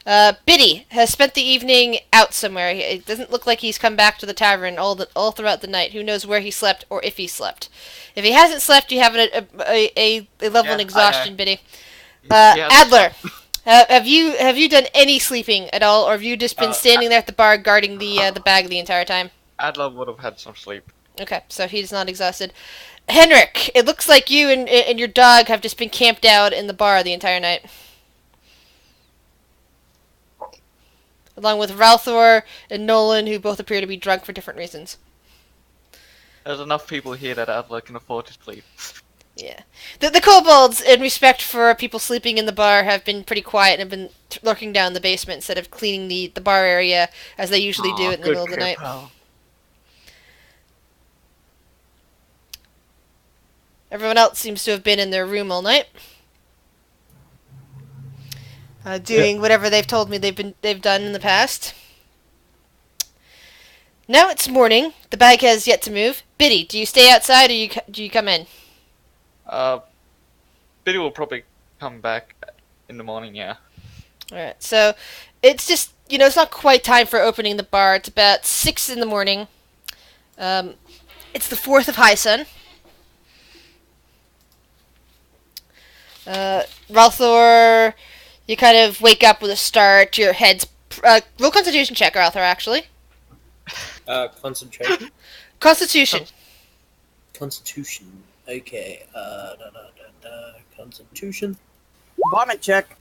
Biddy has spent the evening out somewhere. It doesn't look like he's come back to the tavern all throughout the night. Who knows where he slept or if he slept. If he hasn't slept, you have a level in Yeah, I know. exhaustion, Biddy. He hasn't Adler, slept. have you done any sleeping at all, or have you just been Uh, standing there at the bar guarding the bag the entire time? Adler would have had some sleep. Okay, so he's not exhausted. Henrik, it looks like you and your dog have just been camped out in the bar the entire night. Along with Ralthor and Nolan, who both appear to be drunk for different reasons. There's enough people here that Adler can afford to sleep. Yeah. The kobolds, in respect for people sleeping in the bar, have been pretty quiet and have been lurking down the basement instead of cleaning the bar area as they usually do in the middle of the night. Pal. Everyone else seems to have been in their room all night. Doing whatever they've told me they've done in the past. Now it's morning. The bag has yet to move. Biddy, do you stay outside or do you come in? Biddy will probably come back in the morning, yeah. Alright, so it's just, it's not quite time for opening the bar. It's about 6 in the morning. It's the 4th of High Sun. Ralthor, you kind of wake up with a start. Your head's... roll Constitution check, Ralthor, actually. Concentration? Constitution. Constitution. Okay. Constitution. Vomit check.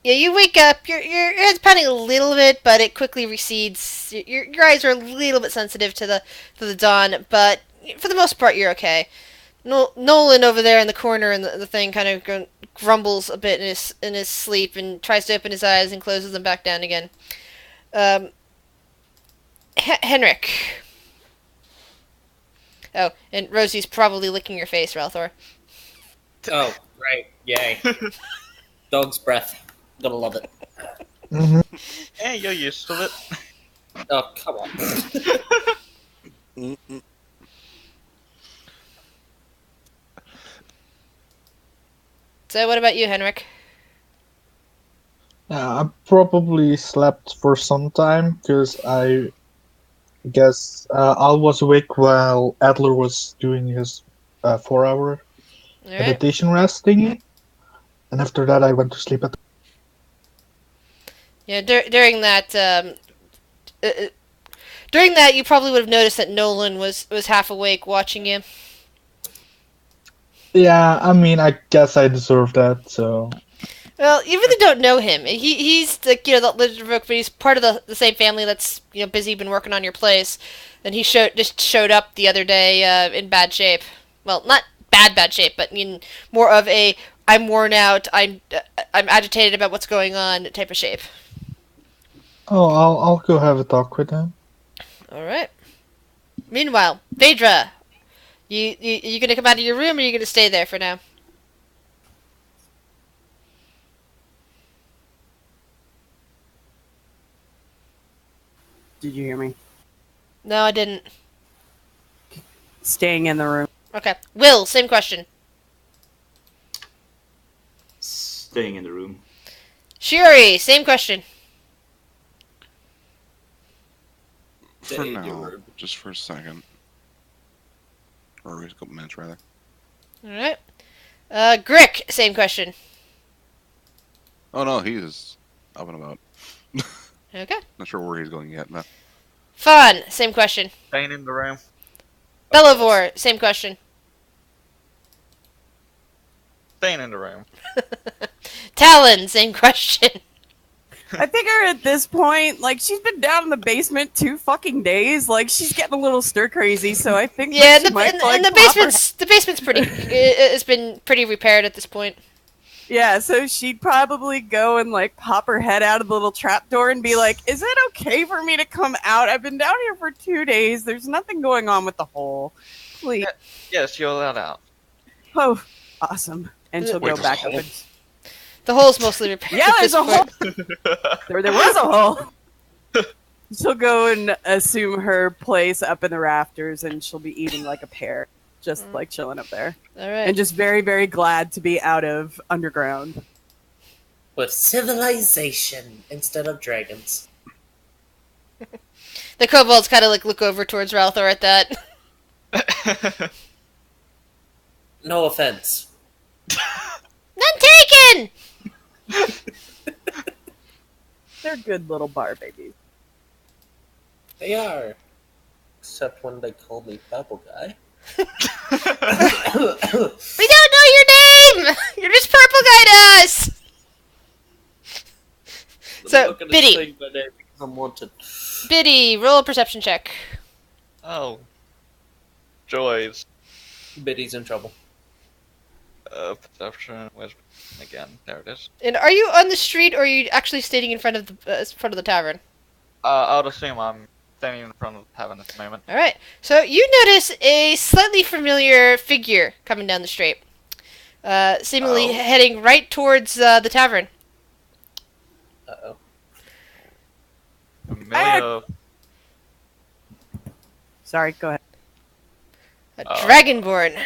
Yeah, you wake up. Your head's pounding a little bit, but it quickly recedes. Your eyes are a little bit sensitive to the dawn, but for the most part, you're okay. Nolan over there in the corner in the thing kind of grumbles a bit in his sleep and tries to open his eyes and closes them back down again. Henrik. Oh, and Rosie's probably licking your face, Ralthor. Oh, right. Yay. Dog's breath. Gotta love it. Mm-hmm. Yeah, you're used to it. Oh, come on. So what about you, Henrik? I probably slept for some time because I guess I was awake while Adler was doing his 4-hour Alright. meditation rest thingy, and after that I went to sleep at. Yeah, during that, you probably would have noticed that Nolan was half awake watching you. Yeah, I mean, I guess I deserve that. So. Well, you really don't know him. He's the the Legend of Rook, but he's part of the same family that's busy been working on your place, and he just showed up the other day in bad shape. Well, not bad shape, but more of a I'm worn out, I'm agitated about what's going on type of shape. Oh, I'll go have a talk with him. All right. Meanwhile, Phaedra, you gonna come out of your room, or are you gonna stay there for now? Did you hear me? No, I didn't. Staying in the room. Okay. Will, same question. Staying in the room. Shiori, same question. For Stay in your now, room. just for a second. Or a couple minutes, rather. Alright. Grick, same question. Oh no, he is up and about. Okay. Not sure where he's going yet, but Fawn, same question. Staying in the room. Bellavor, same question. Staying in the room. Talon, same question. I figure at this point, like, she's been down in the basement 2 fucking days. Like, she's getting a little stir crazy. So I think Yeah, that she might, like, and the pop her- basement's pretty. It's been pretty repaired at this point. Yeah, so she'd probably go and like pop her head out of the little trapdoor and be like, "Is it okay for me to come out? I've been down here for 2 days. There's nothing going on with the hole. Please." Yes, you're allowed out. Oh, awesome. And she'll Wait, go there's back a up. hole? And... The hole's mostly repaired. Yeah, at there's this a hole. point. There was a hole. She'll go and assume her place up in the rafters, and she'll be eating like a pear, just like chilling up there, All right. and just very, very glad to be out of underground. With civilization instead of dragons. The kobolds kind of like look over towards Ralthor at that. No offense. None taken! They're good little bar babies. They are. Except when they call me Pebble Guy. We don't know your name! You're just Purple Guy to us! So, I'm not gonna Biddy. say my name because I'm wanted. Biddy, roll a perception check. Oh. Joys. Biddy's in trouble. Perception. Where's again? There it is. And are you on the street, or are you actually standing in front of the tavern? I would assume I'm standing in front of the tavern at the moment. All right. So you notice a slightly familiar figure coming down the street, seemingly Oh. heading right towards the tavern. Uh-oh. Familiar. Sorry, go ahead. A Oh. dragonborn,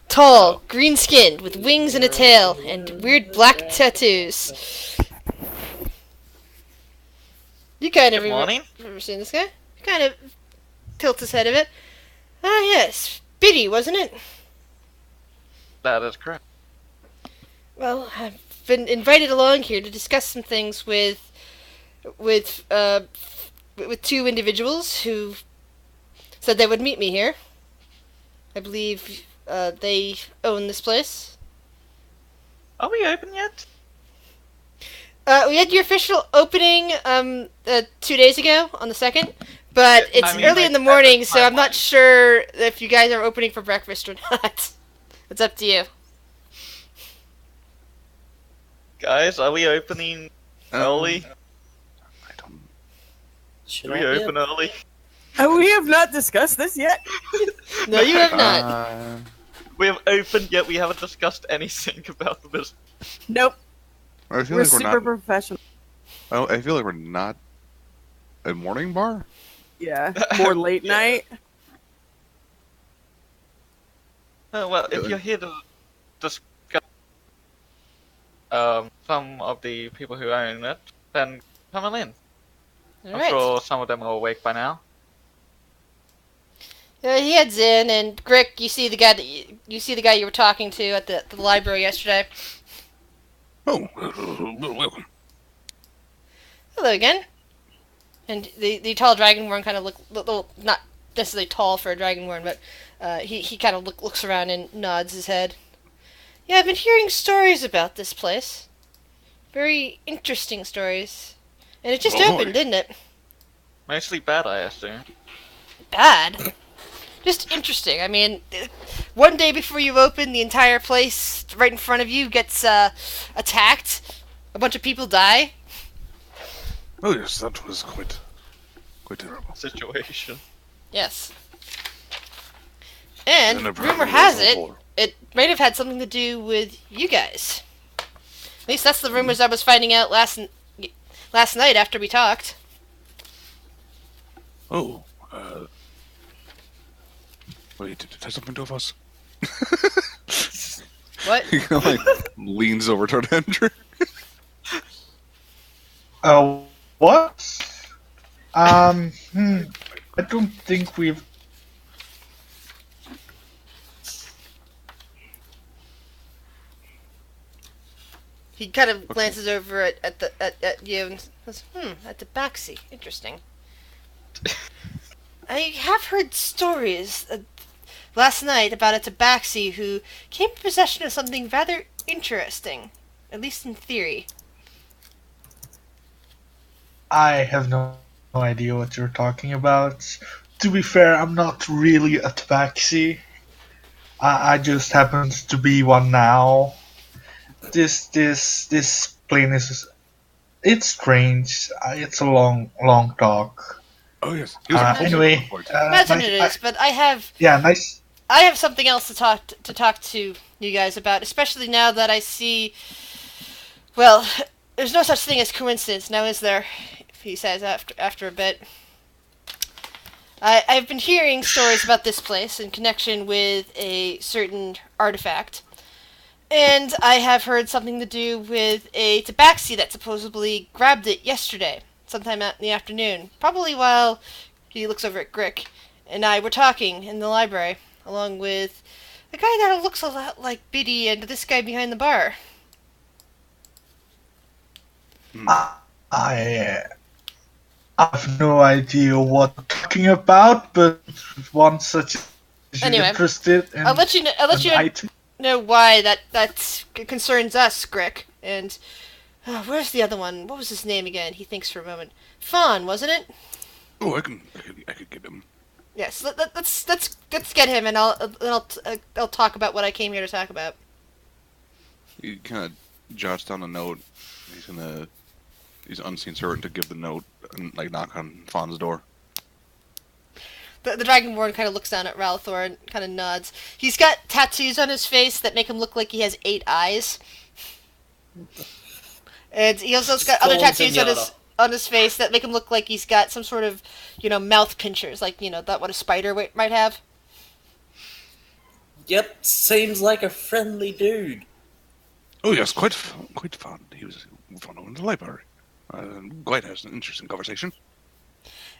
tall, Oh. green-skinned, with wings and a tail, and weird black tattoos. You kind of Good morning. remember seeing this guy? He kind of tilts his head a bit. Ah, yes, Biddy, wasn't it? That is correct. Well, I've been invited along here to discuss some things with two individuals who said they would meet me here. I believe they own this place. Are we open yet? We had your official opening 2 days ago on the 2nd, but Yeah, it's I mean, early like, in the morning, that's so I'm not timeline. sure if you guys are opening for breakfast or not. It's up to you. Guys, are we opening early? I don't. Should Do we I be open early? We have not discussed this yet. No, you have not. We have opened, yet we haven't discussed anything about the business. Nope. I feel We're like we're super not. professional. I feel like we're not a morning bar. Yeah. More late night. Well, if you're here to discuss some of the people who own it, then come on in. All I'm right. sure some of them are awake by now. He heads in, and Grick, you see the guy you see the guy you were talking to at the library yesterday. Oh, welcome. Hello again. And the tall dragonborn kind of look not necessarily tall for a dragonborn, but he kind of looks around and nods his head. Yeah, I've been hearing stories about this place. Very interesting stories. And it just Oh, boy. opened, didn't it? Mostly bad, I assume. Bad. Just interesting. I mean, one day before you open, the entire place right in front of you gets attacked. A bunch of people die. Oh yes, that was quite terrible. Situation. Yes. And I never rumor heard of has that it, before. it might have had something to do with you guys. At least that's the rumors I was finding out last night after we talked. Oh, wait, did it have something to do with us? What? He kind of like leans over toward Hendrik. What? I don't think we've. He kind of glances over at you and says, at the backseat. Interesting. I have heard stories last night about a tabaxi who came in possession of something rather interesting, at least in theory. I have no idea what you're talking about. To be fair, I'm not really a tabaxi. I just happen to be one now. This plane is. It's strange. It's a long talk. Oh yes. He was a Anyway, Imagine nice- it is, but I have nice. I have something else to talk to you guys about, especially now that I see. Well, there's no such thing as coincidence, now is there? He says after a bit. I've been hearing stories about this place in connection with a certain artifact. And I have heard something to do with a tabaxi that supposedly grabbed it yesterday, sometime out in the afternoon. Probably while he looks over at Grick and I were talking in the library, along with a guy that looks a lot like Biddy and this guy behind the bar. I have no idea what you're talking about, but once such as you're Anyway, interested in I'll let you an item. know why that concerns us, Grick. And where's the other one? What was his name again? He thinks for a moment. Fawn, wasn't it? Oh, I can get him. Yes. Let's get him, and I'll talk about what I came here to talk about. He kind of jots down a note. He's an unseen servant to give the note and like knock on Fawn's door. The Dragonborn kind of looks down at Ralthor and kind of nods. He's got tattoos on his face that make him look like he has 8 eyes. And he also's got other tattoos on his face that make him look like he's got some sort of, mouth pinchers, like, that what a spider might have. Yep, seems like a friendly dude. Oh yes, quite fond. He was fond in the library. Quite has an interesting conversation.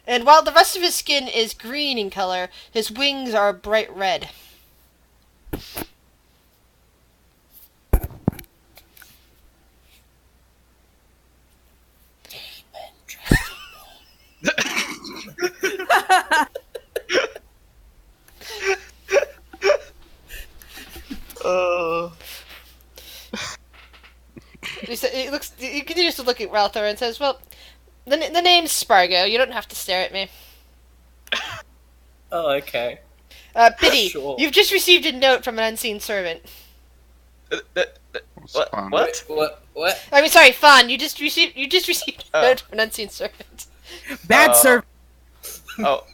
And while the rest of his skin is green in color, his wings are bright red. He continues to look at Ralthor and says, "Well, the name's Spargo. You don't have to stare at me." Oh, okay. Biddy, Sure. you've just received a note from an unseen servant. What? What? I mean, sorry, Fawn. You just received a note from an unseen servant. Bad servant. Oh.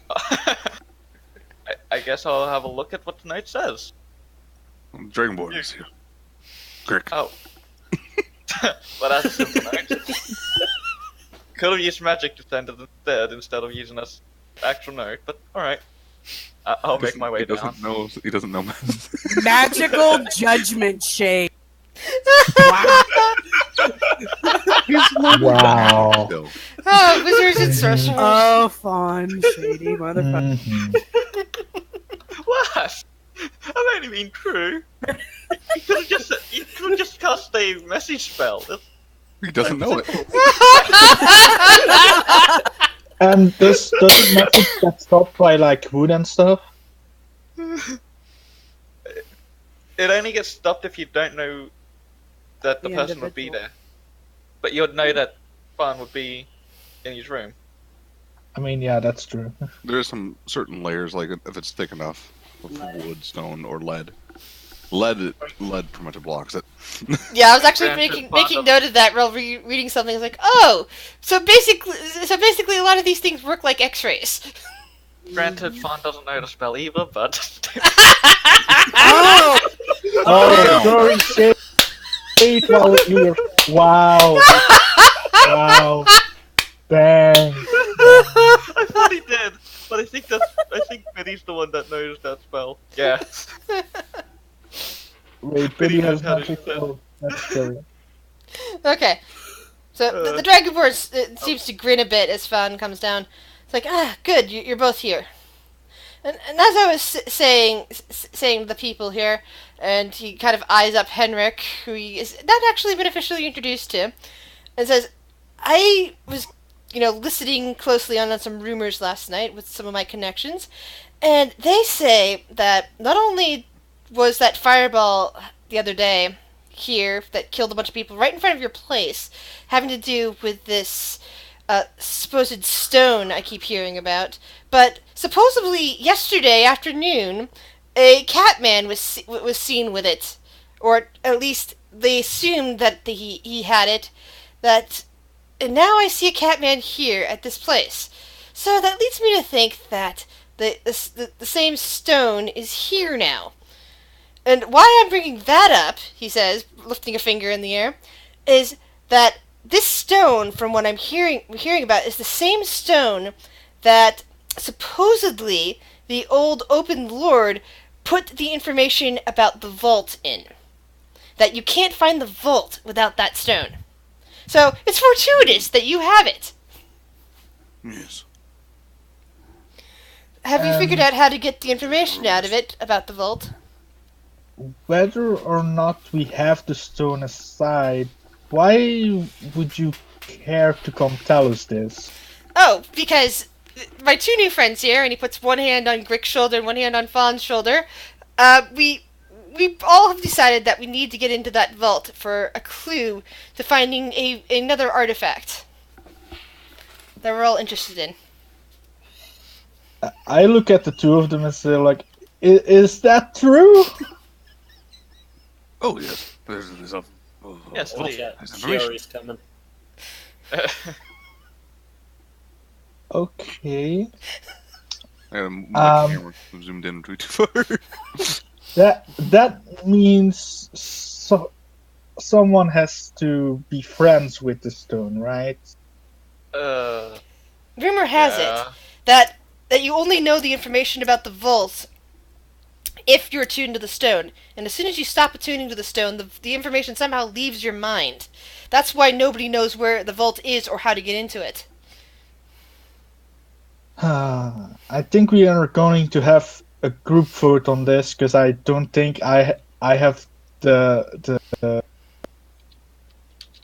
I guess I'll have a look at what the note says. Dragonborn is here. Crick. Oh. Well, that's a simple note. Could have used magic to send it instead of using an actual note, but alright. I'll make my way down. He doesn't know. Magical judgment shade. Wow. Still. Oh, wizards and sorcerers. Oh, fun, shady motherfucker. What? I'm only being true. You could have just cast a message spell. He doesn't know it. And does the message get stopped by like wood and stuff? It only gets stopped if you don't know that the person would be there. But you'd know that Fawn would be in his room. I mean, yeah, that's true. There's some certain layers, like if it's thick enough, of wood, stone, or lead. Lead pretty much blocks it. Yeah, I was actually Granted, making note of that while reading something. I was like, oh, so basically, a lot of these things work like X-rays. Granted, Fawn doesn't know the spell either, but... Oh! Oh, sorry, shit. While you were... Wow. Wow. Dang. I thought he did, but I think Biddy's the one that knows that spell. Yeah. Wait, Billy has magic. Oh, that's scary. Okay, so the Dragonborn seems to grin a bit as Fawn comes down. It's like, good, you're both here. And as I was saying to the people here, and he kind of eyes up Henrik, who he has not actually been officially introduced to, and says, I was, listening closely on some rumors last night with some of my connections, and they say that not only was that fireball the other day here that killed a bunch of people right in front of your place having to do with this supposed stone I keep hearing about, but supposedly yesterday afternoon a catman was seen with it, or at least they assumed that he had it, and now I see a catman here at this place. So that leads me to think that the same stone is here now. And why I'm bringing that up, he says, lifting a finger in the air, is that this stone, from what I'm hearing about, is the same stone that supposedly the old Open Lord put the information about the vault in. that you can't find the vault without that stone. So it's fortuitous that you have it. Yes. Have you figured out how to get the information out of it about the vault? Whether or not we have the stone aside, why would you care to come tell us this? Oh, because my two new friends here, and he puts one hand on Grick's shoulder and one hand on Fawn's shoulder, we all have decided that we need to get into that vault for a clue to finding another artifact that we're all interested in. I look at the two of them and say, like, is that true? Oh yes. There's a. Yes, Watch please. out, There's information. Shiori's coming. Okay. I gotta move my Um, camera zoomed in too far. That means someone has to be friends with the stone, right? Rumor has it that you only know the information about the vault if you're attuned to the stone. And as soon as you stop attuning to the stone, the information somehow leaves your mind. That's why nobody knows where the vault is or how to get into it. I think we are going to have a group vote on this because I don't think I have the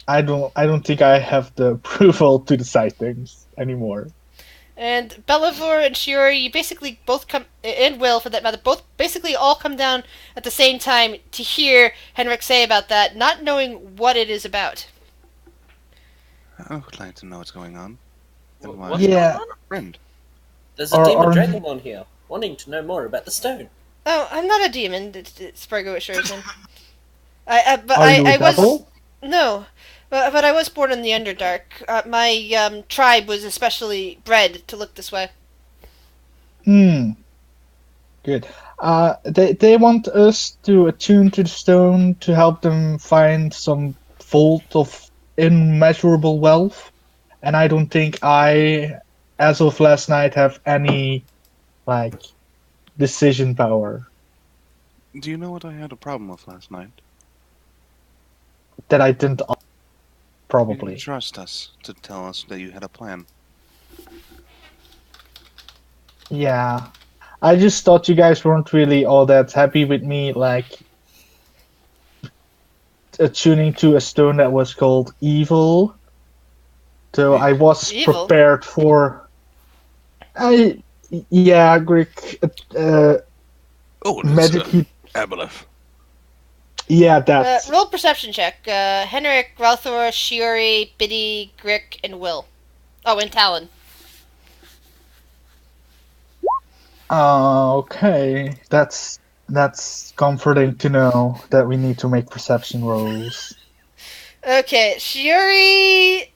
I don't think I have the approval to decide things anymore. And Bellavor and Shiori, you basically both come, and Will for that matter, both basically all come down at the same time to hear Henrik say about that, not knowing what it is about. I would like to know what's going on. And why What's Yeah. going on? friend. There's a Or- demon or- dragon on here, wanting to know more about the stone. Oh, I'm not a demon, Spargo assures him. But Are you a I was... devil? No, but I was born in the Underdark. My tribe was especially bred to look this way. Good. They want us to attune to the stone to help them find some vault of immeasurable wealth, and I don't think I, as of last night, have any like decision power Do you know what I had a problem with last night? that I didn't. You Probably. didn't trust us to tell us that you had a plan. Yeah. I just thought you guys weren't really all that happy with me, like attuning to a stone that was called evil. So I was Evil? prepared for. Yeah, Greek. Oh, Magic. Aboleth. Yeah, that. Roll perception check. Henrik, Ralthor, Shiori, Biddy, Grick, and Will. Oh, and Talon. Okay, that's comforting to know that we need to make perception rolls. Okay, Shiori,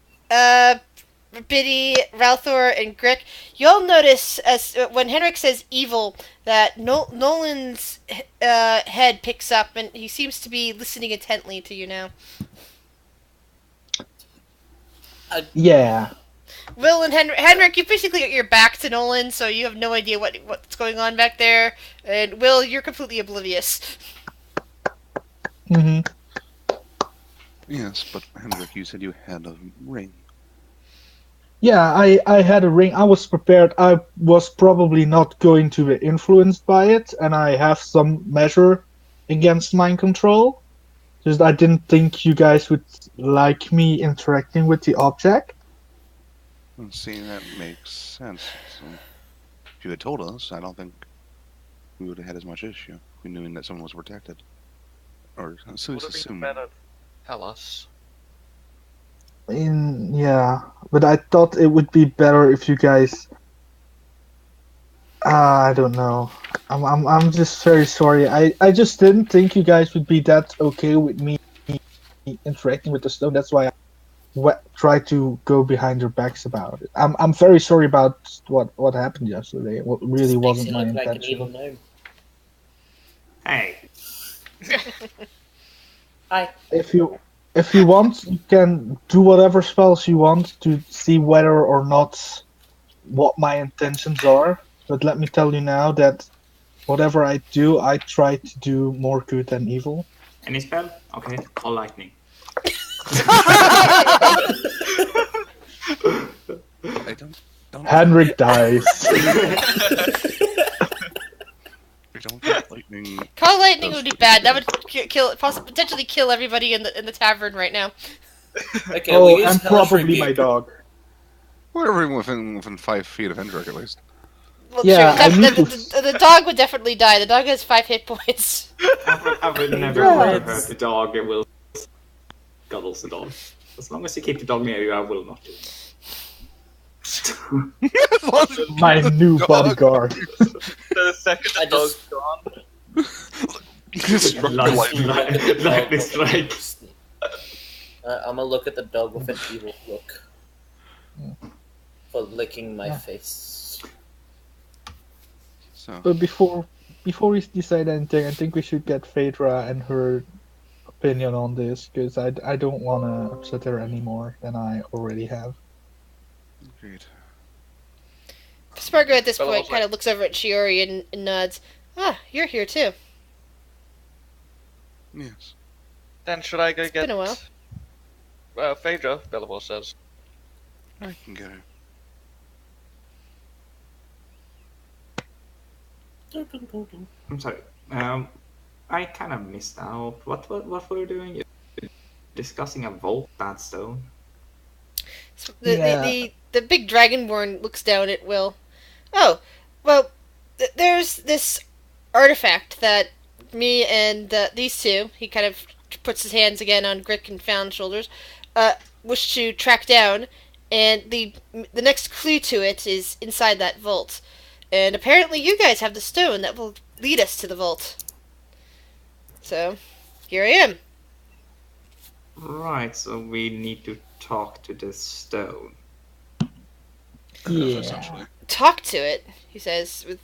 Biddy, Ralthor, and Grick. You'll notice as when Henrik says evil that Nolan's head picks up and he seems to be listening intently to you now. Yeah. Will and Henrik, you basically got your back to Nolan, so you have no idea what's going on back there. And Will, you're completely oblivious. hmm Yes, but Henrik, you said you had a ring. Yeah, I had a ring. I was prepared. I was probably not going to be influenced by it, and I have some measure against mind control. Just I didn't think you guys would like me interacting with the object. Well, see, that makes sense. So, if you had told us, I don't think we would have had as much issue. We knew that someone was protected. Or so Would have been assume. better. Tell us. Yeah, but I thought it would be better if you guys. I don't know. I'm just very sorry. I just didn't think you guys would be that okay with me interacting with the stone. That's why I tried to go behind your backs about it. I'm very sorry about what happened yesterday. It really This wasn't makes my you look like an evil intention. gnome. Hey, Hi. If you want, you can do whatever spells you want to see whether or not what my intentions are. But let me tell you now that whatever I do, I try to do more good than evil. Any spell? Okay, call lightning. I don't Henrik dies. I don't think lightning. Call lightning would be bad. That would potentially kill everybody in the tavern right now. Okay, Oh, we'll use and Hellish probably my Rebuke. dog. We're everyone within 5 feet of Hendrik at least. Well, Yeah, true. I need The dog would definitely die. The dog has 5 hit points. I would never Yeah. want to hurt the dog. It will cuddles the dog. As long as you keep the dog near you, I will not do it. My new bodyguard. The second I the dog's just- gone. Just struck by lightning. Lightning strike. I'm gonna look at the dog with an evil look. For licking my face. So, But before we decide anything, I think we should get Phaedra and her opinion on this, because I don't want to upset her any more than I already have. agreed. Spargo at this Well, point also- kind of looks over at Shiori and nods. Ah, you're here too. Yes. Then should I go get... been a while. Phaedra, Bellivore says. I can get her. I'm sorry. I kind of missed out. What were you doing? Discussing a vault that stone. So Yeah. the big dragonborn looks down at Will. Oh, well, there's this artifact that me and these two, he kind of puts his hands again on Grick and Fallon's shoulders, wish to track down, and the next clue to it is inside that vault. And apparently you guys have the stone that will lead us to the vault. So, here I am. Right, so we need to talk to this stone. Yeah. Essentially. Talk to it, he says, with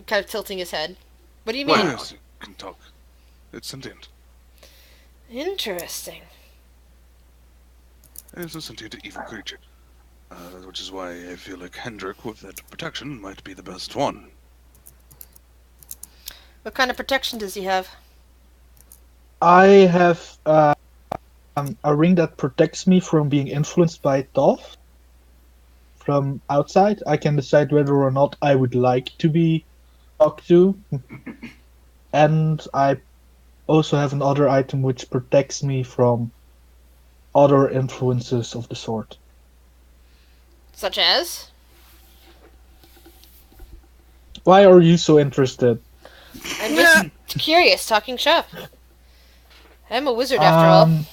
kind of tilting his head. What do you mean? Well- Yes, it can talk. It's sentient. Interesting. It's a sentient evil creature. Which is why I feel like Hendrik with that protection might be the best one. What kind of protection does he have? I have a ring that protects me from being influenced by Toph from outside. I can decide whether or not I would like to be talked to. And I also have another item which protects me from other influences of the sort. Such as? Why are you so interested? I'm just curious, talking shop. I'm a wizard after all.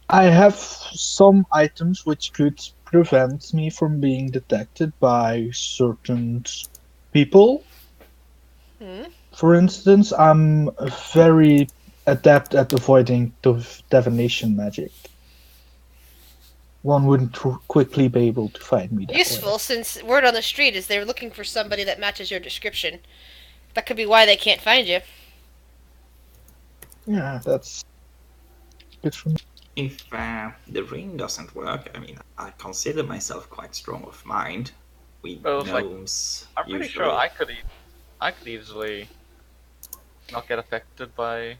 I have some items which could prevent me from being detected by certain people. Hmm? For instance, I'm very adept at avoiding divination magic. One wouldn't quickly be able to find me that way. Useful, since word on the street is they're looking for somebody that matches your description. That could be why they can't find you. Yeah, that's good for me. If the ring doesn't work, I mean, I consider myself quite strong of mind. We Well, it's like- gnomes I'm pretty usually. sure I could easily not get affected by...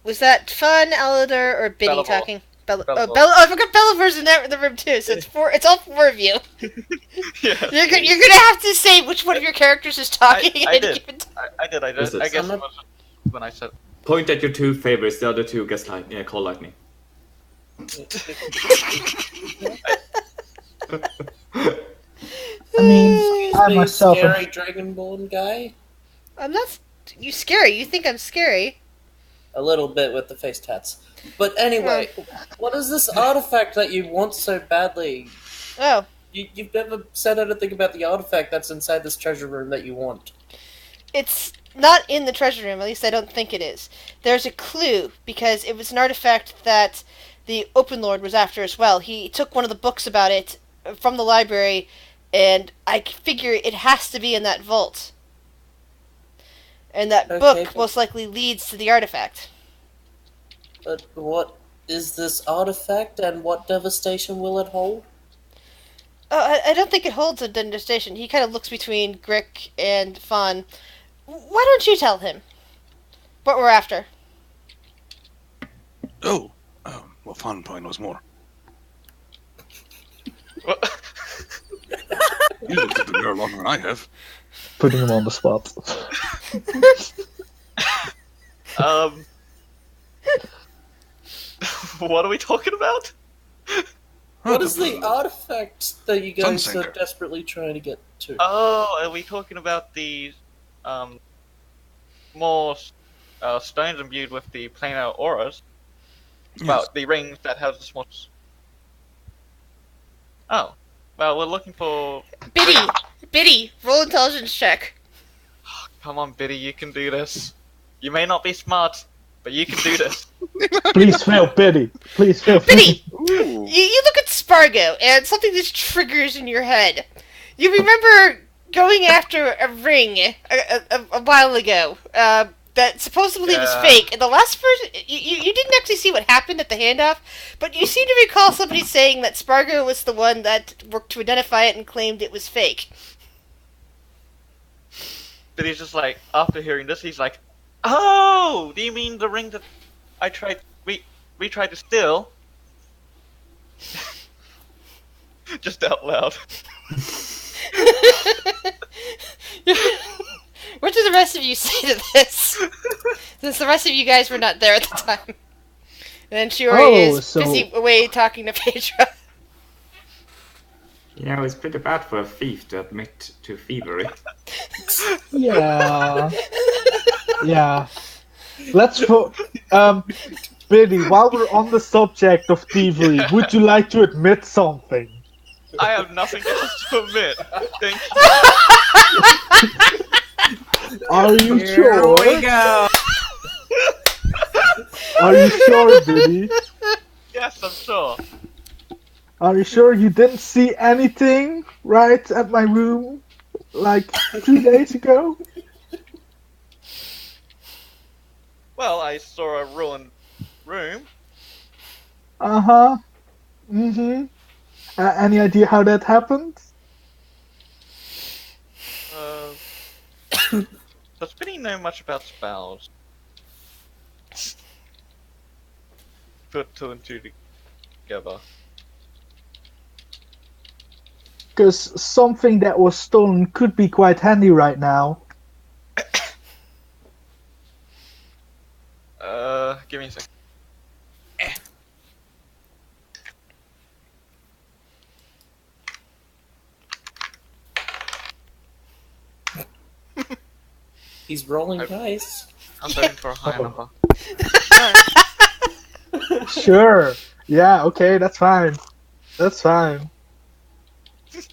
Was that Fun, Aladar, or Biddy Bellivore. talking? Bellivore. I forgot Belliver's in the room too, so it's all four of you. Yeah. You're gonna have to say which one of your characters is talking. I at did. any given time. I did. I Is it guess it someone- was when I said... Point at your two favorites, the other two guess like call lightning. I mean, I Big myself am scary dragonborn guy. I'm not. You scary. You think I'm scary? A little bit with the face tats. But anyway, what is this artifact that you want so badly? Oh, You've never said anything about the artifact that's inside this treasure room that you want. it's not in the treasure room. At least I don't think it is. There's a clue because it was an artifact that the Open Lord was after as well. He took one of the books about it from the library, and I figure it has to be in that vault. And that Okay, book but- most likely leads to the artifact. But what is this artifact and what devastation will it hold? Oh, I don't think it holds a devastation. He kind of looks between Grick and Fawn. Why don't you tell him what we're after? Oh, well, Fawn probably knows more. What? You looked at the girl longer than I have. Putting him on the spot. um, what are we talking about? What is the artifact that you guys are Sunsinker. desperately trying to get to? Oh, are we talking about the more stones imbued with the planar auras? Well, the rings that have the small. Oh, well, we're looking for. Biddy, roll intelligence check. Come on, Biddy, you can do this. You may not be smart, but you can do this. Please fail, Biddy. Please fail. Biddy, Ooh. you look at Spargo, and something just triggers in your head. You remember going after a ring a while ago that supposedly was Yeah. fake, and the last person you didn't actually see what happened at the handoff, but you seem to recall somebody saying that Spargo was the one that worked to identify it and claimed it was fake. But he's just like, after hearing this, he's like, "Oh, do you mean the ring that I tried? We tried to steal?" Just out loud. What do the rest of you say to this? Since the rest of you guys were not there at the time. And then Shiori is busy away talking to Pedro. You know, it's pretty bad for a thief to admit to thievery. Yeah. Yeah. Let's Biddy, while we're on the subject of thievery, would you like to admit something? I have nothing else to admit. Thank you. Are you Here sure? we go. Are you sure, Biddy? Yes, I'm sure. Are you sure you didn't see anything right at my room like 2 days ago? Well, I saw a ruined room. Uh-huh. Mm-hmm. Any idea how that happened? Does Biddy know much about spells? Put two and two together. Because something that was stolen could be quite handy right now. Give me a second. He's rolling dice. I'm looking for a higher number. Sure. Yeah, okay, that's fine. That's fine. He's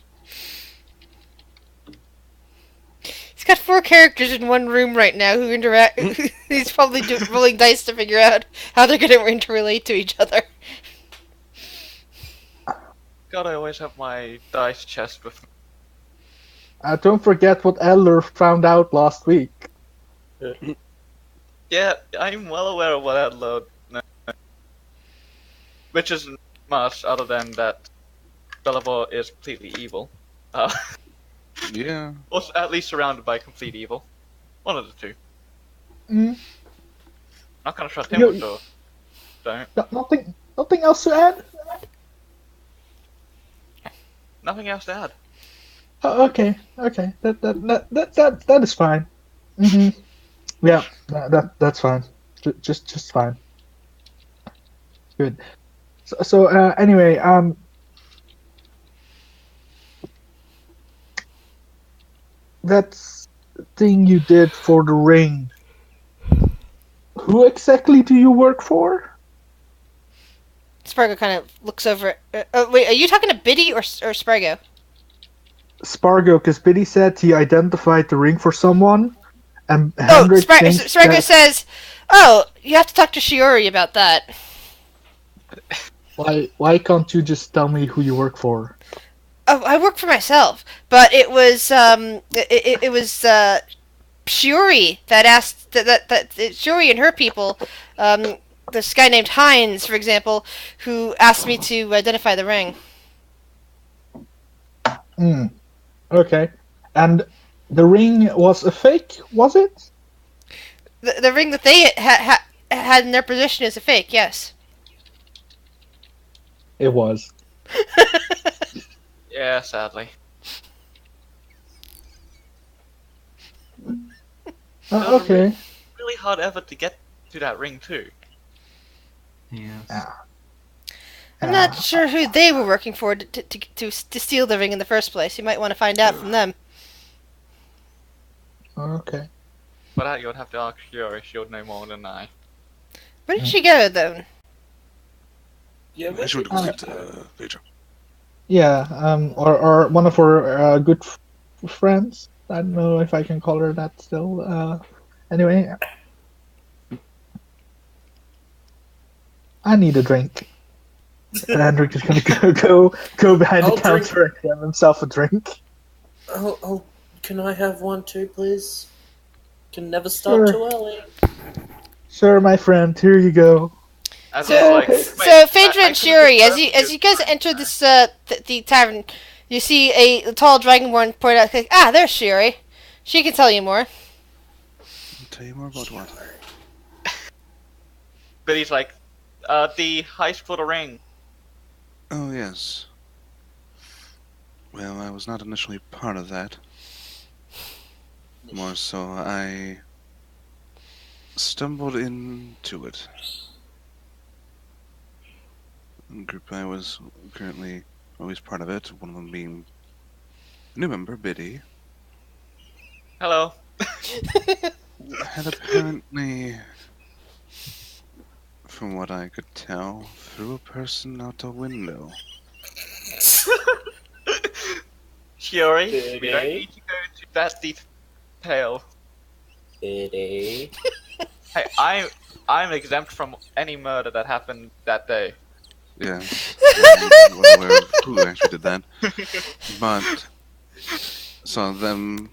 got 4 characters in one room right now who interact. He's probably rolling dice to figure out how they're going to interrelate to each other. God, I always have my dice chest with me. Don't forget what Eller found out last week. Yeah, I'm well aware of what that load. Which isn't much other than that Belivor is completely evil. Yeah. Or at least surrounded by complete evil. One of the two. Mm. Not gonna trust him You- with the don't. Nothing else to add? Nothing else to add. Oh, okay. That is fine. Mm-hmm. Yeah, that's fine. Just fine. Good. So anyway, that thing you did for the ring. Who exactly do you work for? Spargo kind of looks over. Wait, are you talking to Biddy or Spargo? Spargo, because Biddy said he identified the ring for someone, and Oh, Hendrik thinks Spargo that- says, "Oh, you have to talk to Shiori about that." Why can't you just tell me who you work for? Oh, I work for myself, but it was it was Shiori that asked that Shiori and her people, this guy named Hines, for example, who asked me to identify the ring. Hmm. Okay. And the ring was a fake, was it? The ring that they had in their possession is a fake. Yes. It was. Yeah, sadly. It was a Okay. really hard effort to get to that ring too. Yes. I'm not sure who they were working for to steal the ring in the first place. You might want to find out from them. Okay. But that you would have to ask Shiori. She would know more than I. Where did she go, though? Yeah, I should go get Phaedra. Yeah. Or one of her good friends. I don't know if I can call her that still. Anyway. I need a drink. And Hendrik is gonna go behind I'll the counter and get himself a drink. Oh, can I have one too, please? Can never start Sure. too early. Sure, my friend. Here you go. As So- I was like, okay. wait, So, Phaedra I and could've Shiori, confirmed as you guys enter this the tavern, you see a tall dragonborn point out. Like, there's Shiori. She can tell you more. I'll tell you more about what. But he's like, the heist for the ring. Oh, yes. Well, I was not initially part of that. More so, I stumbled into it. The group I was currently always part of it, one of them being a new member, Biddy, Hello. had apparently, from what I could tell, threw a person out a window. Shiori, we don't Biddy? need to go into that detail. Pity. Hey, I'm exempt from any murder that happened that day. Yeah, I'm well aware of who actually did that. But saw them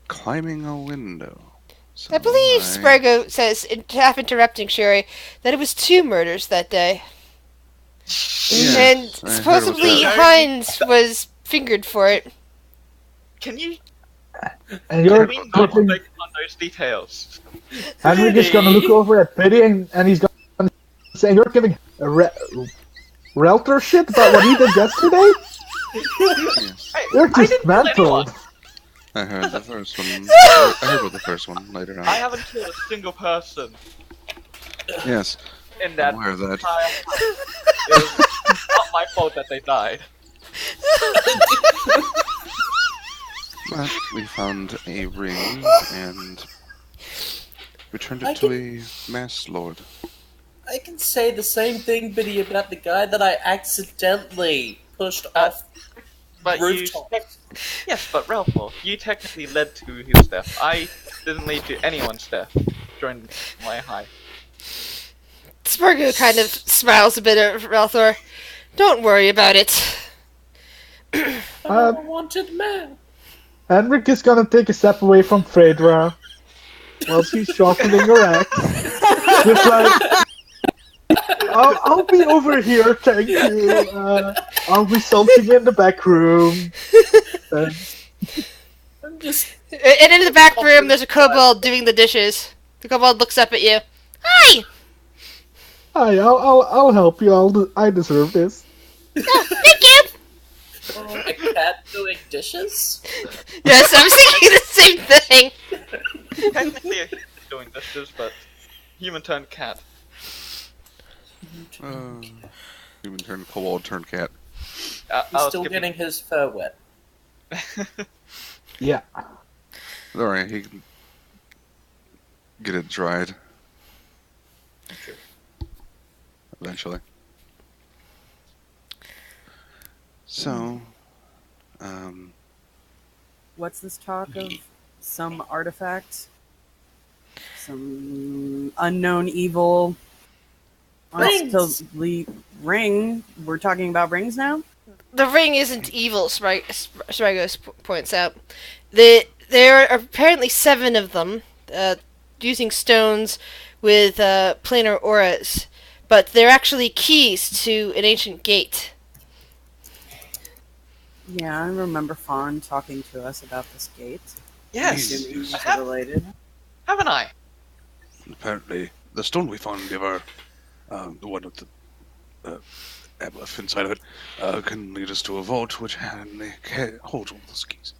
climbing a window. So I believe Sprago says, half interrupting Shiori, that it was 2 murders that day. Yes, And I heard about supposedly that. Heinz was fingered for it. Can you And you're we not putting, focus on those details? Henrik is gonna look over at Biddy and he's gonna say, "You're giving a Relter shit about what he did yesterday? Yes, Hey, You're I just didn't kill mental." anyone. I heard the first one. I heard about the first one later on. I haven't killed a single person Yes, in that I'm aware of that. entire fight. It was not my fault that they died. But we found a ring and returned I it to a mass lord. I can say the same thing, Biddy, about the guy that I accidentally pushed off But rooftop. yes, but Ralph, you technically led to his death. I didn't lead to anyone's death during my high. Sprago kind of smiles a bit at Ralthor. Don't worry about it. I'm a wanted man. Henrik is gonna take a step away from Phaedra while she's sharpening her axe. Just like, I'll be over here, thank you. I'll be something in the back room. I'm just. And in the back room, there's a kobold doing the dishes. The kobold looks up at you. Hi! Hi, I'll help you. I deserve this. Oh, thank you! A cat doing dishes? Yes, I was thinking the same thing. Technically, a human doing dishes, but human turned cat. Human turned kobold turned cat. He's I was still skipping- getting his fur wet. Yeah. Alright, he can get it dried. Eventually. So, What's this talk of? Some artifact? Some unknown evil? Rings! Ostensibly ring. We're talking about rings now? The ring isn't evil, Sprago points out. There are apparently 7 of them, using stones with planar auras, but they're actually keys to an ancient gate. Yeah, I remember Fawn talking to us about this gate. Yes, Assuming Yes. it's related. haven't I? apparently, the stone we found never, the one with the aboleth inside of it can lead us to a vault which holds all those keys.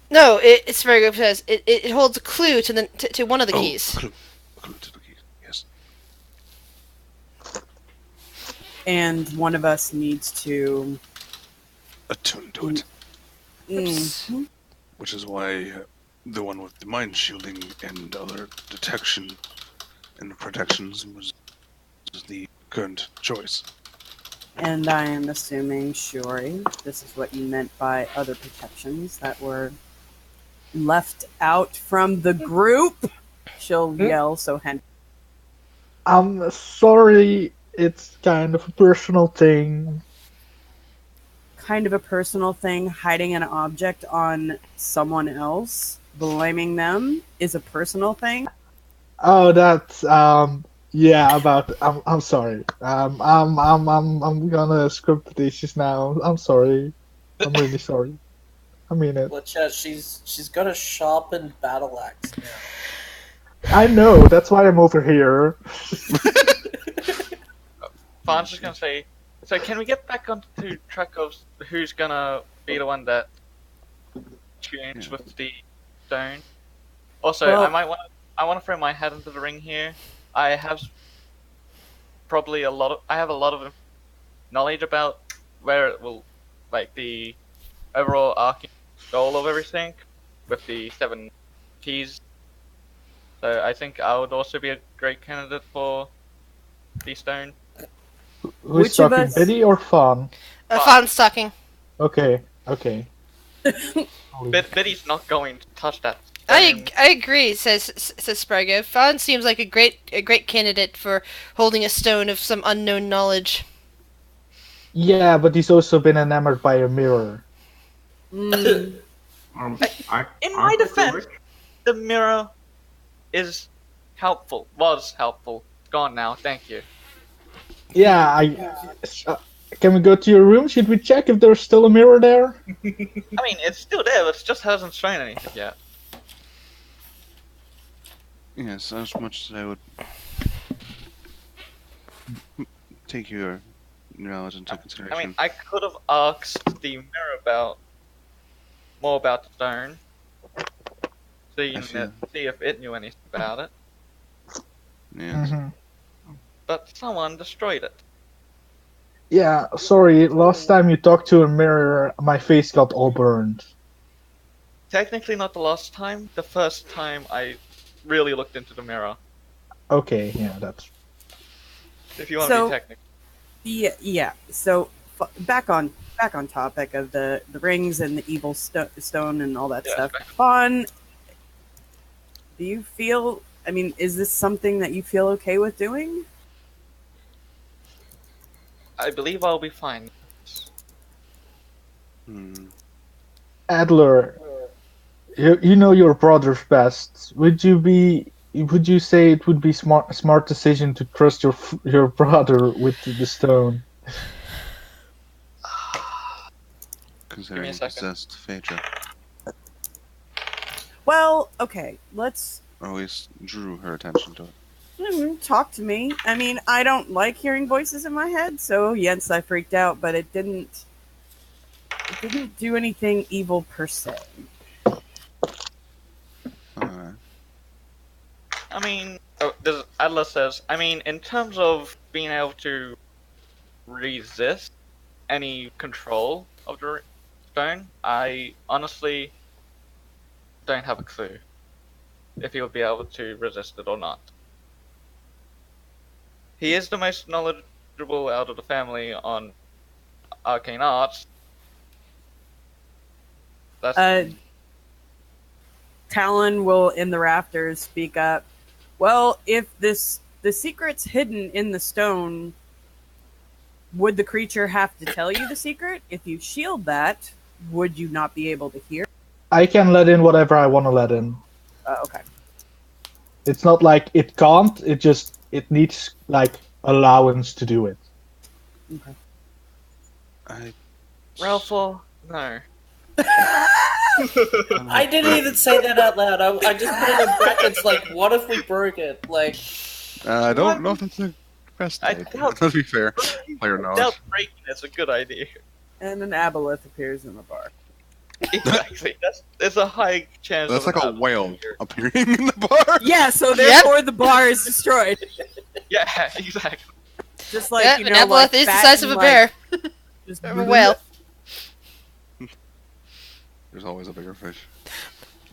No, it's very good because it holds a clue to one of the keys. A clue to the keys. Yes. And one of us needs to Attune to it. Oops. Which is why the one with the mind shielding and other detection and protections was the current choice. And I am assuming, Shuri, this is what you meant by other protections that were left out from the group. She'll yell so Henry. I'm sorry, it's kind of a personal thing. Kind of a personal thing, hiding an object on someone else, blaming them is a personal thing. Oh, that's yeah. I'm sorry. I'm gonna script the issues now. I'm sorry. I'm really sorry. I mean it. But yeah, she's got a sharpened battle axe now. I know. That's why I'm over here. Fawn's just gonna say, so can we get back onto track of who's gonna be the one that tunes with the stone? Also, Well- I want to throw my hat into the ring here. I have probably I have a lot of knowledge about where it will, like the overall arcing goal of everything with the 7 keys. So I think I would also be a great candidate for the stone. Who's Which of talking, us- Biddy or Fawn? Fawn's talking. Okay. Biddy's not going to touch that. I agree, says Sprago. Fawn seems like a great candidate for holding a stone of some unknown knowledge. Yeah, but he's also been enamored by a mirror. Mm, In my defense, the mirror is helpful. Was helpful. Gone now. Thank you. Yeah, can we go to your room? Should we check if there's still a mirror there? I mean, it's still there, but it just hasn't shown anything yet. Yes, as much as I would take your knowledge into consideration. I mean, I could have asked the mirror more about the stone, see if it knew anything about it, yes. Mm-hmm. but someone destroyed it. Yeah, sorry. Last time you talked to a mirror, my face got all burned. Technically, not the last time. The first time I really looked into the mirror. Okay, yeah, that's. If you want to So- be technical. yeah. So back on topic of the rings and the evil stone and all that Yeah, stuff. back- Fawn, do you feel? I mean, is this something that you feel okay with doing? I believe I'll be fine. Adler, you know your brother's best. Would you say it would be a smart decision to trust your brother with the stone? Considering he second. possessed Phaedra. Well, okay. Let's Always drew her attention to it. talk to me. I mean, I don't like hearing voices in my head, so yes, I freaked out, but it didn't do anything evil per se. Alright. I mean, Adler says, I mean, in terms of being able to resist any control of the stone, I honestly don't have a clue if he would be able to resist it or not. He is the most knowledgeable out of the family on arcane arts. That's Talon will, in the rafters, speak up. Well, if the secret's hidden in the stone, would the creature have to tell you the secret? If you shield that, would you not be able to hear? I can let in whatever I want to let in. Okay. It's not like it can't. It needs like allowance to do it. Ralphal, no. I didn't even say that out loud. I just put it in brackets like, what if we broke it? Like, I don't know if that's a Best I type. doubt- Let's be fair. Player I knowledge. doubt breaking is a good idea. And an aboleth appears in the bar. Exactly. There's a high chance That's of like a an whale here. appearing in the bar. Yeah, so therefore the bar is destroyed. Yeah, exactly. Just like, yeah, you an know, like aboleth is the fat size of and, a bear, just of a whale. There's always a bigger fish.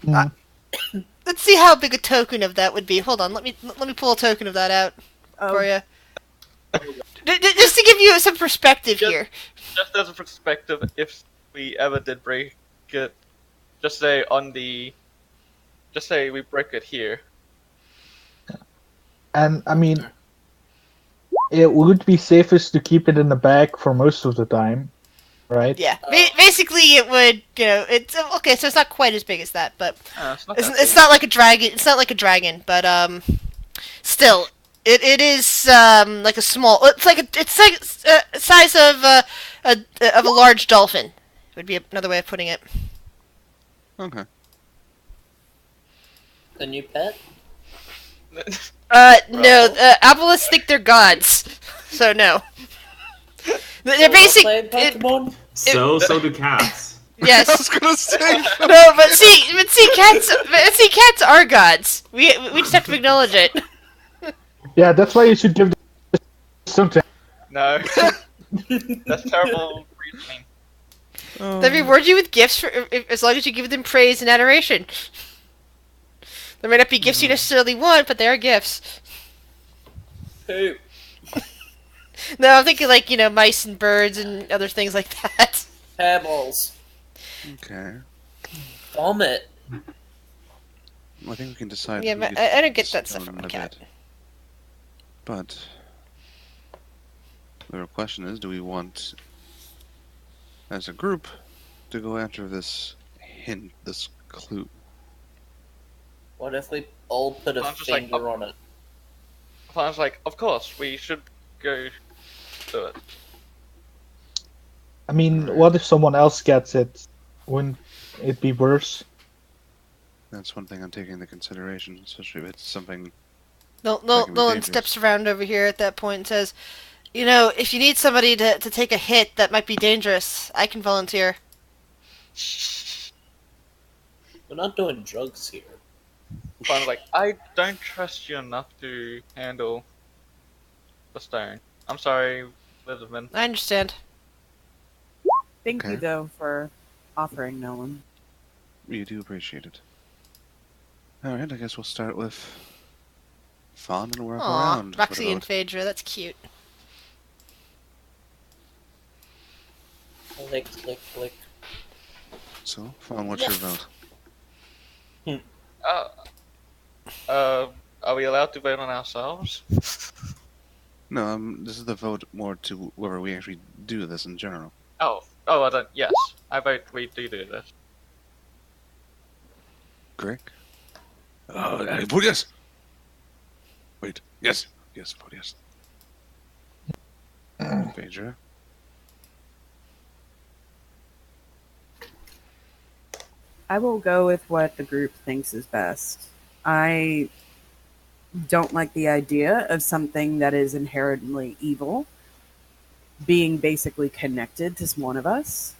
Mm. Let's see how big a token of that would be. Hold on, let me pull a token of that out for Oh, you. Just to give you some perspective Just- here. Just as a perspective, if we ever did break it, just say we break it here. And I mean, it would be safest to keep it in the bag for most of the time, right? Yeah, basically it would. You know, it's okay. So it's not quite as big as that, but It's not it's, that it's big. not like a dragon. It's not like a dragon, but still, it is like a small. It's like size of a large dolphin. Would be another way of putting it. Okay. Can you pet? No, aboleths think they're gods, so no. They're basic. Playing Pokemon? So do cats. I Yes. was gonna say. No, but see, cats are gods. We just have to acknowledge it. Yeah, that's why you should give them something. No. That's terrible reasoning. They reward you with gifts as long as you give them praise and adoration. There may not be gifts you necessarily want, but they are gifts. Who? No, I'm thinking like, mice and birds and other things like that. Hairballs. Okay. Vomit. I think we can decide. Yeah, who but gets I don't get that stone stuff from in a a cat. bit. But the real question is, do we want, as a group, to go after this hint, this clue? What if we all put a I'm just like, finger on it? I was like, of course, we should go do it. I mean, what if someone else gets it? Wouldn't it be worse? That's one thing I'm taking into consideration, especially if it's something. Nolan dangerous. steps around over here at that point and says, if you need somebody to take a hit that might be dangerous, I can volunteer. We're not doing drugs here. I was like, I don't trust you enough to handle the stone. I'm sorry, Elizabeth. I understand. thank you, Okay. though, for offering, Nolan. We do appreciate it. Alright, I guess we'll start with Fawn and work Aw, around. Roxy What and about- Phaedra, that's cute. Click, click, click. So, Fawn, what's your vote? Are we allowed to vote on ourselves? No, this is the vote more to whether we actually do this in general. Yes. I vote we do this. Greg? I vote yes! Wait, yes! Yes, vote yes. Phaedra? I will go with what the group thinks is best. I don't like the idea of something that is inherently evil being basically connected to one of us.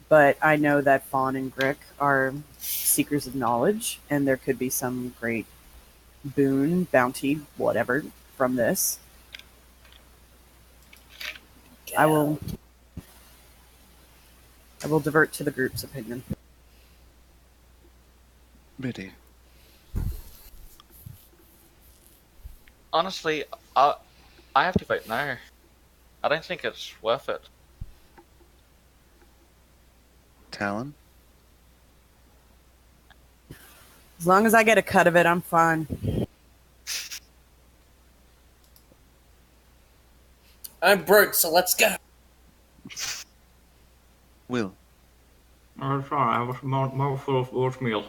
But I know that Fawn and Grick are seekers of knowledge, and there could be some great boon, bounty, whatever, from this. I will divert to the group's opinion. Biddy. Honestly, I have to vote no. I don't think it's worth it. Talon? As long as I get a cut of it, I'm fine. I'm broke, so let's go. Will? Oh, sorry, I was more full of oatmeal.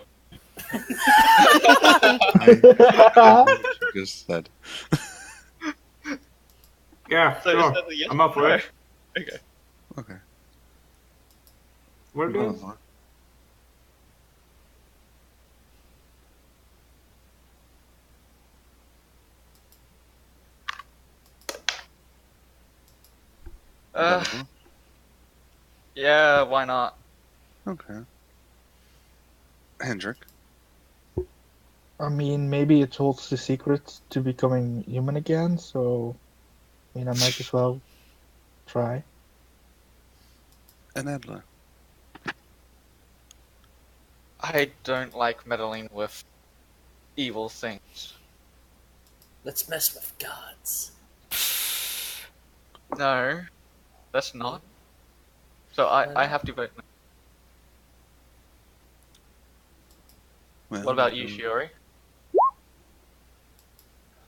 I what you just said. Yeah, So sure. is that a yes I'm up for or it. no? Okay. Okay. We're Go on, good. Fawn. Uh, Avatar? yeah, why not? Okay. Hendrik. I mean, maybe it holds the secret to becoming human again, so I might as well try. And Adler. I don't like meddling with evil things. Let's mess with gods. No, that's not. So I have to vote no. Well, What about you, Shiori?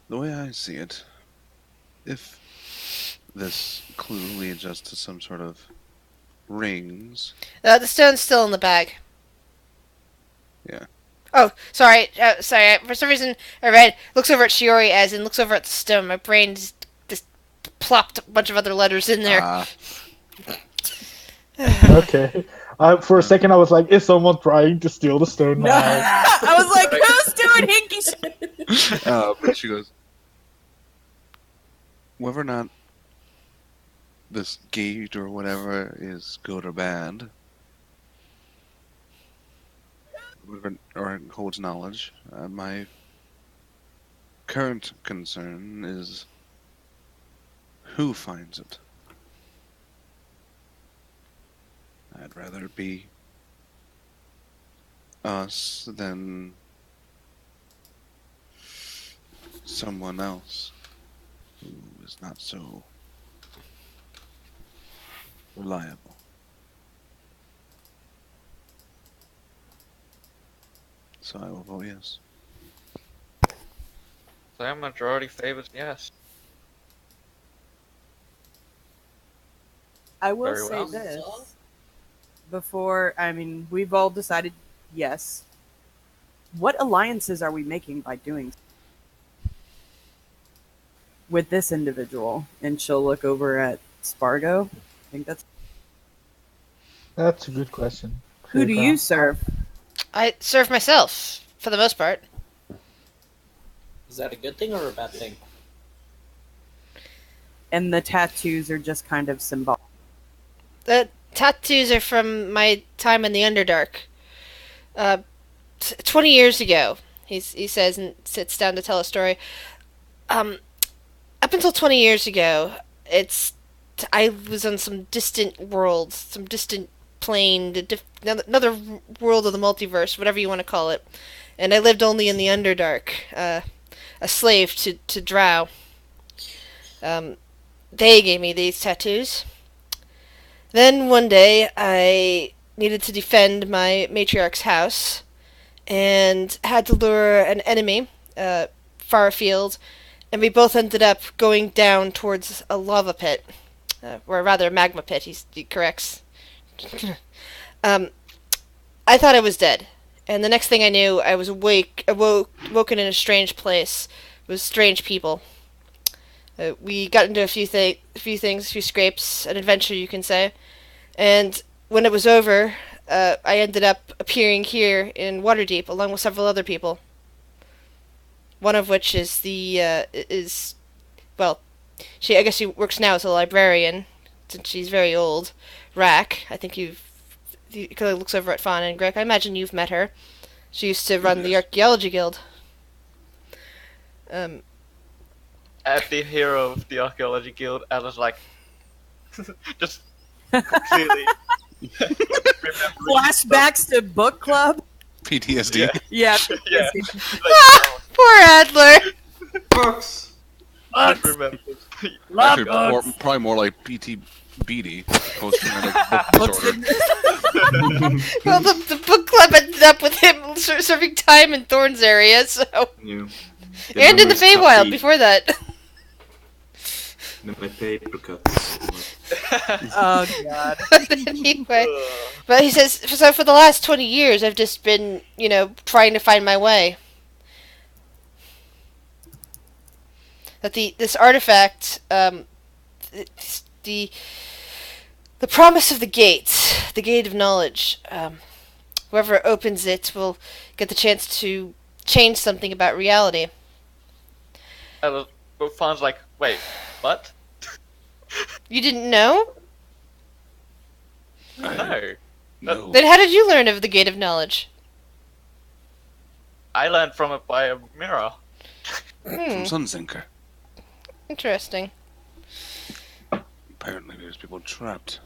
The way I see it, if this clue leads us to some sort of rings, The stone's still in the bag. yeah. Oh, sorry. Sorry. For some reason, I read looks over at Shiori as in looks over at the stone. My brain just plopped a bunch of other letters in there. Ah, Okay. For a second, I was like, is someone trying to steal the stone No. now? I was like, who's doing hinky shit? but she goes, whether or not this gate or whatever is good or bad, or holds knowledge, my current concern is who finds it. I'd rather it be us than someone else who is not so reliable. So I will vote yes. So majority favors yes. I will Very say well. this. Before, we've all decided yes. What alliances are we making by doing with this individual? And she'll look over at Spargo. I think That's a good question. Who do you serve? I serve myself for the most part. Is that a good thing or a bad thing? And the tattoos are just kind of symbolic. The tattoos are from my time in the Underdark. 20 years ago, he says and sits down to tell a story. Up until 20 years ago, I was on some distant world, some distant plane, another world of the multiverse, whatever you want to call it. And I lived only in the Underdark, a slave to Drow. They gave me these tattoos. Then one day, I needed to defend my matriarch's house, and had to lure an enemy far afield, and we both ended up going down towards a lava pit, or rather a magma pit, he corrects. I thought I was dead, and the next thing I knew, I was woken in a strange place with strange people. We got into a few scrapes, an adventure, you can say. And when it was over, I ended up appearing here in Waterdeep along with several other people. One of which is I guess she works now as a librarian, since she's very old. Rack, I think he kind of looks over at Fawn and Greg. I imagine you've met her. She used to run the Archaeology Guild. At the hero of the Archaeology Guild, Alice like just completely Flashbacks to book club? PTSD. Yeah. Yeah. Poor Adler! Books! Just remembers. Actually, probably more like PTBD. Post-traumatic book disorder. Well, the book club ended up with him serving time in Thorn's area, so... Yeah. And in the Feywild before that. My paper cuts. Oh, God. Anyway, but he says, so for the last 20 years, I've just been, trying to find my way. That this artifact, the promise of the gate of knowledge, whoever opens it will get the chance to change something about reality. Alice, but Fawn's like, wait, what? You didn't know? No. No. Then how did you learn of the Gate of Knowledge? I learned from it by a mirror. From Hmm, Sunsinker. interesting. Apparently there's people trapped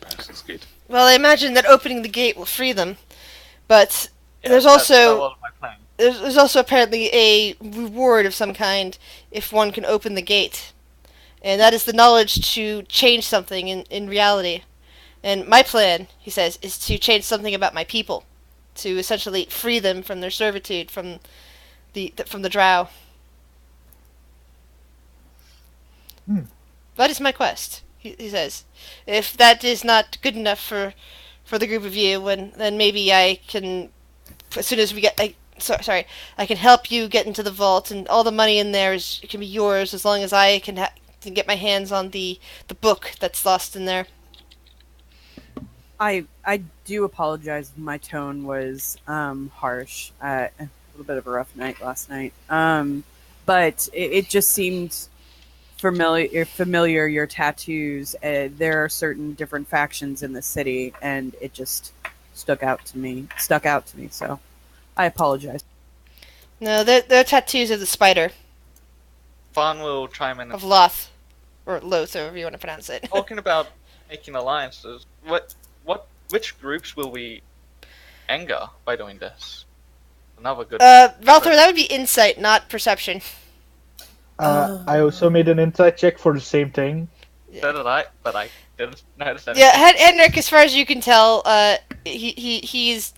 past this gate. Well, I imagine that opening the gate will free them, but Yeah, there's that also was my plan. there's also apparently a reward of some kind if one can open the gate, and that is the knowledge to change something in reality. And my plan, he says, is to change something about my people, to essentially free them from their servitude from the Drow. That is my quest. He says, if that is not good enough for the group of you, then maybe I can, as soon as we get, sorry, I can help you get into the vault, and all the money in there can be yours as long as I can get my hands on the book that's lost in there. I do apologize if my tone was harsh. A little bit of a rough night last night. But it just seemed familiar. Your tattoos. There are certain different factions in the city, and it just stuck out to me. So I apologize. No, they're tattoos of the spider, Fawn will chime in. of Loth, or Loth, however you want to pronounce it. Talking about making alliances, which groups will we anger by doing this? Another good. Valthor, that would be insight, not perception. I also made an insight check for the same thing. So did I, but I didn't notice anything. Yeah, Henrik, as far as you can tell, he's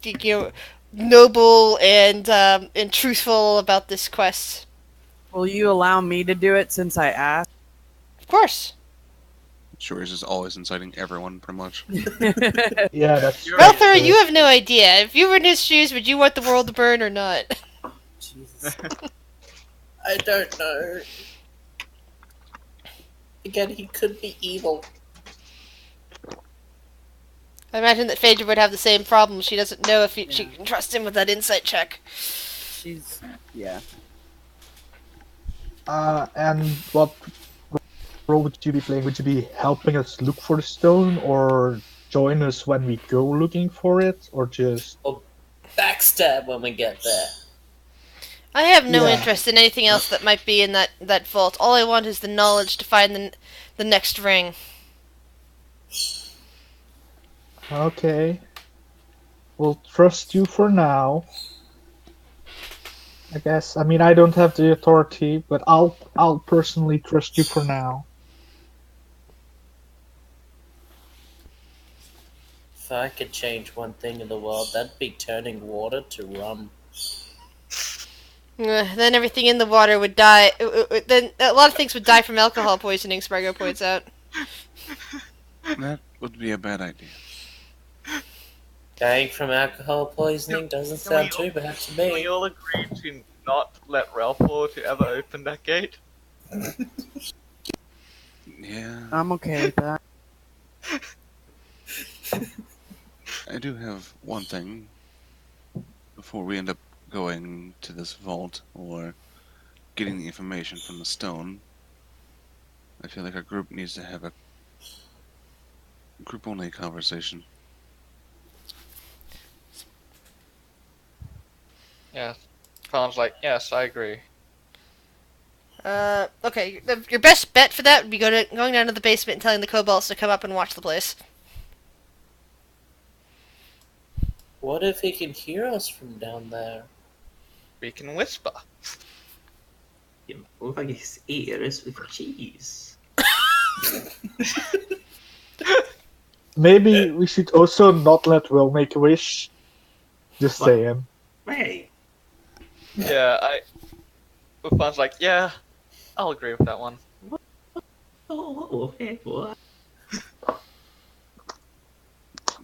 noble and truthful about this quest. Will you allow me to do it since I asked? Of course. Sure, he's just always inciting everyone, pretty much. Yeah, that's You're that's, Valthor, you have no idea. If you were in his shoes, would you want the world to burn or not? Jesus. I don't know. Again, he could be evil. I imagine that Phaedra would have the same problem. She doesn't know if she can trust him with that insight check. Yeah. And what role would you be playing? Would you be helping us look for the stone, or join us when we go looking for it, or just... Or backstab when we get there. I have no Yeah. interest in anything else that might be in that vault. All I want is the knowledge to find the next ring. Okay. We'll trust you for now. I guess. I mean, I don't have the authority, but I'll personally trust you for now. If I could change one thing in the world, that'd be turning water to rum. Then everything in the water would die. Then a lot of things would die from alcohol poisoning, Spargo points out. That would be a bad idea. Dying from alcohol poisoning doesn't Can we sound too bad to Can we me. all agree to not let Ralphor to ever open that gate? Yeah, I'm okay with that. I do have one thing. Before we end up going to this vault or getting the information from the stone, I feel like our group needs to have a group-only conversation. Yeah. Fawn's like, yes, I agree. Okay, your best bet for that would be going down to the basement and telling the kobolds to come up and watch the place. What if he can hear us from down there? We can whisper. Over his ears with cheese. Maybe we should also not let Will make a wish. Just What? saying. Hey, Yeah, Fawn's like, yeah, I'll agree with that one. oh, hey, what?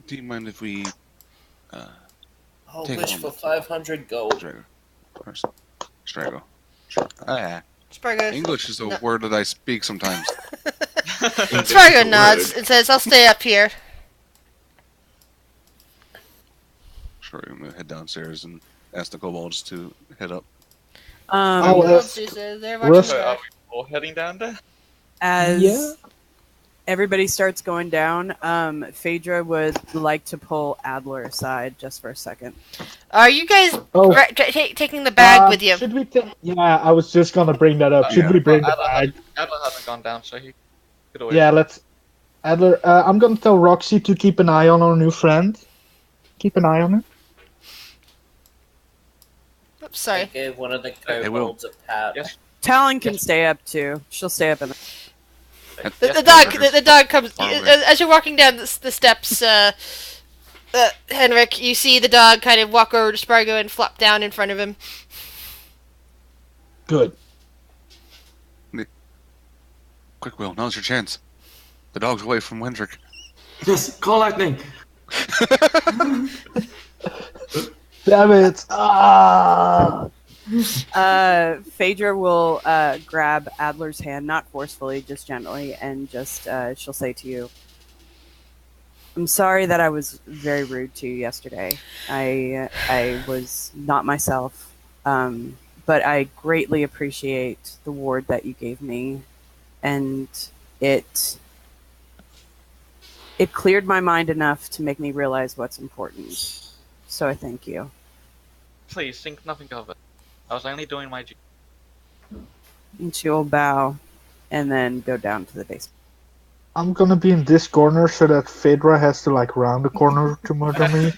Do you mind if we I'll Take wish on for the- 500 gold. Strago? Strago. Ah, Spargo, English is a No. word that I speak sometimes. Spargo nods and says, "I'll stay up here." Sure, I'm gonna head downstairs and ask the kobolds to head up. I'll Kobolds ask do so, they're Russ- watching So are back. we all heading down there? As Yeah. everybody starts going down, Phaedra would like to pull Adler aside just for a second. Are you guys Oh. taking the bag with you? Should we take? Yeah, I was just gonna bring that up. Should Yeah. we bring the Adler bag? hasn't gone down, so he could always. Yeah, let's. Adler, I'm gonna tell Roxy to keep an eye on our new friend. Keep an eye on her. Oops, I sorry. gave one of the Hey, Will. kobolds a pat. Yes. Talon can stay up too. She'll stay up in the. The dog comes Far away. as you're walking down the steps. Henrik, you see the dog kind of walk over to Spargo and flop down in front of him. Good. Quick, Will, now's your chance. The dog's away from Hendrik. Yes, call lightning. Damn it! Ah! Phaedra will grab Adler's hand, not forcefully, just gently, and just she'll say to you, "I'm sorry that I was very rude to you yesterday. I was not myself, but I greatly appreciate the ward that you gave me, and it cleared my mind enough to make me realize what's important. So I thank you." Please think nothing of it. I was only doing my duty. And she'll bow, and then go down to the basement. I'm gonna be in this corner so that Phaedra has to like round the corner to murder me.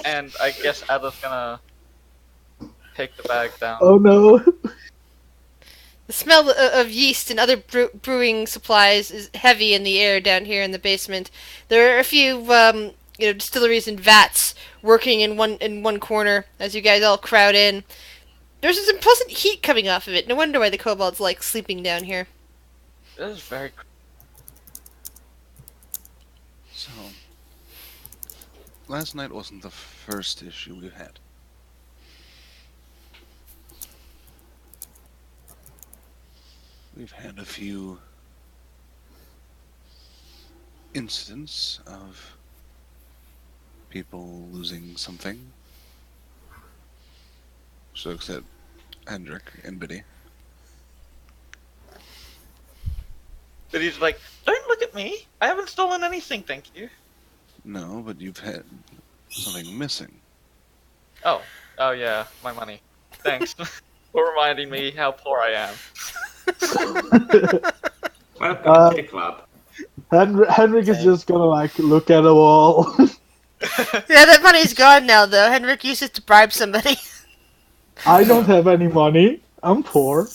And I guess Adler's gonna take the bag down. Oh no! The smell of yeast and other brewing supplies is heavy in the air down here in the basement. There are a few, distilleries and vats working in one corner as you guys all crowd in. There's some pleasant heat coming off of it. No wonder why the kobolds like sleeping down here. This is very. So, last night wasn't the first issue we've had. We've had a few incidents of people losing something. So except Hendrik and Biddy. But he's like, don't look at me. I haven't stolen anything, thank you. No, but you've had something missing. Oh yeah, my money. Thanks for reminding me how poor I am. Welcome to the club. Henrik is just gonna like look at the wall. Yeah, that money's gone now, though. Henrik used it to bribe somebody. I don't have any money. I'm poor.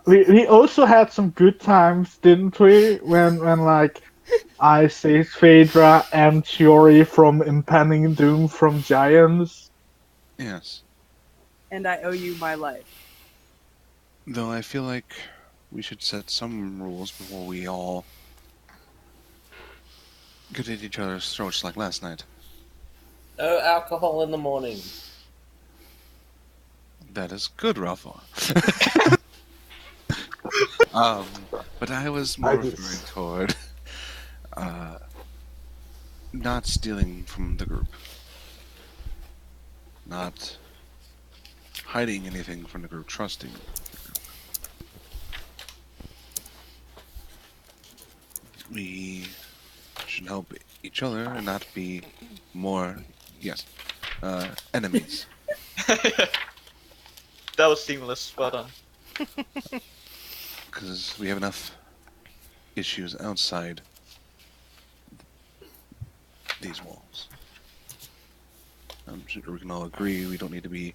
We also had some good times, didn't we? When like I saved Phaedra and Shiori from impending doom from giants. Yes. And I owe you my life. Though I feel like we should set some rules before we all get at each other's throats like last night. No alcohol in the morning. That is good, Rafa. But I was more referring toward not stealing from the group. Not hiding anything from the group, trusting the group. We should help each other and not be more, enemies. That was seamless, spot on. Because we have enough issues outside these walls. I'm sure we can all agree we don't need to be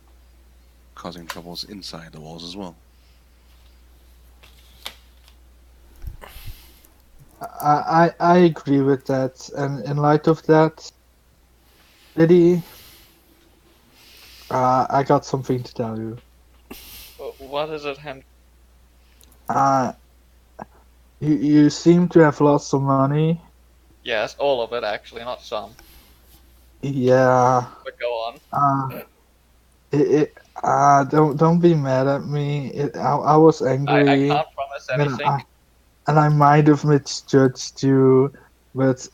causing troubles inside the walls as well. I agree with that, and in light of that, Liddy, I got something to tell you. What is it, Hen? You seem to have lost some money. Yes, all of it actually, not some. Yeah. But go on. Don't be mad at me. I was angry. I can't promise anything. And I might have misjudged you, but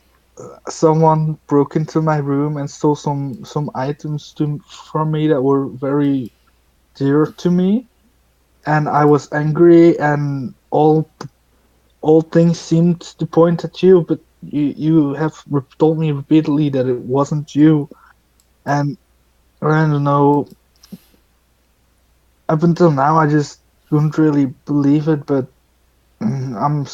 someone broke into my room and stole some items from me that were very dear to me, and I was angry, and all all things seemed to point at you, but you have told me repeatedly that it wasn't you, and I don't know. Up until now, I just couldn't really believe it, but I'm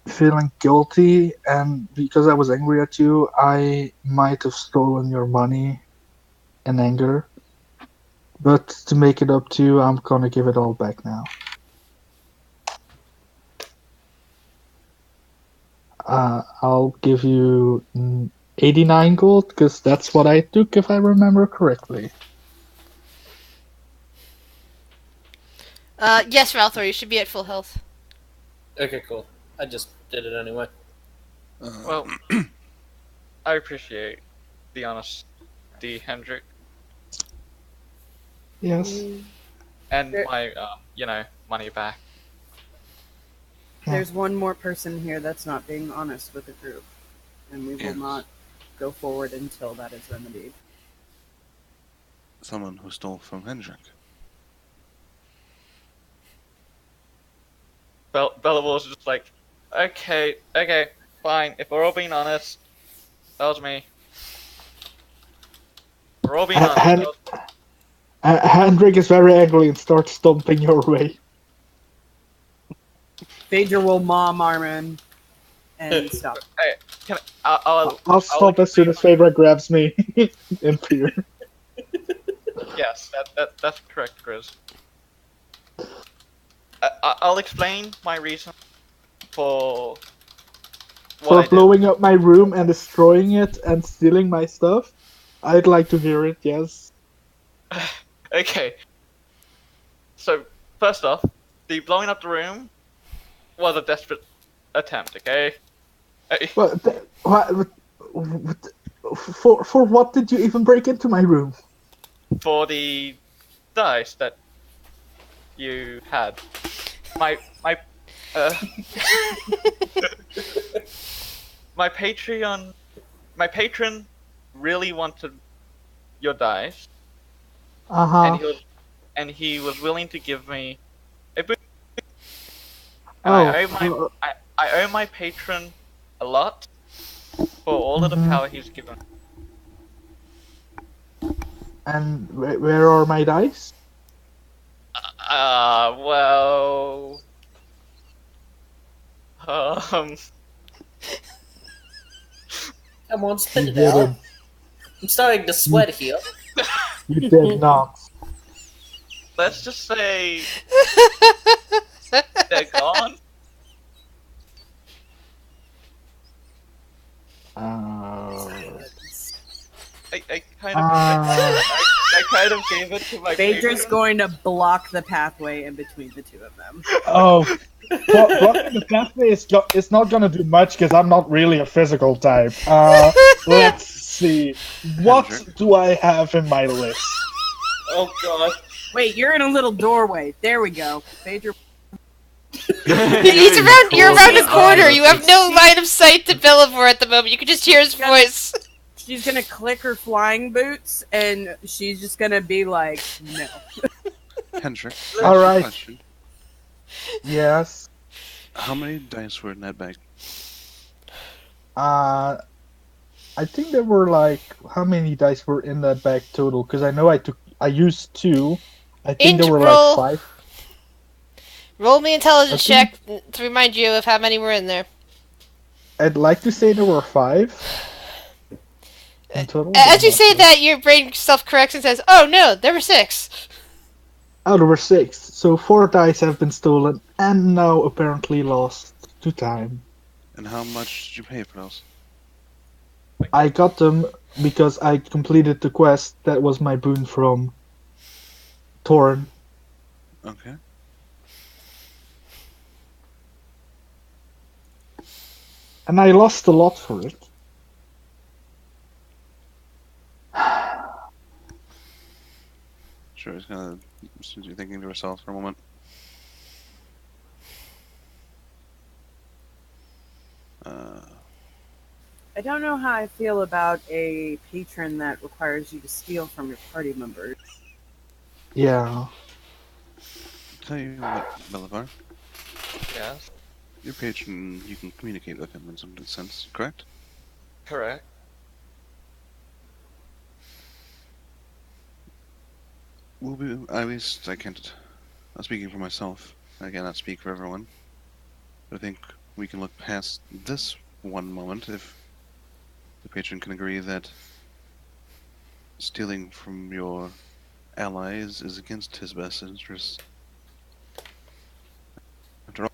feeling guilty, and because I was angry at you, I might have stolen your money in anger. But to make it up to you, I'm gonna give it all back now. I'll give you 89 gold, because that's what I took, if I remember correctly. Yes, Ralthor, you should be at full health. Okay, cool. I just did it anyway. Well, I appreciate the honesty, Hendrik, Yes. and There- my, money back. There's one more person here that's not being honest with the group, and we will Yes. not go forward until that is remedied. Someone who stole from Hendrik. Bella was just like, okay, fine. If we're all being honest, that was me. We're all being honest. That was me. Hendrik is very angry and starts stomping your way. Phaedra will mom Armin and stop. Hey, I'll stop as soon as Phaedra grabs me in fear. Yes, that's correct, Chris. I'll explain my reason for what I For blowing up my room and destroying it and stealing my stuff? I'd like to hear it, yes. did. Okay. So first off, the blowing up the room was a desperate attempt. Okay. But for what did you even break into my room? For the dice that you had, my my patron really wanted your dice, Uh-huh. and he was willing to give me a boost. Oh, I owe my patron a lot for all of the power he's given. and where are my dice? Well, um, Come on, spit You it out. didn't. I'm starting to sweat here. You did not. let's just say they're gone. I kind of gave it to my Phaedra's patron. going to block the pathway in between the two of them. Oh, blocking the pathway is not gonna do much because I'm not really a physical type. Let's see. What Hendrik. do I have in my list? Oh god. Wait, you're in a little doorway. There we go. Phaedra. You're around a corner. You have no line of sight to Bellavor at the moment. You can just hear his voice. She's gonna click her flying boots, and she's just gonna be like, "No." Hendrik, All right. question. Yes. How many dice were in that bag? I think there were like how many dice were in that bag total? Because I know I used 2. I think there were Integral. like 5. Roll me intelligence I check to remind you of how many were in there. I'd like to say there were 5 in total. As you say that, your brain self-corrects and says, "Oh no, there were 6." Oh, there were 6. So 4 dice have been stolen and now apparently lost to time. And how much did you pay for those? I got them because I completed the quest. That was my boon from Torn. Okay. And I lost a lot for it. Sure, it's gonna. Since you're thinking to yourself for a moment. I don't know how I feel about a patron that requires you to steal from your party members. Yeah. Tell you what, Bolivar. Yes, Your patron, you can communicate with him in some sense, correct? correct. We'll be, at least I can't, not speaking for myself, I cannot speak for everyone. But I think we can look past this one moment if the patron can agree that stealing from your allies is against his best interests. After all,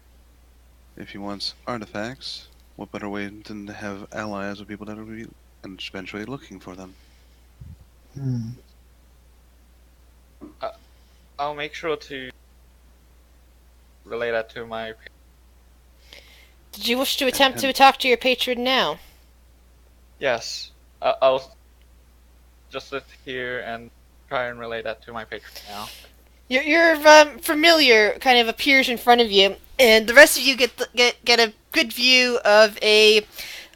if he wants artifacts, what better way than to have allies with people that will be eventually looking for them? Hmm. I'll make sure to relay that to my. Did you wish to attempt to And- talk to your patron now? Yes, I'll just sit here and try and relay that to my patron now. Your familiar kind of appears in front of you, and the rest of you get a good view of a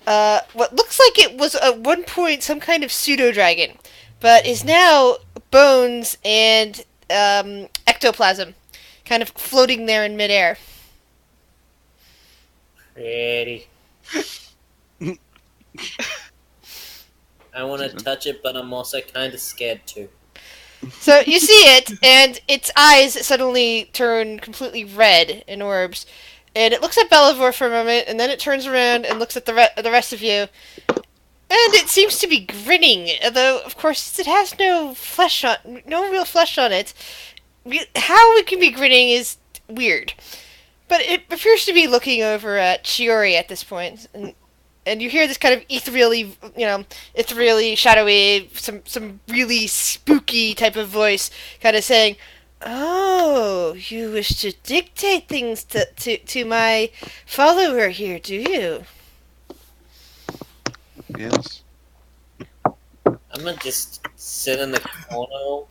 what looks like it was at one point some kind of pseudo dragon, but is now bones and ectoplasm, kind of floating there in midair. Pretty. I want to touch it, but I'm also kind of scared too. So you see it, and its eyes suddenly turn completely red in orbs, and it looks at Belivore for a moment, and then it turns around and looks at the rest of you, and it seems to be grinning. Although, of course, it has no real flesh on it. How it can be grinning is weird, but it appears to be looking over at Shiori at this point, and you hear this kind of ethereally shadowy, some really spooky type of voice, kind of saying, "Oh, you wish to dictate things to my follower here, do you?" Yes. I'm gonna just sit in the corner.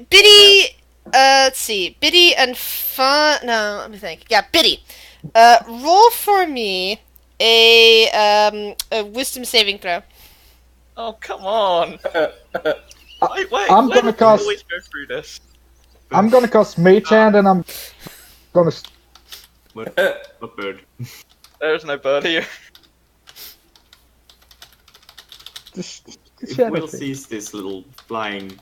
Biddy. Let's see, Biddy and Fawn. No, let me think. Yeah, Biddy. Roll for me a wisdom saving throw. Oh, come on! Wait, I'm why gonna do we cast- always go through this? I'm gonna cast Mage Hand, and I'm gonna. What bird? There's no bird here. Just If share Will it. sees this little flying,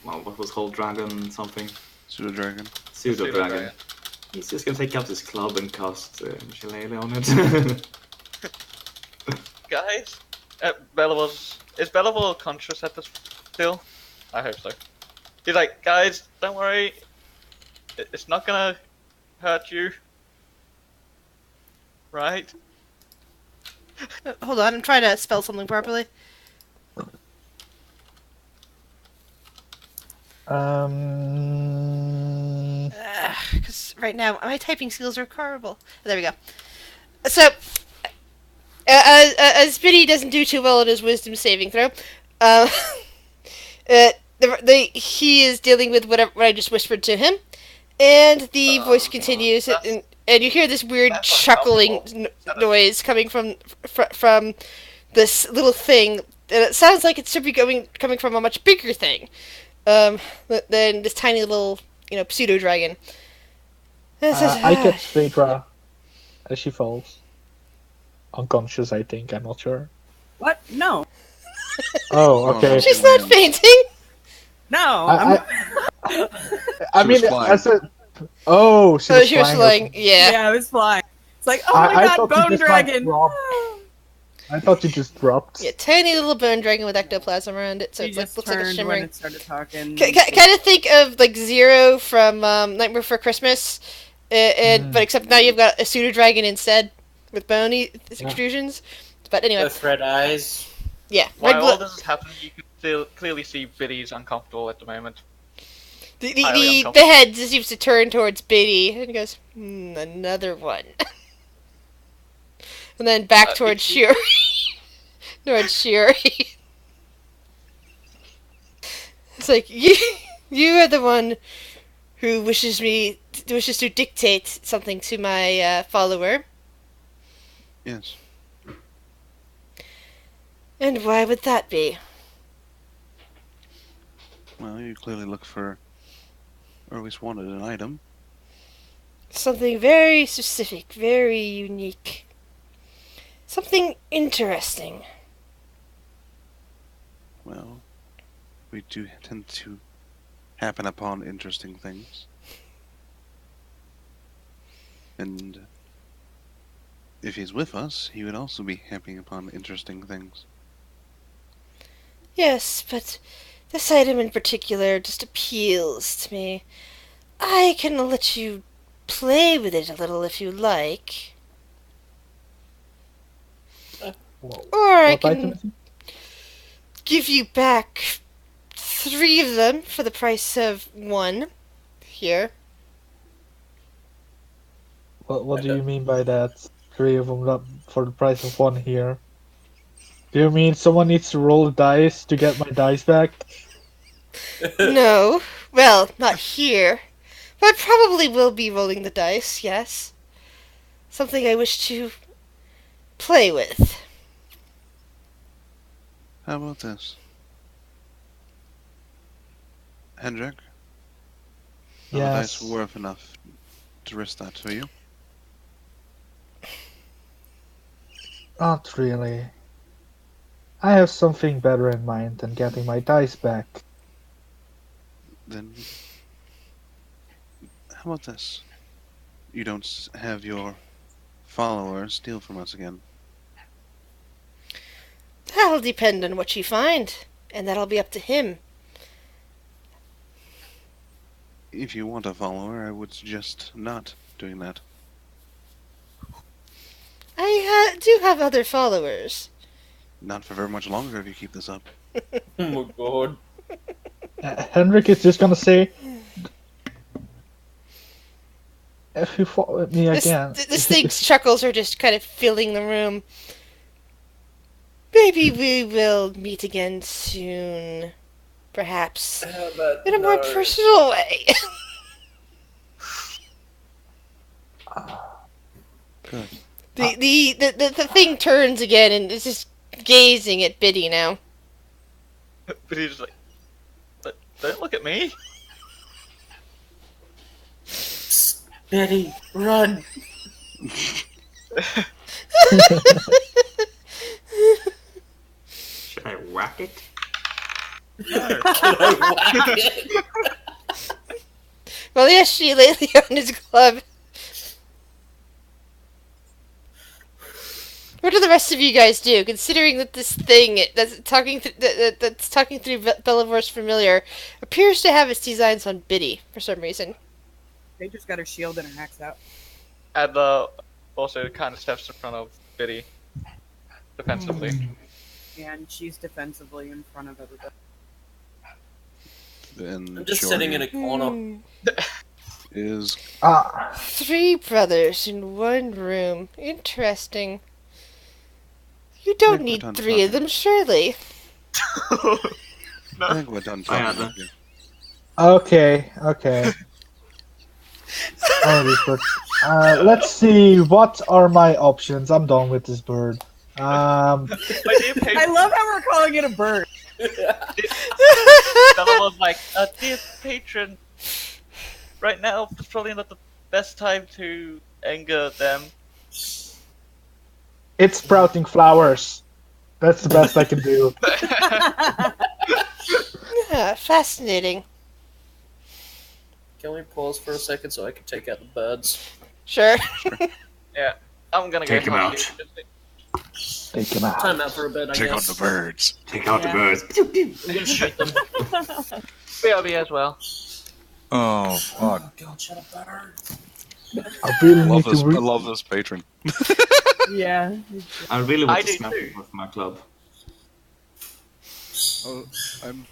well, what was called dragon something? Pseudo dragon. Pseudo dragon. He's just gonna take out his club and cast Shillelagh on it. Guys, is Belivore conscious at this still? I hope so. He's like, guys, don't worry. It's not gonna hurt you. Right? Hold on, I'm trying to spell something properly. Because right now my typing skills are horrible. There we go. So, as Biddy doesn't do too well at his wisdom saving throw, he is dealing with what I just whispered to him, and the voice continues, and you hear this weird that's chuckling noise coming from this little thing, and it sounds like it should be coming from a much bigger thing, than this tiny little pseudo dragon. I catch Phaedra as she falls. Unconscious, I think. I'm not sure. What? No. Oh, okay. She's not fainting. No. I She mean, was flying. as a. Oh, She was flying. Yeah. Yeah, I was flying. It's like, oh I my god, thought you bone just, like, dragon. dropped. I thought you just dropped. Yeah, tiny little bone dragon with ectoplasm around it, so She it just looks like a turned when shimmering. it started talking. Kind of think of like Zero from Nightmare Before Christmas, but except now you've got a pseudo dragon instead with bony extrusions. But anyway, With red eyes. yeah. While all this is happening, you can still clearly see Biddy's uncomfortable at the moment. The highly the uncomfortable. head just seems to turn towards Biddy and he goes, another one. And then back towards Shiori. Towards Shiori. It's like, you are the one who wishes to dictate something to my follower. Yes. And why would that be? Well, you clearly look for, or at least wanted an item. something very specific, very unique. Something interesting. Well, we do tend to happen upon interesting things. And if he's with us, he would also be happening upon interesting things. Yes, but this item in particular just appeals to me. I can let you play with it a little if you like. Whoa. Or I What item can is it? give you back 3 of them for the price of 1. Here. What do you mean by that? 3 of them for the price of 1 here. Do you mean someone needs to roll the dice to get my dice back? No. Well, not here. But I probably will be rolling the dice, yes. Something I wish to play with. How about this? Hendrik, are the dice Yes. worth enough to risk that for you? Not really. I have something better in mind than getting my dice back. Then, how about this? You don't have your follower steal from us again. That'll depend on what you find, and that'll be up to him. If you want a follower, I would suggest not doing that. I do have other followers. Not for very much longer if you keep this up. Oh my god. Henrik is just gonna say, if you follow me again. This thing's chuckles are just kind of filling the room. Maybe we will meet again soon. Perhaps in a more personal way. Good. The thing turns again and is just gazing at Biddy now. But he's just like, don't look at me. Betty, run! Should I whack it? Well, yes, she lately on his glove. What do the rest of you guys do? Considering that this thing that's talking through Bellivor's familiar appears to have its designs on Biddy for some reason. They just got her shield and her axe out. And also kind of steps in front of Biddy defensively. And she's defensively in front of everybody. And I'm just sitting in a corner. is 3 brothers in 1 room. Interesting. You don't Nick, we're need done 3 of talking. them, surely. I think we're done I talking. had here. Okay. Let's see. What are my options? I'm done with this bird. My dear I patron, love how we're calling it a bird. Bella was like, dear patron, right now is probably not the best time to anger them. It's sprouting flowers. That's the best I can do. Yeah, fascinating. Can we pause for a second so I can take out the birds? Sure. Yeah, I'm gonna Take go him help out. you. Take him out. Time out for a bit, I Take out guess. the birds. Take out Yeah. the birds. I'm gonna shoot them. BRB as well. Oh, fuck. God, shut up, bird. I really I need to. love this patron. Yeah. I really want I to do smack too. him with my club. Oh, I'm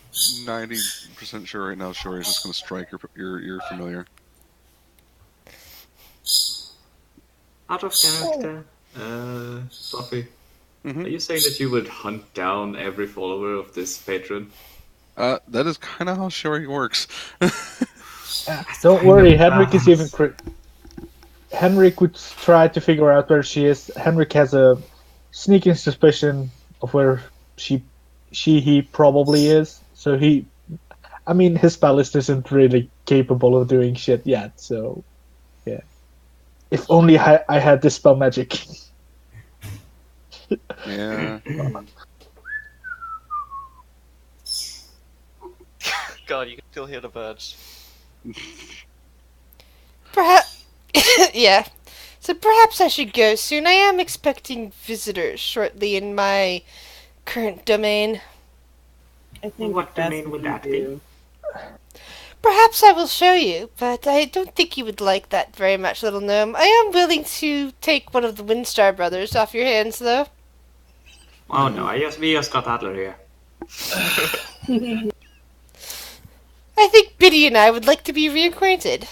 90% sure right now Shori's just going to strike your familiar. Out of character, Fluffy, Mm-hmm. are you saying that you would hunt down every follower of this patron? That is kind of how Shori works. Don't worry, Henrik is even. Henrik would try to figure out where she is. Henrik has a sneaking suspicion of where he probably is. So his spell list isn't really capable of doing shit yet. So, yeah. If only I had this spell magic. Yeah. God, you can still hear the birds. Perhaps. Yeah. So perhaps I should go soon. I am expecting visitors shortly in my current domain. I think What that's domain would what you that be? do. Perhaps I will show you, but I don't think you would like that very much, little gnome. I am willing to take one of the Windstar brothers off your hands, though. Oh no, we just got Adler here. I think Biddy and I would like to be reacquainted.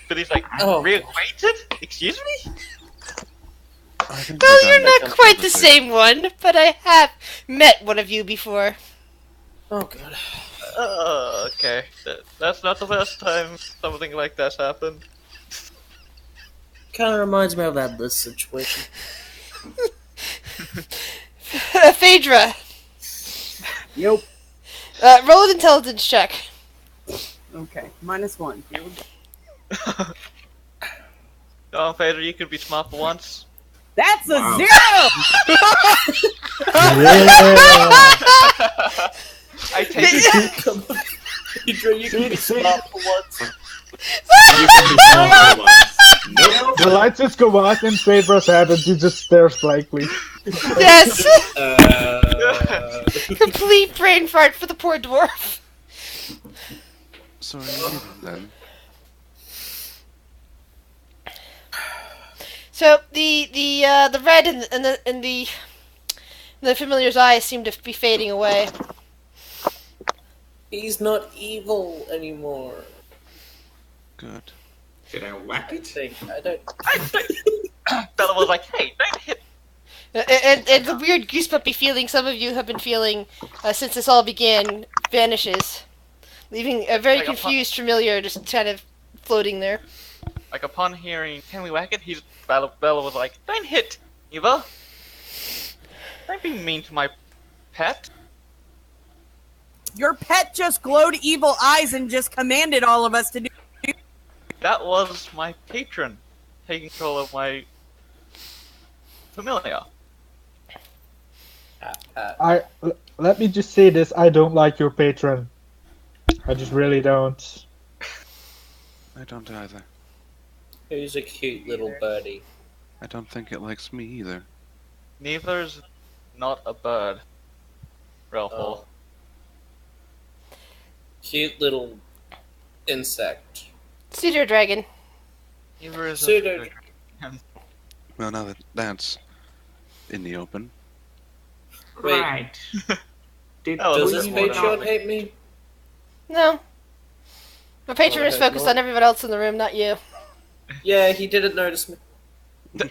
But he's like, Oh. reacquainted? Excuse me? I can Well, go down you're and not check quite the this. same one, but I have met one of you before. Oh god. Okay. That's not the first time something like that's happened. Kind of reminds me of that list situation. Phaedra, Yep. roll an intelligence check. Okay. -1. Here we go. Oh, Phaedra, you could be smart for once. That's a Wow. 0! I take it. Come on. Pedro, you can be See? smart for once. You can be smart for once. Nope. The lights just go out in Phaedra's head and she just stares blankly. Yes! Uh, Complete brain fart for the poor dwarf. So are you then? So the red in the familiar's eyes seem to be fading away. he's not evil anymore. Good. Should I whack I it? think. I don't. Bella was like, hey, don't hit. And the weird goosebumpy feeling some of you have been feeling since this all began vanishes, leaving a very Like a confused familiar just kind of floating there. Like, upon hearing, can we whack it? Bella was like, don't hit, Eva. Don't be mean to my pet. Your pet just glowed evil eyes and just commanded all of us to do. That was my patron taking control of my familiar. Let me just say this: I don't like your patron. I just really don't. I don't either. Who's a cute little birdie? I don't think it likes me either. Neither's not a bird. Ralph. Oh. Cute little insect. Pseudo dragon. Neither is Pseudo- a Well, now that that's in the open, Wait. Right. Did Oh, Does who's this more Patreon dominant? hate me? No. My patron is Okay, focused cool. on everyone else in the room, not you. Yeah, he didn't notice me. does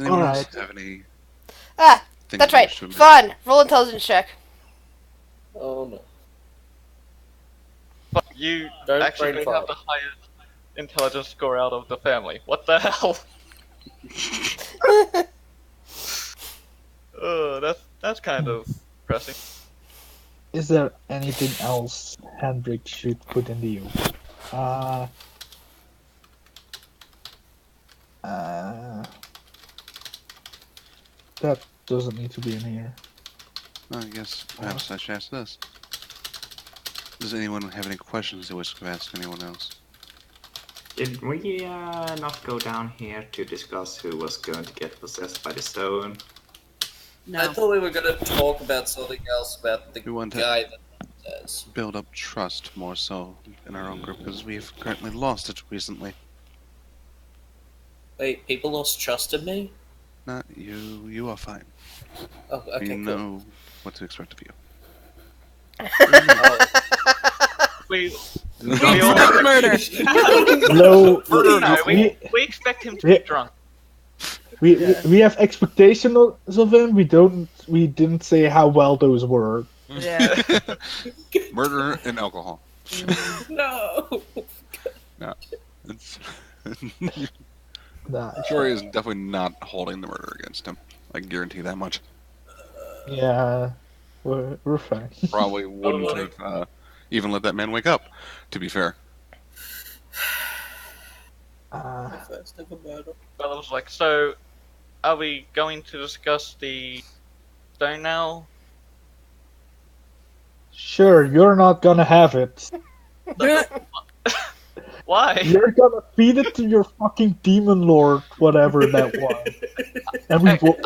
anyone else Alright. have any? Ah, things that's they right. wish to admit? Fun. Roll intelligence check. Oh no. Fuck, you Don't actually brain have fart. the highest intelligence score out of the family. What the hell? That's kind of depressing. Is there anything else Hendrik should put in the open? That doesn't need to be in here. I guess perhaps I should ask this. Does anyone have any questions they wish to ask anyone else? Did we not go down here to discuss who was going to get possessed by the stone? No. I thought we were gonna talk about something else about the We want to- guy that says. Build up trust more so in our own group because we've currently lost it recently. Wait, people lost trust in me? Not you. You are fine. Oh, okay, We cool. know what to expect of you. Oh, We Expect murder. No, no, we, we expect him to we- be drunk. we have expectations of him. We didn't say how well those were. Yeah. Murder and alcohol. no! It's Nah, Jory is definitely not holding the murder against him. I guarantee that much. yeah, we're fine. Probably wouldn't have even let that man wake up, to be fair. Uh, First ever battle. Bella was like, so, are we going to discuss the stone now? sure, you're not gonna have it. Why? You're gonna feed it to your fucking demon lord, whatever that was. And we will.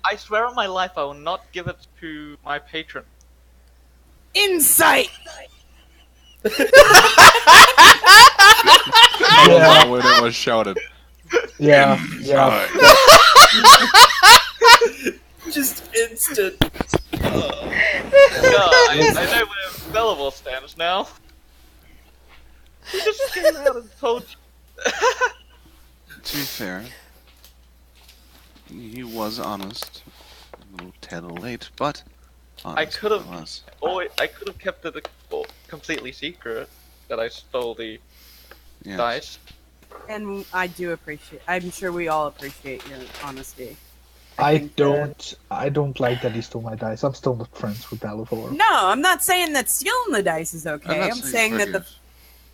I swear on my life I will not give it to my patron. Insight. That was not when it was shouted. Yeah. Just instant. God, I know where Belleville stands now. He just came out and told you. To be fair, he was honest. A little tad late, but honest I could have nonetheless. I could have kept it completely secret that I stole the Yes. dice. And I do appreciate. I'm sure we all appreciate your honesty. I think, don't like that he stole my dice. I'm still not friends with Belivor. No, I'm not saying that stealing the dice is okay. not I'm saying that prejudice.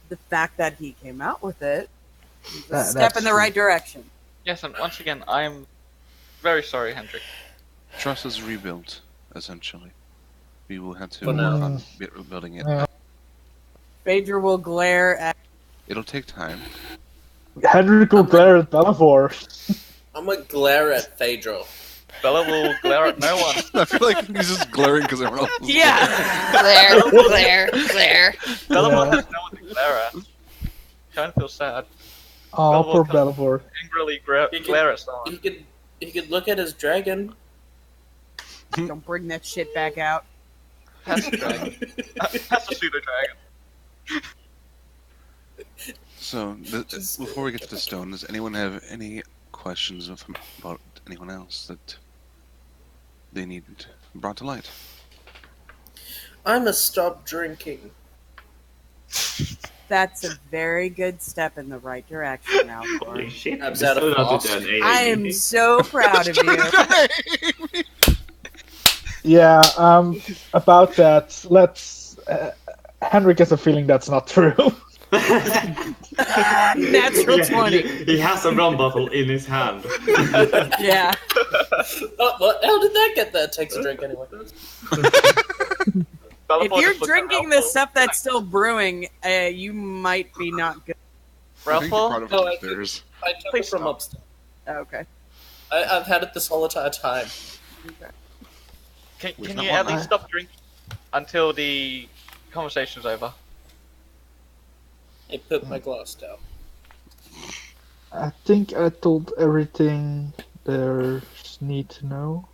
the fact that he came out with it is a That- step that's in the true. right direction. Yes, and once again, I am very sorry, Hendrik. Trust is rebuilt, essentially. We will have to For now. work on rebuilding it. Yeah. Phaedra will glare at. It'll take time. Henrik will glare at Belivor. I'm gonna glare at Phaedra. Bella will glare at no one. I feel like he's just glaring because everyone else is Yeah. Glare. Bella Yeah. has no one to glare at. Kind of feel sad. Oh, Belivor poor comes- Belivor. Angrily You glare at someone. He could look at his dragon. Don't bring that shit back out. That's a dragon. That's a pseudo dragon. So, before we get to the stone, does anyone have any questions about anyone else that they need brought to light? I must stop drinking. That's a very good step in the right direction, now. Holy shit! I'm we still out of not lost. done AAV. I am so proud of you. Yeah, about that, let's... Henrik has a feeling that's not true. Natural 20. He has a rum bottle in his hand. Yeah. Oh, what? How did that get there? Takes a drink anyway. Bella If will you're just look at drinking Ralph. the stuff that's still brewing, you might be not good. I think you're part Ralph, of No, I- upstairs. I took Please it from stop. upstairs. Okay. I've had it this whole entire time. can We've you not at won. least stop drinking until the conversation's over? I put my glass down. I think I told everything there's need to know.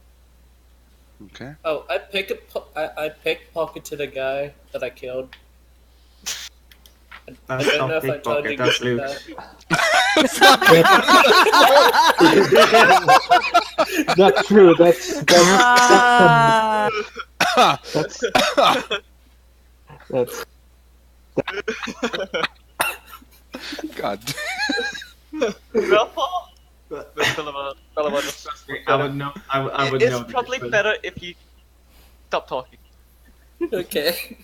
Okay. Oh, I pickpocketed a guy that I killed. I That's don't not know if I told you pickpocket, that's guys loot. That's true. That's God. Ralph? Bella just I would know. I would It's know. probably better if you stop talking. Okay.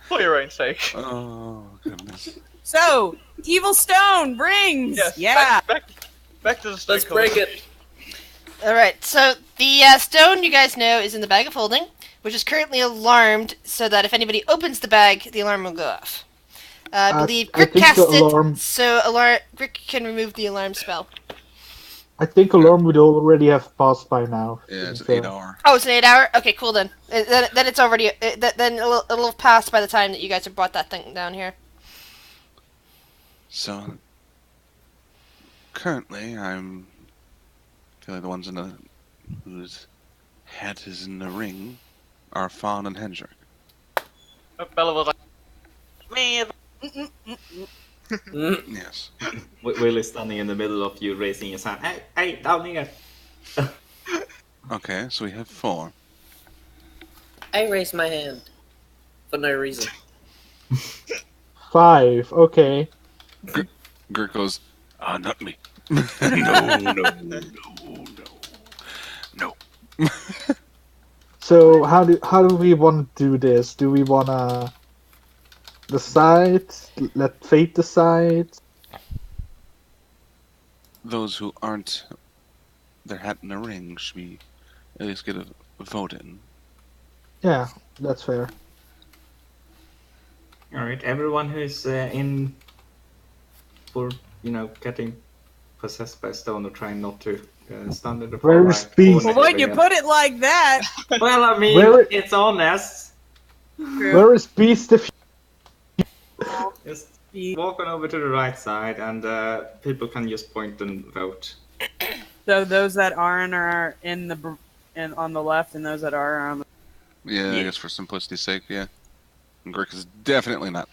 For your own sake. Oh, goodness. So, Evil Stone rings! Yes, Yeah! back to the stone Let's break it. conversation. Alright, so the stone you guys know is in the bag of holding, which is currently alarmed so that if anybody opens the bag, the alarm will go off. I believe I Grick think cast the it, alarm- so Grick can remove the alarm spell. I think alarm would already have passed by now. Yeah, it's So- 8 hour. Oh, it's an 8 hour? Okay, cool then. Then it's already... then it'll have passed by the time that you guys have brought that thing down here. So, currently, I'm feeling the ones whose hat is in the ring are Fawn and Hendrik. Bella was like, me. Yes. Will is standing in the middle of you, raising his hand. Hey, down here! Okay, so we have 4. I raised my hand. For no reason. 5. Okay. Gert goes, not me. No. So how do we want to do this? Do we wanna decide? Let fate decide? those who aren't their hat in a ring should be at least get a vote in. Yeah, that's fair. All right, everyone who's in for getting possessed by a stone or trying not to stand in the far Where is right Beast? corner. Well, when you put it like that, Well, I mean, Where- it's honest. Where is Beast if Just walk on over to the right side, and people can just point and vote. so those that aren't are on the left, and those that are on the Yeah, I guess for simplicity's sake, yeah. And Grick is definitely not.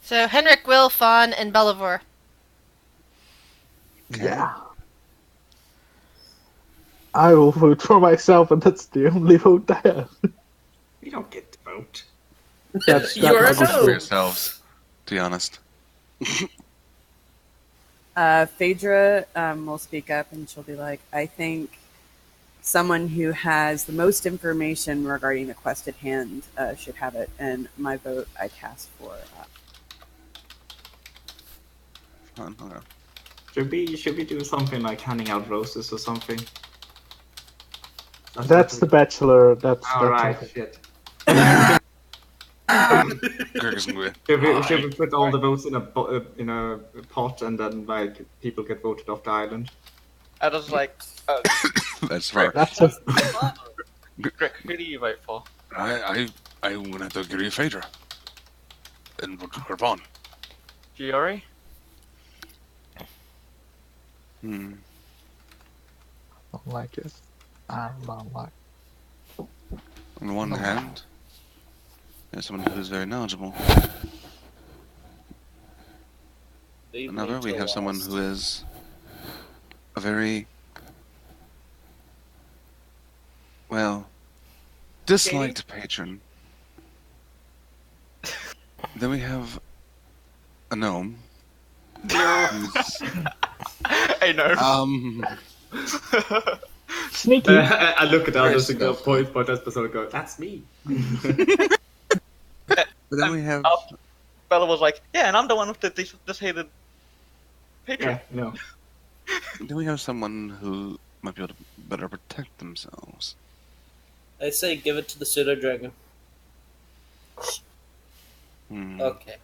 So Henrik, Will, Fawn, and Belivor. Yeah. I will vote for myself, and that's the only vote I have. You don't get to vote. You're a might be For no. true. yourselves, to be honest. Phaedra will speak up, and she'll be like, "I think someone who has the most information regarding the quest at hand should have it, and my vote I cast for." Okay. Should we do something like handing out roses or something? That's the Bachelor. That's All right, something. shit. Grick is with. Should we put all the votes in a pot and then like people get voted off the island? I was like, That's fair. That's a Greg, who do you vote for? I'm gonna have to agree with Phaedra. And vote for Vaughn. Giori? Hmm. don't like it. I don't like. On the one hand, there's someone who's very knowledgeable. Leave me Another, we to have someone last. who is a very, well, disliked patron. Then we have a gnome. who's, I know. Sneaky. I look at the others and go skillful. point at person and go, "That's me." But then we have Bella was like, yeah, and I'm the one with this hated patron. Yeah, no. then we have someone who might be able to better protect themselves. I say give it to the pseudo dragon. Okay.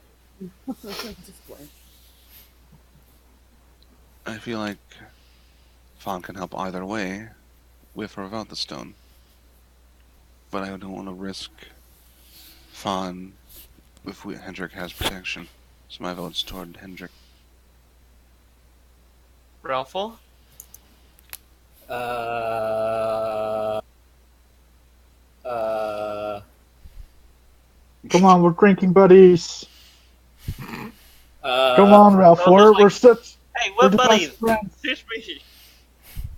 I feel like Fawn can help either way, with or without the stone. But I don't want to risk Fawn if Hendrik has protection. So my vote's toward Hendrik. Ralphal? Come on, we're drinking buddies. Come on, Ralph. I was We're like- such. Hey, We're we're the buddies! best friends. Teach me!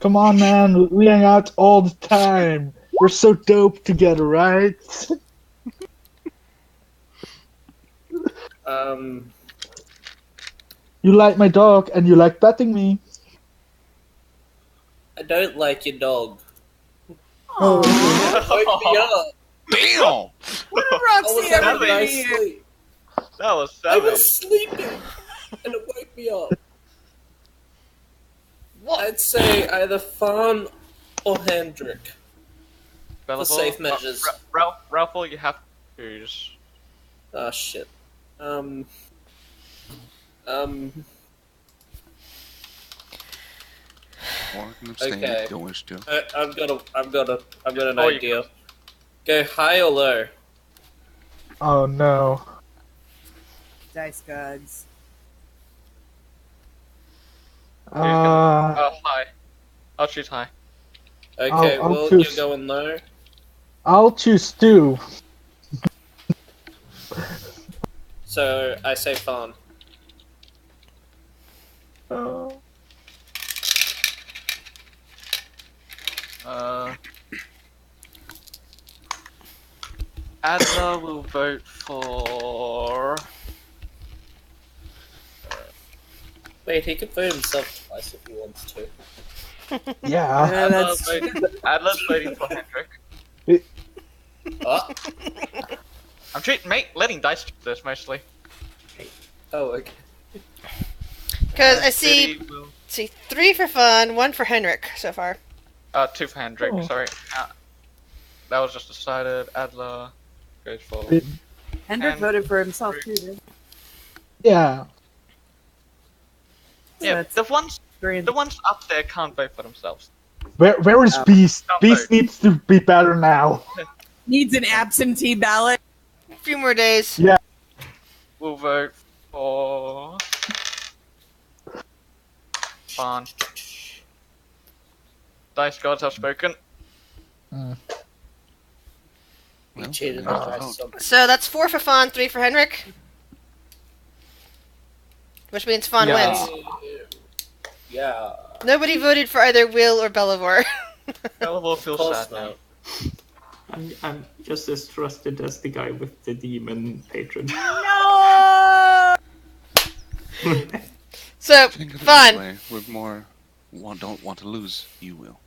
Come on, man. We hang out all the time. We're so dope together, right? You like my dog, and you like petting me. I don't like your dog. Oh, Wake me up. Damn! What did I Roxy was ever having a do to nice you? sleep. That was I savage. was sleeping, and it woke me up. I'd say either Fawn or Hendrik. Bella, safe measures. Ralphal, you have to choose. Ah, shit. Or can abstain Okay. if you don't wish to. I've got an Oh, you idea. Go high or low? oh no. Dice gods. High. I'll choose high. Okay, I'll well, choose- you're going low. I'll choose Stu. So I say Fawn. Oh. Adler will vote for... Wait, he could vote himself twice if he wants to. Yeah. That's Adler's voting for Hendrik. Oh, I'm letting dice do this mostly. oh, okay. Because I see, City will... 3 for Fun, 1 for Henrik so far. 2 for Hendrik, Oh. sorry. That was just decided. Adler goes for... Hendrik And- voted for himself too, didn't Yeah. he? Yeah, So that's the ones up there can't vote for themselves. Where is Beast? Don't Beast vote. needs to be better now. needs an absentee ballot. A few more days. Yeah. We'll vote for... Fun. Dice gods have spoken. Well, Cheated there's on the my vote. sub. So that's 4 for Fun, 3 for Henrik. Which means Fun Yeah. wins. Yeah. Nobody voted for either Will or Bellavor. Bellavor feels Close sad now. I'm just as trusted as the guy with the demon patron. No. So, Think of it this Fun. way, with more don't want to lose, you will.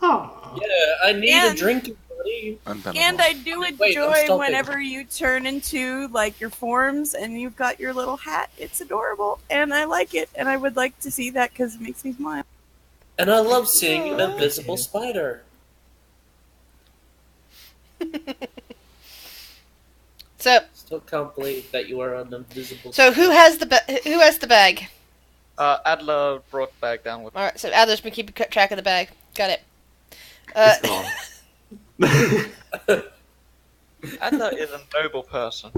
Oh. Yeah, I need a And- drink, buddy. Unbettable. And I do Wait, I'm enjoy stopping. whenever you turn into like your forms and you've got your little hat. It's adorable, and I like it, and I would like to see that because it makes me smile. And I love seeing an invisible spider. So, Still can't believe that you are an invisible who has the who has the bag? Adler brought the bag down with... All right. So Adler's been keeping track of the bag. Got it. It's gone. Adler is a noble person.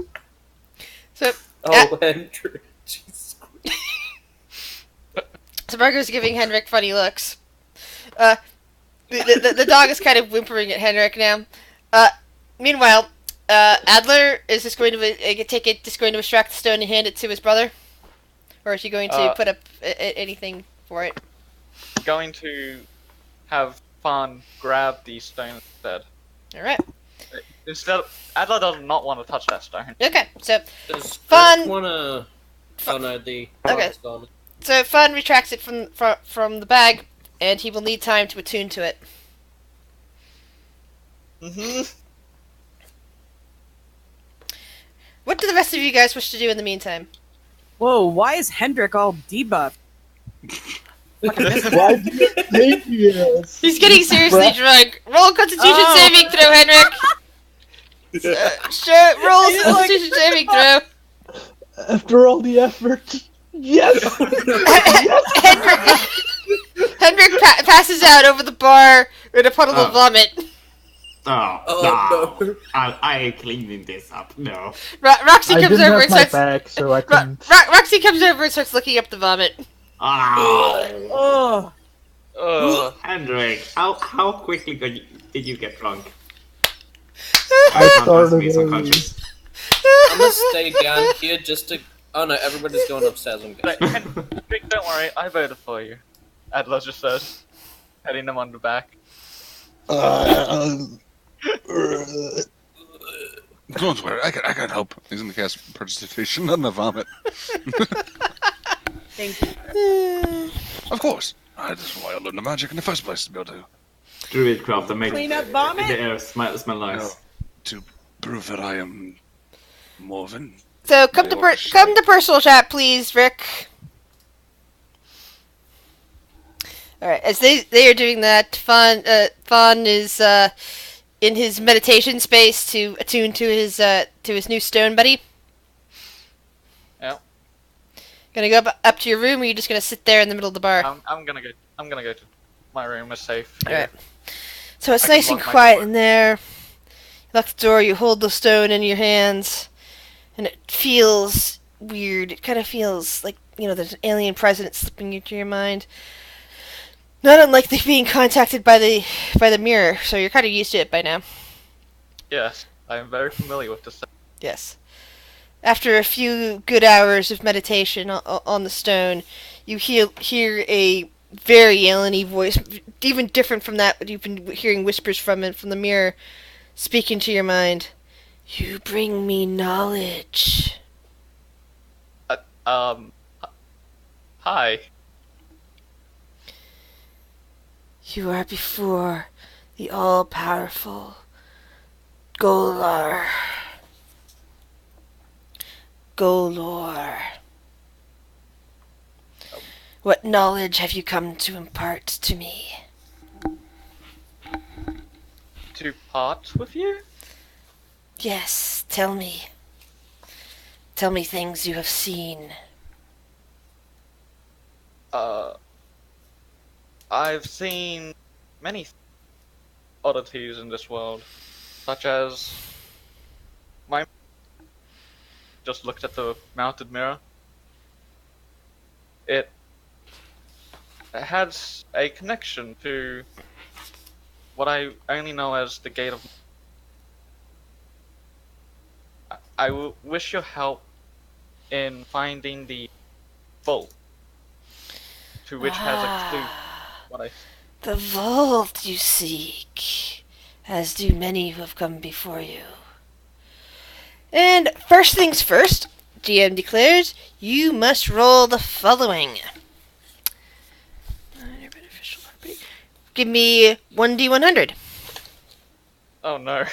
So, Oh, Andrew. Jesus Christ. so Margot's giving Henrik funny looks. The dog is kind of whimpering at Henrik now. Meanwhile, Adler is just going to take it, just going to extract the stone and hand it to his brother, or is he going to put up anything for it? Going to have Fun grab the stone instead. All right. Instead, Adler does not want to touch that stone. Okay. So Does Fun- Greg wanna... Oh no, the... Okay. it's gone. Fun retracts it from the bag, and he will need time to attune to it. Mm-hmm. What do the rest of you guys wish to do in the meantime? Whoa, why is Hendrik all debuffed? Why do you think yes? He's getting seriously drunk. Roll a Constitution saving throw, Henrik. Sure, roll a Constitution saving throw. After all the effort. Yes! Henrik passes out over the bar in a puddle of vomit. Oh, no. I ain't cleaning this up. No. Roxy I comes didn't over have and my starts. bag, so I couldn't. Roxy comes over and starts looking up the vomit. Oh. Oh, Hendrik, how quickly did you get drunk? I Can't started be so conscious. I'm gonna stay down here just to... Oh no, everybody's going upstairs. I'm good. Hendrik, don't worry, I voted for you. Adler just says, patting him on the back. Don't worry, I can help. He's gonna cast precipitation on the vomit. thank you. Of course. That's why I learned the magic in the first place to be able to Druidcraft, that makes Clean up vomit? the air smell nice. to prove that I am more than So come to personal chat, please, Rick. All right, as they are doing that, Fawn is in his meditation space to attune to his new stone buddy. Yep. Gonna go up to your room, or are you just gonna sit there in the middle of the bar? I'm gonna go to my room. It's safe. All right. So it's I can nice and lock my quiet door. in there. You lock the door. You hold the stone in your hands, and it feels weird. It kind of feels like there's an alien presence slipping into your mind. Not unlike being contacted by the mirror. So you're kind of used to it by now. Yes, I am very familiar with this. Yes. After a few good hours of meditation on the stone, you hear a very alien-y voice, even different from that you've been hearing whispers from the mirror, speaking to your mind. You bring me knowledge. Hi. You are before the all-powerful Golor. What knowledge have you come to impart to me? To part with you? Yes, tell me. Tell me things you have seen. I've seen many oddities in this world, such as just looked at the mounted mirror. It has a connection to what I only know as the Gate of. I wish your help in finding the vault, to which has a clue. What I The vault you seek, as do many who have come before you. And first things first, GM declares, you must roll the following. Give me 1d100. Oh no.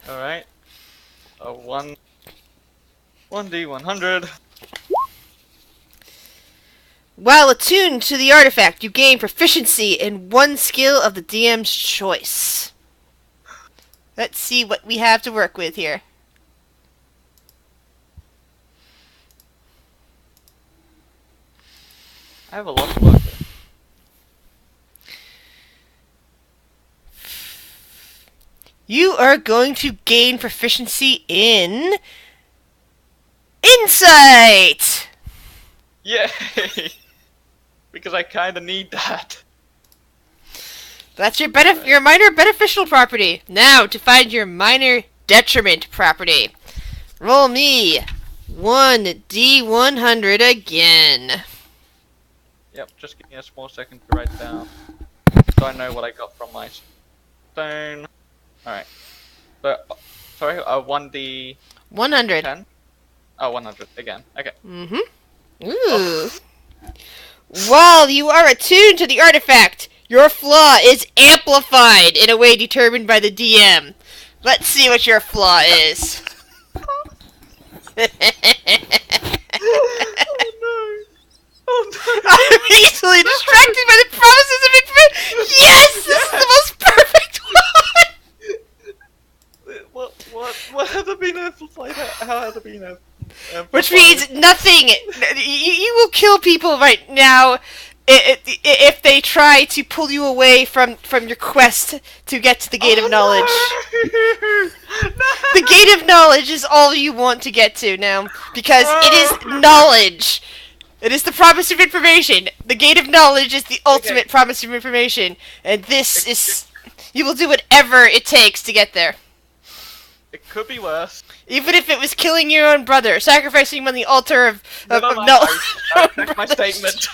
Alright. 1d100. While attuned to the artifact, you gain proficiency in one skill of the DM's choice. Let's see what we have to work with here. I have a lot to work with. You are going to gain proficiency in Insight! Yay! Because I kinda need that. That's your minor beneficial property. Now, to find your minor detriment property. Roll me 1d100 again. Yep, just give me a small second to write down, so I know what I got from my stone. Alright. So, sorry, 1d10? 100. Oh, 100, again. Okay. Mm-hmm. Ooh. While you are attuned to the artifact, your flaw is amplified in a way determined by the DM. Let's see what your flaw is. Oh no! I'm easily distracted by the promises of information. Yes, this is the most perfect one. What has it been amplified? How has it been amplified? Which means nothing. You will kill people right now if they try to pull you away from your quest to get to the Gate of Knowledge. No! The Gate of Knowledge is all you want to get to now, because it is knowledge. It is the promise of information. The Gate of Knowledge is the ultimate promise of information, and this is... You will do whatever it takes to get there. It could be worse. Even if it was killing your own brother, sacrificing him on the altar of Never mind, knowledge. I retract my statement.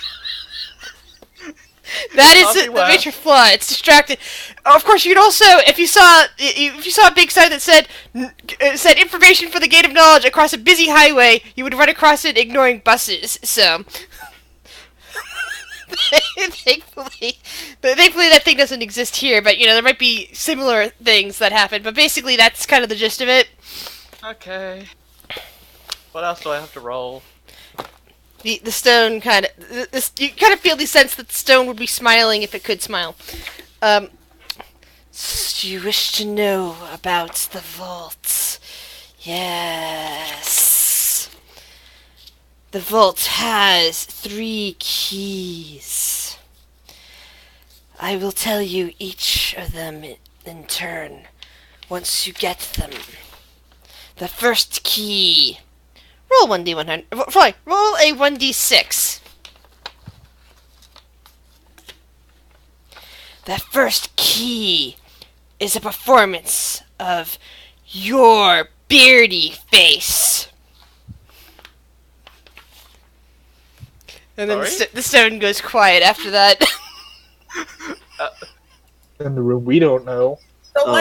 That is Can't be the worse. major flaw. It's distracted. Of course, you could also, if you saw a big sign that said information for the Gate of Knowledge across a busy highway, you would run across it ignoring buses. So, thankfully that thing doesn't exist here. But there might be similar things that happen. But basically, that's kind of the gist of it. Okay. What else do I have to roll? The stone kind of you kind of feel the sense that the stone would be smiling if it could smile. So you wish to know about the vault? Yes. The vault has 3 keys. I will tell you each of them in turn once you get them. The first key. Roll 1d100. Sorry, roll a 1d6. The first key is a performance of your beardy face. And then the stone goes quiet after that. In the room, we don't know. So Oh,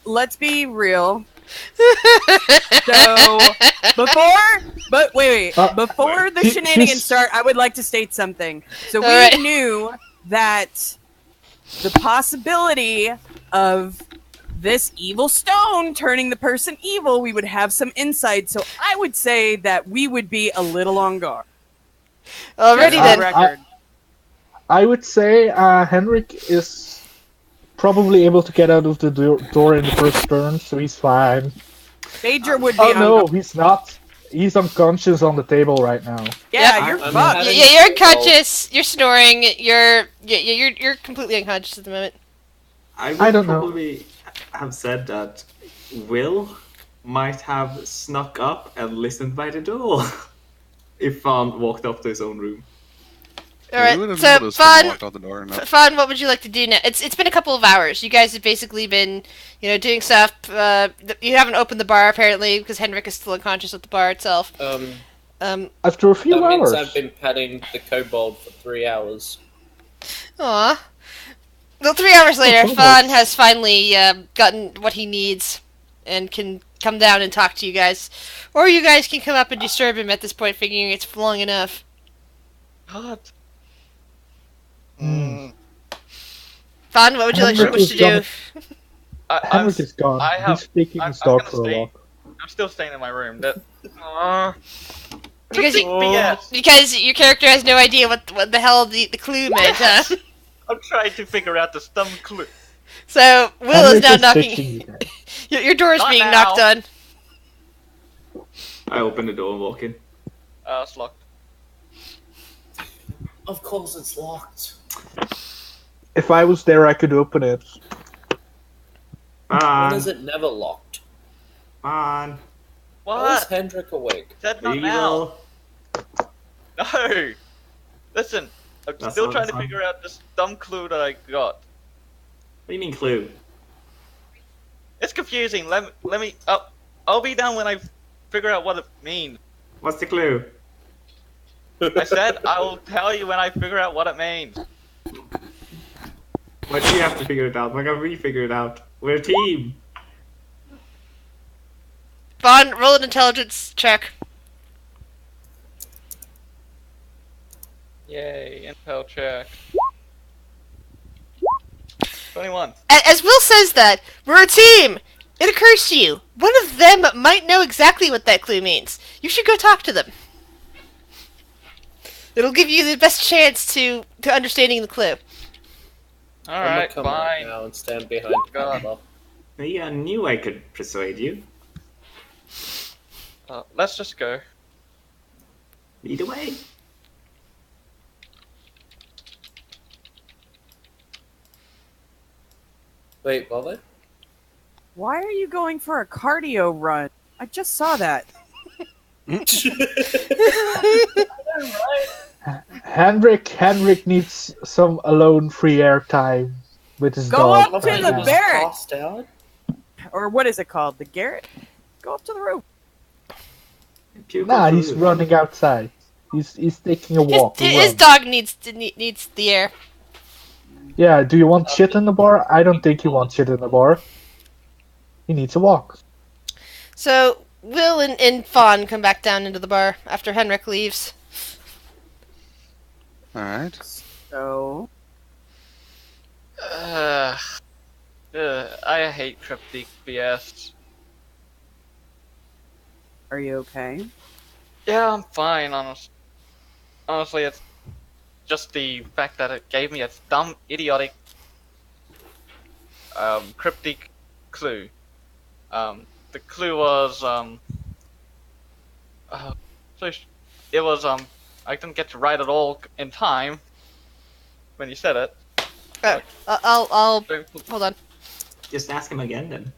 let's be real. So before the shenanigans start, I would like to state something. So we knew that the possibility of this evil stone turning the person evil, we would have some insight. So I would say that we would be a little on guard. Alrighty Just on then. record. I would say Henrik is probably able to get out of the door in the first turn, so he's fine. Major would be Oh no, he's not. He's unconscious on the table right now. Yeah, Yep. you're I'm fucked. having- Yeah, you're unconscious. You're snoring. You're completely unconscious at the moment. I would I don't know. probably have said that Will might have snuck up and listened by the door if Fawn walked up to his own room. We Alright, would have so noticed when Fawn, we walked out the door. No. Fawn, what would you like to do now? It's been a couple of hours. You guys have basically been, doing stuff. You haven't opened the bar apparently because Henrik is still unconscious at the bar itself. After a few That hours. means I've been petting the kobold for 3 hours. Aw. Well, 3 hours later, Oh, Fawn has finally gotten what he needs and can come down and talk to you guys. Or you guys can come up and disturb him at this point, figuring it's long enough. What? Mm. Fawn, what would you like Henrik wish is to do? Henrik is gone. I have- He's taking I'm his dog gonna for a stay. walk. I'm still staying in my room. Because BS. because your character has no idea what the hell the clue meant, huh? I'm trying to figure out the dumb clue. So, Will Henrik is now is fixing knocking. you guys. Your door is Not being now. knocked on. I open the door and walk in. It's locked. Of course it's locked. If I was there, I could open it. When Fawn, is it never locked? Fawn, How is What? Hendrik awake? Said not now. evil. No. Listen, I'm That's still not trying to fun. figure out this dumb clue that I got. What do you mean clue? It's confusing. Let me. I'll be down when I figure out what it means. What's the clue? I said I will tell you when I figure out what it means. Why do you have to figure it out? Why can't we figure it out? We're a team. Fawn, roll an intelligence check. Yay, intel check. 21. As Will says that, we're a team! It occurs to you, one of them might know exactly what that clue means. You should go talk to them. It'll give you the best chance to understanding the clue. Alright, I'm gonna come out fine. now and stand behind God. Pablo. Yeah, I knew I could persuade you. Let's just go. Lead the way. Wait, what? Why are you going for a cardio run? I just saw that. Henrik needs some alone free air time with his Go dog. up to right the now. barrack. Passed out? Or what is it called? The garret? Go up to the roof. Pupil Nah, he's clue. running outside. He's taking a walk. a His run. dog needs the air. Yeah, do you want shit in the bar? I don't think you want shit in the bar. He needs a walk. So, Will and Fawn come back down into the bar after Henrik leaves. Alright. So, I hate cryptic BS. are you okay? Yeah, I'm fine, honestly, it's just the fact that it gave me a dumb, idiotic, cryptic clue. The clue was, it was, I didn't get to write it all in time when you said it. I'll hold on. Just ask him again then.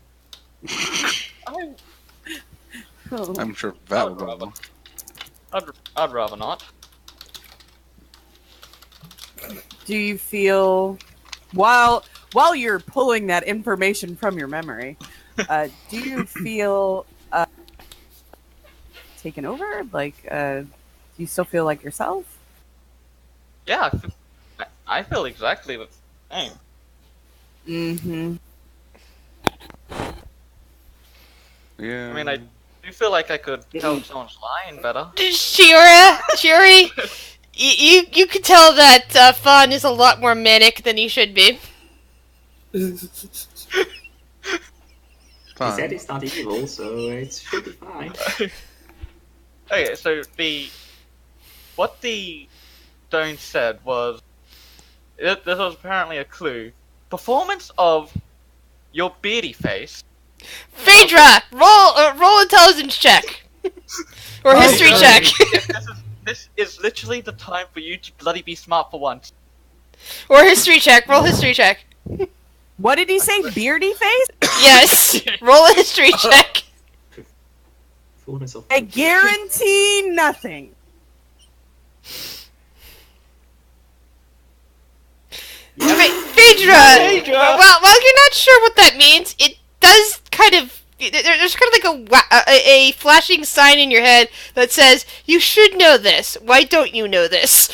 I'm sure that would rather- go. I'd rather not. Do you feel while you're pulling that information from your memory, do you feel taken over? Like, do you still feel like yourself? Yeah, I feel exactly the same. Mm-hmm. Yeah. I mean, I do feel like I could tell if someone's lying better. Shuri, you could tell that Fawn is a lot more manic than he should be. He Fine. said it's not evil, so it should be fine. Okay, so the what the stone said was, this was apparently a clue. Performance of your beardy face. Phaedra, roll intelligence check or history Oh, check, This is literally the time for you to bloody be smart for once. or history check. Roll history check. What did he say? Beardy face? Yes, roll a history check. Fullness of I guarantee nothing. Phaedra. Well, you're not sure what that means. It does kind of. There's kind of like a flashing sign in your head that says, "You should know this. Why don't you know this?"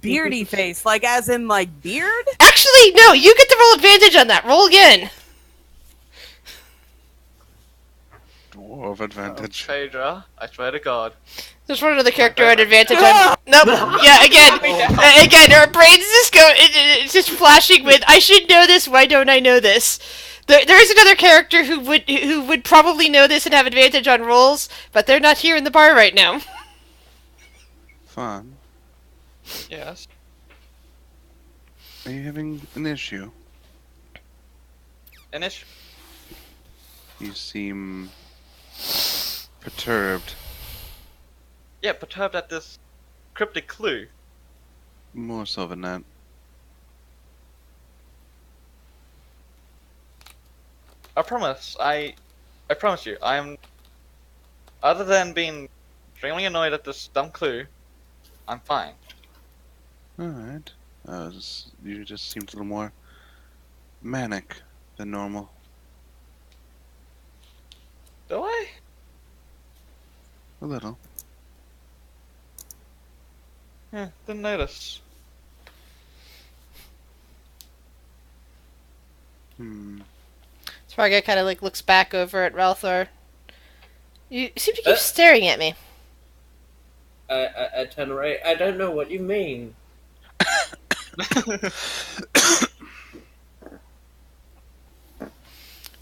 Beardy face, like as in like beard? Actually, no. You get to roll advantage on that. Roll again. Dwarf advantage. Phaedra, I swear to God. There's one other character at advantage on. Nope. Yeah, again, our brains just go. It's just flashing with, "I should know this. Why don't I know this?" There is another character who would probably know this and have advantage on rolls, but they're not here in the bar right now. Fun. Yes. Are you having an issue? An issue. You seem perturbed. Yeah, perturbed at this cryptic clue. More so than that. I promise. I promise you. I'm. Other than being extremely annoyed at this dumb clue, I'm fine. Alright. You just seemed a little more manic than normal. Do I? A little. Yeah, didn't notice. Sparga kind of like looks back over at Ralthor. You seem to keep staring at me. I turn around. I don't know what you mean.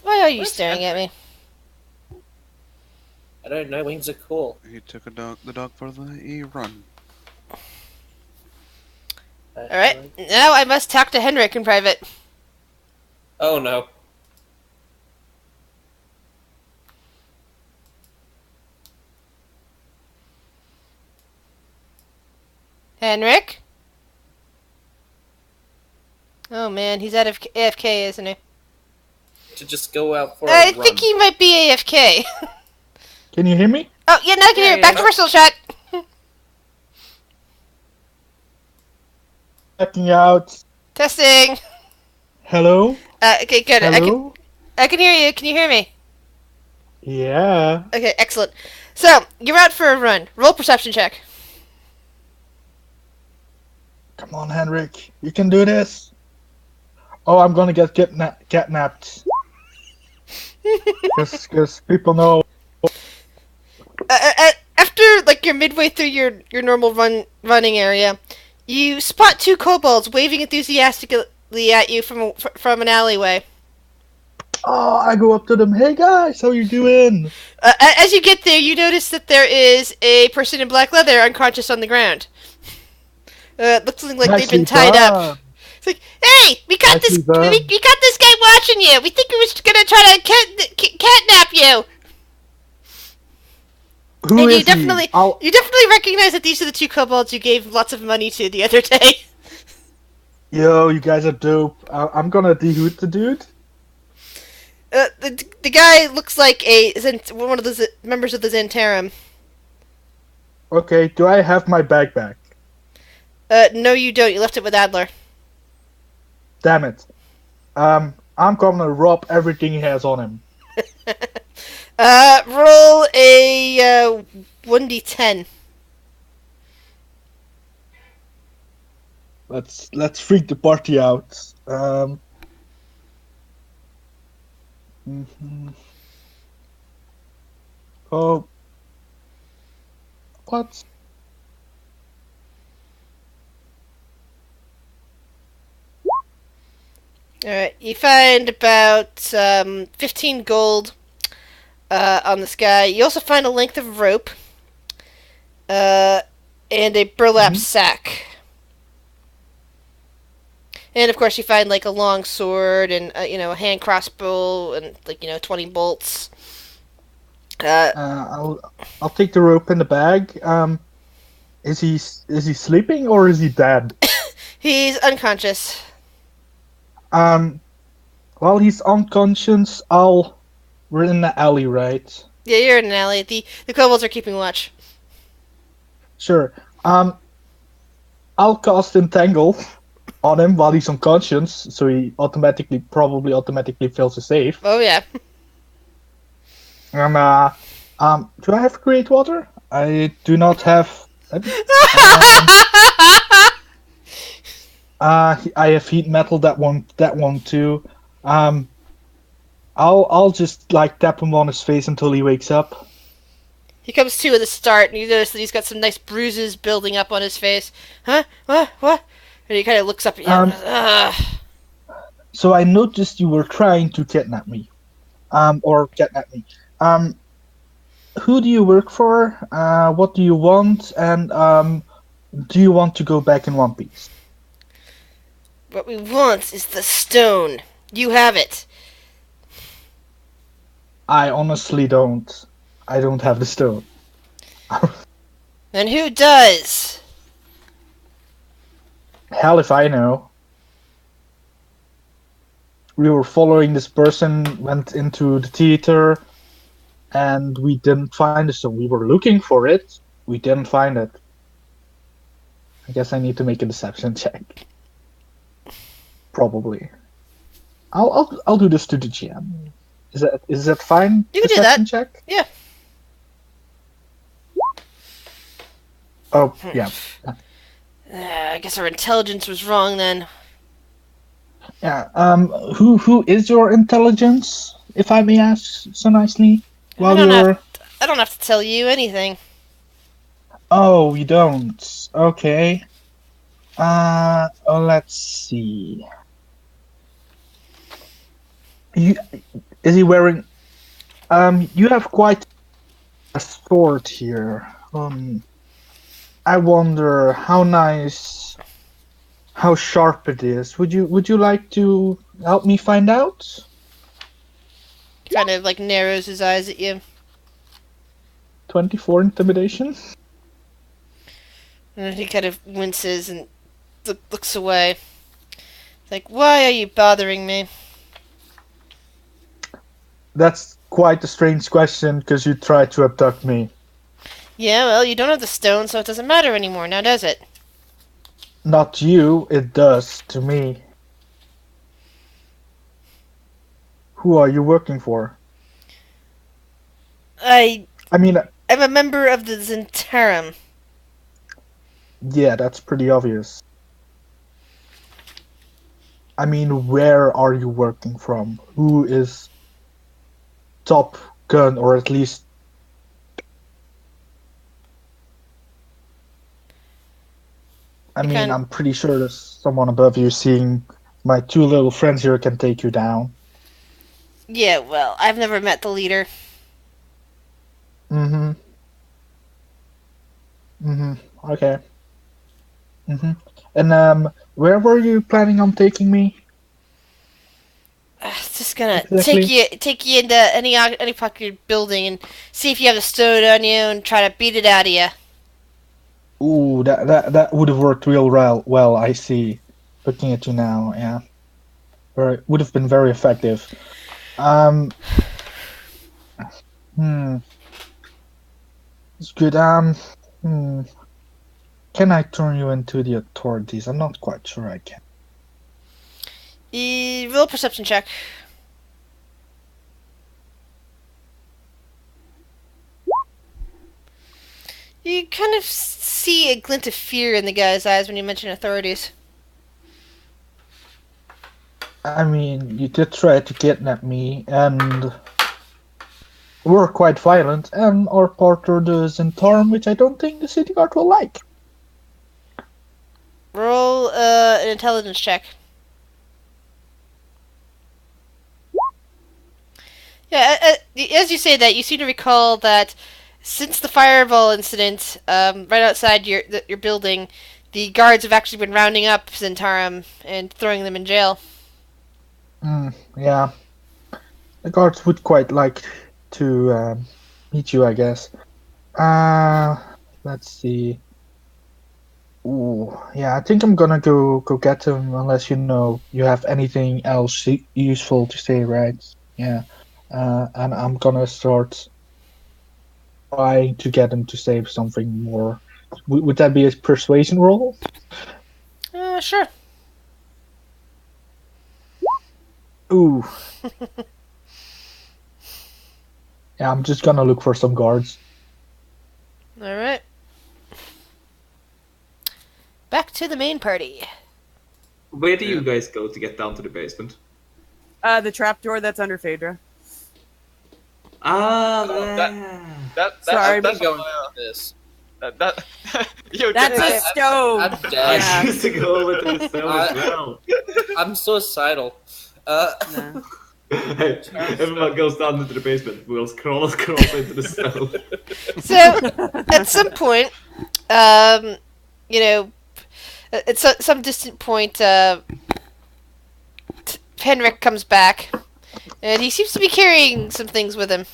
Why are you staring at me? I don't know. Wings are cool. He took the dog for a run. Alright, now I must talk to Henrik in private. Oh no. Henrik? Oh man, he's out of AFK, isn't he? To just go out for I a think run. he might be AFK. Can you hear me? Oh, yeah, now I can hear it. Back to personal chat. Checking out. Testing. Hello? Okay, good. Hello? I can hear you. Can you hear me? Yeah. Okay, excellent. So, you're out for a run. Roll perception check. Come on, Henrik. You can do this. Oh, I'm gonna get catnapped. Because people know. After, like, you're midway through your normal running area, you spot two kobolds waving enthusiastically at you from an alleyway. Oh, I go up to them. Hey guys, how you doing? As you get there, you notice that there is a person in black leather unconscious on the ground. It looks like they've been tied up. It's like, hey, we got this. We got this guy watching you. We think he was gonna try to catnap you. Who and is you definitely recognize that these are the two kobolds you gave lots of money to the other day. Yo, you guys are dope. I'm gonna dehoot the dude. The guy looks like one of the members of the Zentarum. Okay, do I have my bag back? No, you don't. You left it with Adler. Damn it. I'm gonna rob everything he has on him. Roll a 1d10. Let's freak the party out. Oh, what? Alright, you find about 15 gold on this guy. You also find a length of rope, a and a burlap Mhm. sack. And of course, you find like a long sword and a hand crossbow and 20 bolts. I'll take the rope in the bag. Is he sleeping or is he dead? He's unconscious. Um, while he's unconscious, we're in the alley, right? Yeah, you're in an alley. The kobolds are keeping watch. Sure. I'll cast Entangle on him while he's unconscious, so he probably automatically fails a save. Oh yeah. And do I have Create Water? I do not have. I have Heat Metal. That one too. I'll just like tap him on his face until he wakes up. He comes to at the start, and you notice that he's got some nice bruises building up on his face. Huh? What? What? And he kind of looks up at you. Ugh. So I noticed you were trying to kidnap me. Or kidnap me. Who do you work for? What do you want? And do you want to go back in one piece? What we want is the stone. You have it. I honestly don't. I don't have the stone. And who does? Hell if I know. We were following this person, went into the theater, and we didn't find the stone. We were looking for it. We didn't find it. I guess I need to make a deception check. Probably. I'll do this to the GM. Is that fine? You can do that. Deception check? Yeah. Oh, yeah. I guess our intelligence was wrong then. Yeah. Who is your intelligence, if I may ask so nicely? I don't have to tell you anything. Oh, you don't. Okay. Let's see. Is he wearing? You have quite a sword here. I wonder how sharp it is. Would you like to help me find out? Kind of like narrows his eyes at you. 24 intimidation. And he kind of winces and looks away. Like, why are you bothering me? That's quite a strange question because you tried to abduct me. Yeah, well, you don't have the stone, so it doesn't matter anymore, now does it? Not you, it does to me. Who are you working for? I'm I mean, a member of the Zentarum. yeah, that's pretty obvious. I mean, where are you working from? Who is top gun, or at least... I'm pretty sure there's someone above you. Seeing my two little friends here can take you down. Yeah, well, I've never met the leader. Mm-hmm. Mm-hmm. Okay. Mm-hmm. And where were you planning on taking me? Just gonna Exactly. take you into any popular building and see if you have a stone on you and try to beat it out of you. Ooh, that would have worked real well. I see. Looking at you now, yeah, would have been very effective. It's good. Can I turn you into the authorities? I'm not quite sure I can. Roll a perception check. You kind of see a glint of fear in the guy's eyes when you mention authorities. I mean, you did try to kidnap me, and were quite violent, and are part of the Zentarum, which I don't think the city guard will like. Roll an intelligence check. Yeah, as you say that, you seem to recall that since the fireball incident, right outside your building, the guards have actually been rounding up Zentarum and throwing them in jail. Yeah, the guards would quite like to meet you, I guess. Let's see. Ooh, yeah, I think I'm gonna go get them unless you have anything else useful to say, right? Yeah. And I'm gonna start trying to get them to say something more. Would that be a persuasion roll? Sure. Ooh. Yeah, I'm just gonna look for some guards. All right. Back to the main party. Where do you guys go to get down to the basement? The trapdoor that's under Phaedra. Ah, Sorry, I'm going to this. Yo, That's Jess, a stove. I'm I dead. choose to go over to the stove as well. I'm suicidal. Nah. Hey, everyone goes down into the basement. We'll crawls into the stove. So, at some point, you know, at some distant point, Henrik comes back, and he seems to be carrying some things with him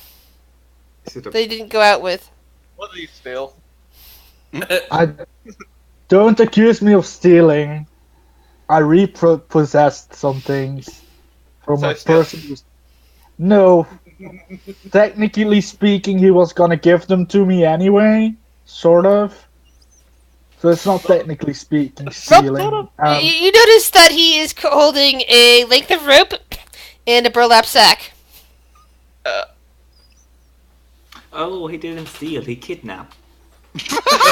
Is it a- that he didn't go out with. what do you steal? I don't accuse me of stealing. I repossessed some things from So a it's still- person who's... No. Technically speaking, he was gonna give them to me anyway, sort of. So it's not technically speaking stealing. You notice that he is holding a length of rope and a burlap sack. Oh, he didn't steal. He kidnapped.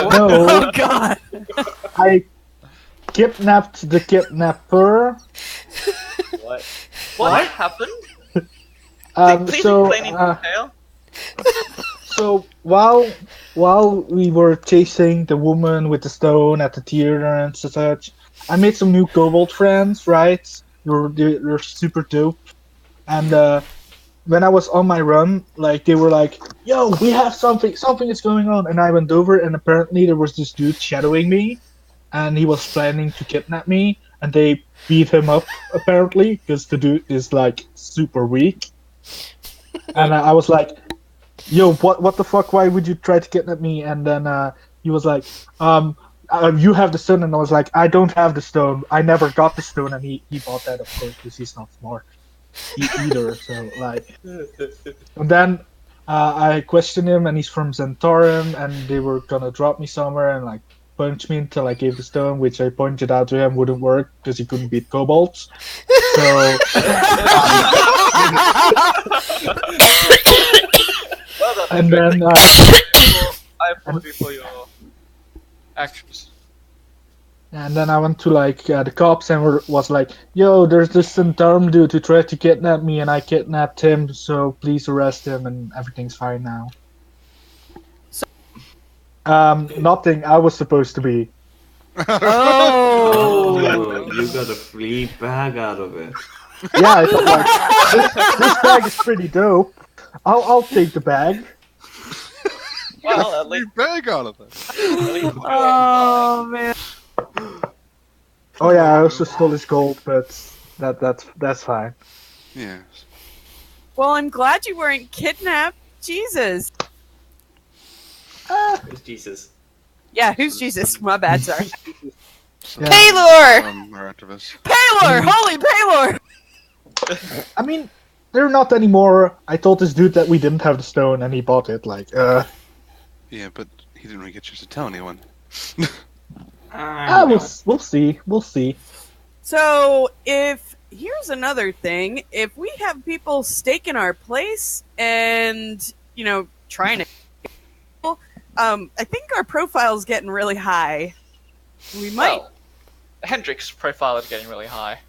No, Oh God! I kidnapped the kidnapper. What happened? Please So, explain in detail. so while we were chasing the woman with the stone at the theater and such, I made some new kobold friends. Right, they're super dope. And when I was on my run, like they were like, "Yo, we have something is going on," and I went over, and apparently there was this dude shadowing me, and he was planning to kidnap me, and they beat him up apparently because the dude is like super weak. And I was like, "Yo, what the fuck? Why would you try to kidnap me?" And then he was like, "You have the stone," and I was like, "I don't have the stone. I never got the stone." And he bought that, of course, because he's not smart either. So like, and then I questioned him, and he's from Zentarum, and they were gonna drop me somewhere and like punch me until I gave the stone, which I pointed out to him wouldn't work because he couldn't beat kobolds. So. Well done, And Henrik. then I applaud you for your actions. I went to like the cops and was like, "Yo, there's this Centarum dude who tried to kidnap me, and I kidnapped him. So please arrest him, and everything's fine now." Nothing. I was supposed to be. Oh. Oh, you got a free bag out of it. Yeah, I thought like this bag is pretty dope. I'll take the bag. Well, at Leave least, bag out of it. at least Oh man. Oh yeah, I also stole his gold, but that's fine. Yes. Well, I'm glad you weren't kidnapped. Jesus. It's Jesus. Yeah, who's Jesus? My bad, sorry. Yeah. Paylor! Are after us. Paylor! Holy Paylor! I mean, they're not anymore. I told this dude that we didn't have the stone, and he bought it. Like, Yeah, but he didn't really get a chance to tell anyone. we'll see. We'll see. So, here's another thing. If we have people staking our place and, trying to... I think our profile's getting really high. We might... well, Hendrik's profile is getting really high.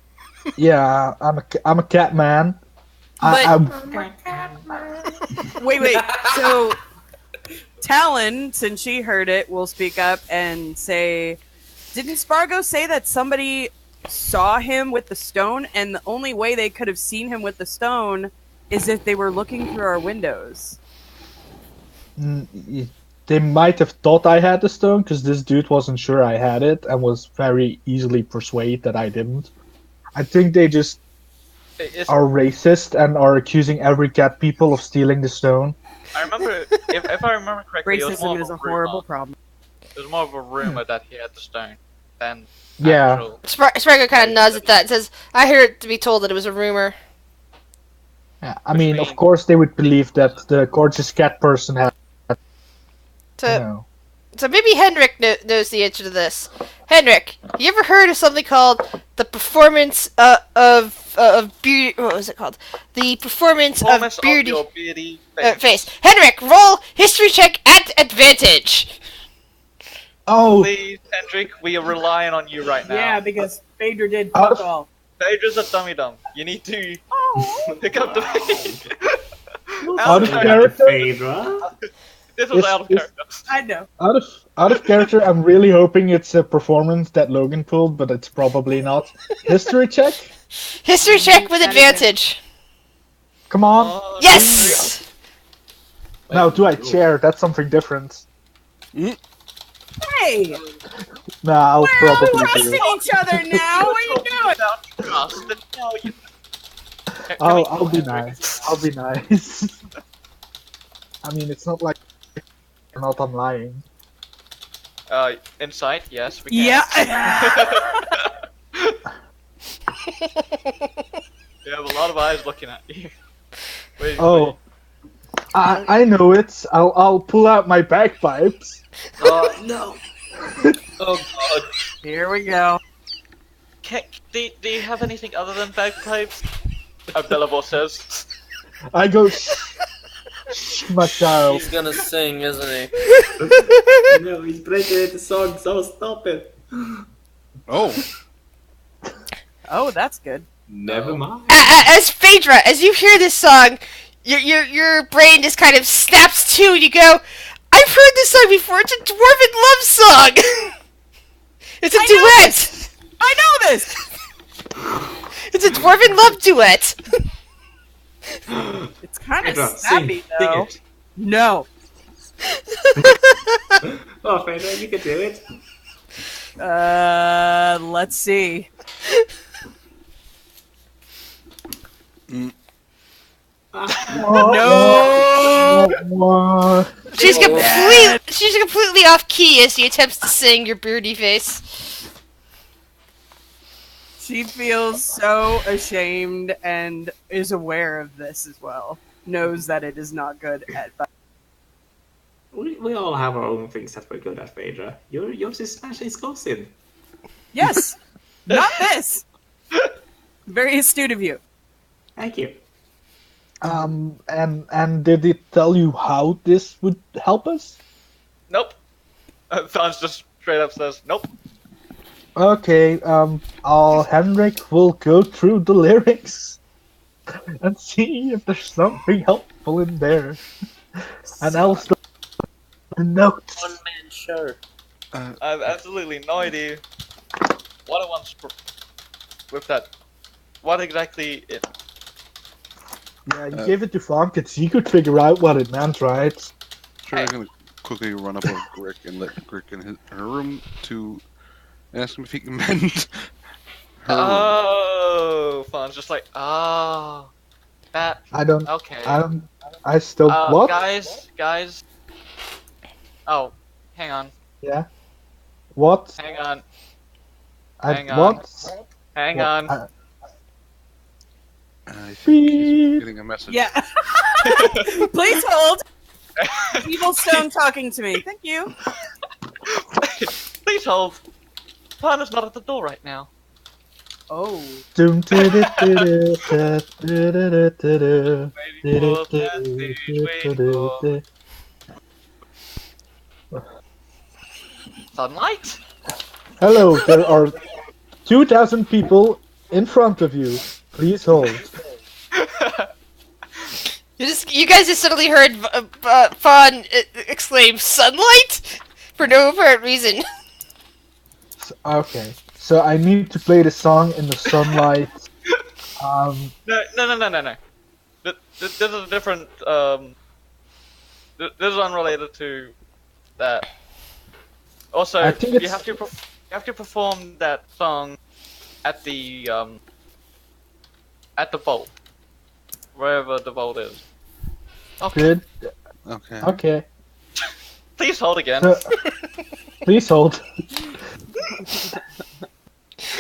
Yeah, I'm a cat man. Wait. So, Talon, since she heard it, will speak up and say, didn't Spargo say that somebody saw him with the stone, and the only way they could have seen him with the stone is if they were looking through our windows? They might have thought I had the stone because this dude wasn't sure I had it and was very easily persuaded that I didn't. I think they just are racist and are accusing every cat people of stealing the stone. I remember, if I remember correctly, it was more Racism of is a a horrible problem. It was more of a rumor that he had the stone than Yeah. actual. Sprague kind of nods at that and says, I heard it to be told that it was a rumor. Yeah, I Which mean, of means- course, they would believe that the gorgeous cat person had. So, so maybe Henrik knows the answer to this. Henrik, you ever heard of something called the performance of beauty? What was it called? The performance Performance of beauty your beauty face. face. Henrik, roll history check at advantage. Oh, Please, Hendrik, we are relying on you right now. Yeah, because Phaedra did Out fuck of- all. Phaedra's a dummy dumb. You need to pick up the page. Out of Out character? Phaedra? This was Is- out of is- character. I know. out of character, I'm really hoping it's a performance that Logan pulled, but it's probably not. History check? History check with At advantage. Come on. Oh, Yes! Now, do I chair? That's something different. Hey! Nah, I'll We're all probably do trusting it. each other now. What are you doing? Without trust, then no, you. Can I'll we- be nice. I'll be nice. I mean, it's not like you're not I'm lying. Insight, yes, we can. Yeah. You have a lot of eyes looking at you. Wait, Oh, I know it. I'll pull out my bagpipes. Oh no! Oh god! Here we go. do you have anything other than bagpipes? Bellavor says. I go, shh, my child. He's gonna sing, isn't he? No, he's breaking into song, so stop it. Oh, Oh, that's good. Never mind. As Phaedra, as you hear this song, your brain just kind of snaps to, and you go, I've heard this song before, it's a Dwarven love song! It's a I know duet! I know this. It's a Dwarven love duet! It's kind of Phaedra, snappy sing though. it. No. Oh, Phaedra, you can do it. Let's see. No. What? She's completely off key as she attempts to sing your beardy face. She feels so ashamed and is aware of this as well. Knows that it is not good at. We all have our own things that we're good at, Phaedra. Yours is smashing explosive. Yes. Not this. Very astute of you. Thank you. And did it tell you how this would help us? Nope. Thans just straight up says, nope. Okay, Henrik will go through the lyrics and see if there's something helpful in there. And I'll start the notes. One man show. I have absolutely no idea what I want with that. What exactly it. Yeah, you gave it to Fonkins. He could figure out what it meant, right? sure. I'm gonna quickly run up on Grick and let Grick in her room to ask him if he can mend her room. Oh, Thans just like, oh. That. I don't. Okay. I still. What? Guys. Oh, hang on. Yeah. What? Hang on. Hang on. What? Hang What? on. I think he's getting a message. Yeah. Please hold. Evil Stone talking to me. Thank you. Please hold. Plan is not at the door right now. Oh. Doom, Waiting for message, waiting for sunlight. Hello, there are 2,000 people in front of you. Please hold. You guys just suddenly heard Fawn exclaim, sunlight? For no apparent reason. Okay, so I need to play the song in the sunlight. No. This is a different. this is unrelated to that. Also, I think you it's- have to perform that song at the vault, wherever the vault is. Okay. Good. Okay. Okay. Please hold again. So, please hold.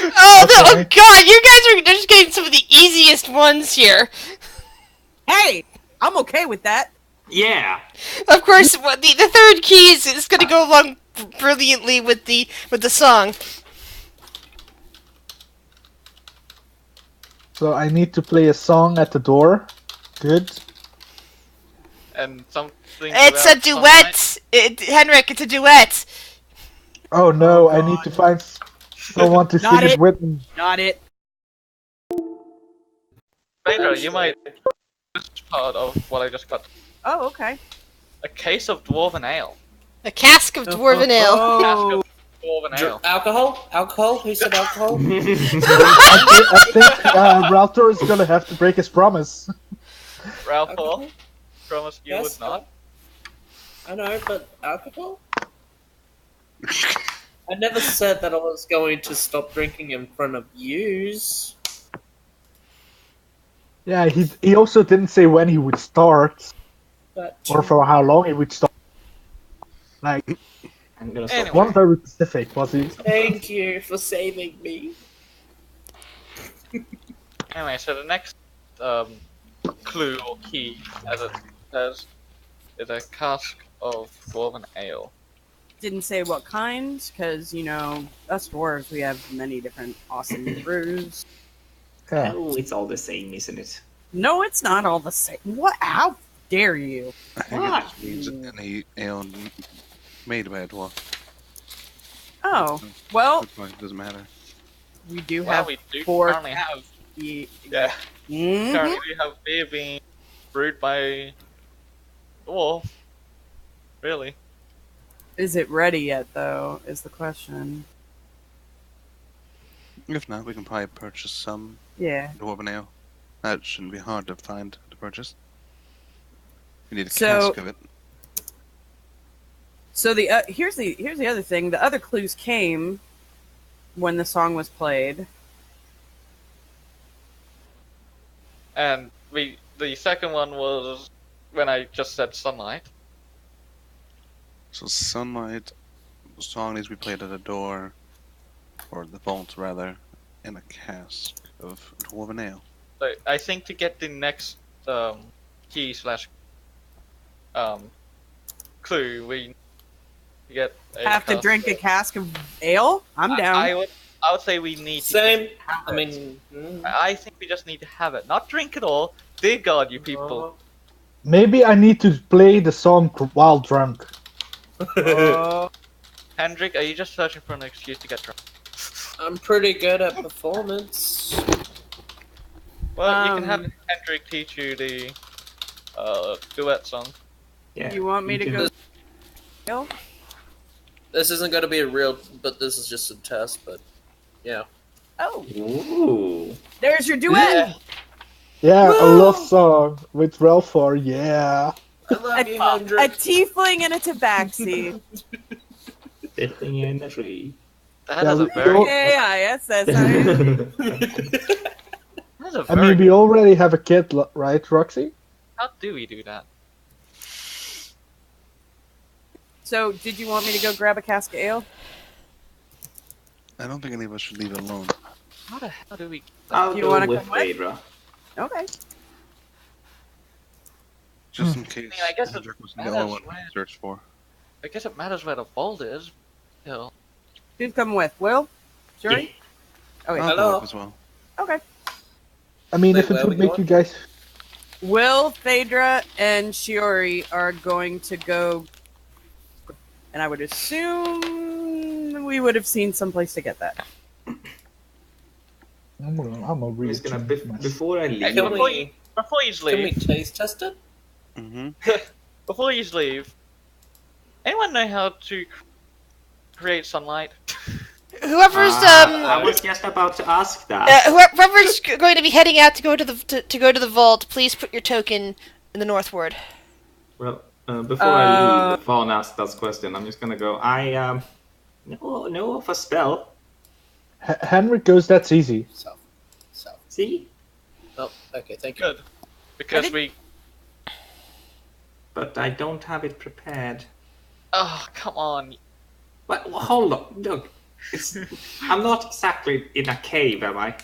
Oh, oh Okay. God! You guys are just getting some of the easiest ones here. Hey, I'm okay with that. Yeah. Of course, the third key is going to go along brilliantly with the song. So I need to play a song at the door. Good. And something. It's a about sunlight. duet, Henrik. It's a duet. Oh no, Oh, I need to find someone to Not sing it it. with me. Not it. Pedro, you might. This is part of what I just got. Oh, okay. A case of dwarven ale. A cask of dwarven ale. Cask Oh, of dwarven ale. Alcohol? Alcohol? Who said alcohol? I think Raltor is gonna have to break his promise. Ralph, Alcohol? promise you Yes. would not. I know, but alcohol? I never said that I was going to stop drinking in front of yous. Yeah, he also didn't say when he would start But or for how long he would start. Like, I'm gonna stop. Anyway. one very specific was he? thank you for saving me. Anyway, so the next clue or key, as it says, is a cask of dwarven ale. didn't say what kind, because, you know, us dwarves, we have many different awesome brews. Yeah. Oh, it's all the same, isn't it? No, it's not all the same. What? How dare you? I think What? it just means any ale made by a dwarf. Oh, well, Good point, doesn't matter. we do Well, have we do four. currently have. Yeah, Mhm. currently we have beer being brewed by dwarf. Really? Is it ready yet, though, is the question. If not, we can probably purchase some Yeah. dwarven ale. That shouldn't be hard to find to purchase. We need a So- cask of it. So the here's the other thing. The other clues came when the song was played. And the second one was when I just said sunlight. So sunlight, the song needs to be played at a door, or the vault rather, in a cask of dwarven ale. So I think to get the next key slash clue, we get a Have to cask drink a of- cask of ale. I'm down. I would say we need to Same. just have I it. mean, I think we just need to have it, not drink it all. Dear God, you people! Maybe I need to play the song while drunk. Oh, Hendrik, are you just searching for an excuse to get drunk? I'm pretty good at performance. Well, you can have Um, Hendrik teach you the duet song. Yeah. you want me to can- go? Ale? This isn't going to be a real, but this is just a test. But yeah, Oh, Ooh. there's your duet. Yeah, a Woo! love song with Ralphor, yeah. I love you, A Hendrik. tiefling and a tabaxi. Sitting in a tree. That Yeah, is a we very. don't- Yeah, yes, that's That is a I very. mean, we already have a kid, right, Roxy? How do we do that? So, did you want me to go grab a cask of ale? I don't think any of us should leave it alone. How the hell do we? I'll You go wanna with come with? Phaedra. Okay. Just in case I guess it Hendrik was the matters only one when- to search for. I guess it matters where the vault is. Still. Who's coming with? Will? Shuri? Yeah. Okay. I'll Hello? go with as well. Okay. I mean, Wait, if it where would we make going? you guys... Will, Phaedra, and Shiori are going to go, and I would assume we would have seen someplace to get that. I'm gonna read Just gonna it. before I leave. Can Before we, you, before you can we leave, taste test it? Mm-hmm. before you leave, anyone know how to create sunlight? Whoever's I was just about to ask that. whoever's going to be heading out to go to the vault, please put your token in the northward. Well, Before I leave, Fawn asks that question. I'm just gonna go. I know of a spell. Henrik goes, that's easy. South. See, Oh, okay, thank you. Good. Because but I don't have it prepared. Oh, come on. Well, hold on. Look, I'm not exactly in a cave, am I?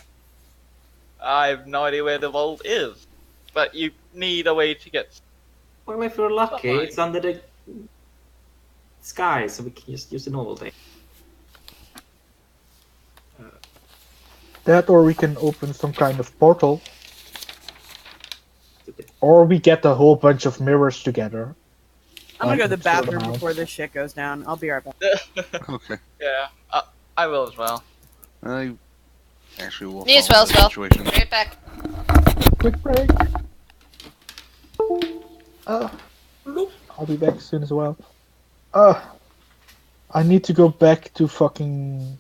I have no idea where the vault is. But you need a way to get... Well, if we're lucky, Fine. it's under the sky, so we can just use the normal thing. That, or we can open some kind of portal. Or we get a whole bunch of mirrors together. I'm gonna go to the Sort them bathroom out. before this shit goes down. I'll be right back. Okay. Yeah, I will as well. I actually will Me as follow well, the as well. situation. Right back. Quick break. I'll be back soon as well. I need to go back to fucking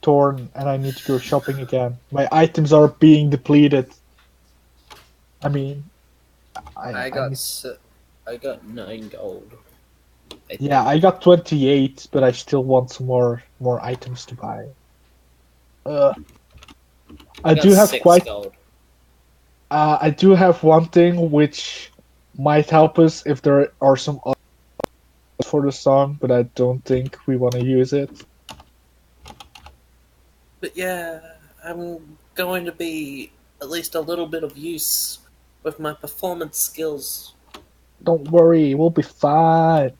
Torn, and I need to go shopping again. My items are being depleted. I mean, I got 9 gold. yeah, I got 28, but I still want some more items to buy. I got do have 6 quite. gold. I do have one thing which might help us if there are some others for the song, but I don't think we want to use it. But yeah, I'm going to be at least a little bit of use with my performance skills. Don't worry, we'll be fine.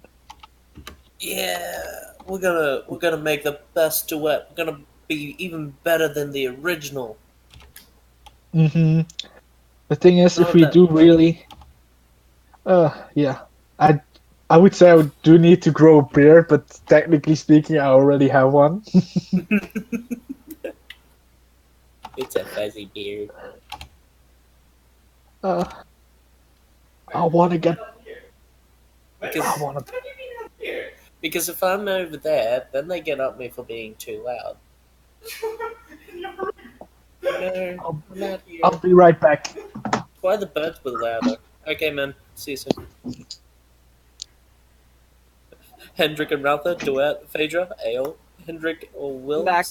Yeah, we're gonna make the best duet. We're gonna be even better than the original. The thing is, if Know we that. do really, yeah, I would say I do need to grow a beard, but technically speaking, I already have one. It's a fuzzy beard. I want to get. Because, I want to. because if I'm over there, then they get at me for being too loud. No, I'm not here. I'll be right back. Why the birds were louder? Okay, man. See you soon. Hendrik and Ralph, duet, Phaedra, Ale, Hendrik or Will. Back.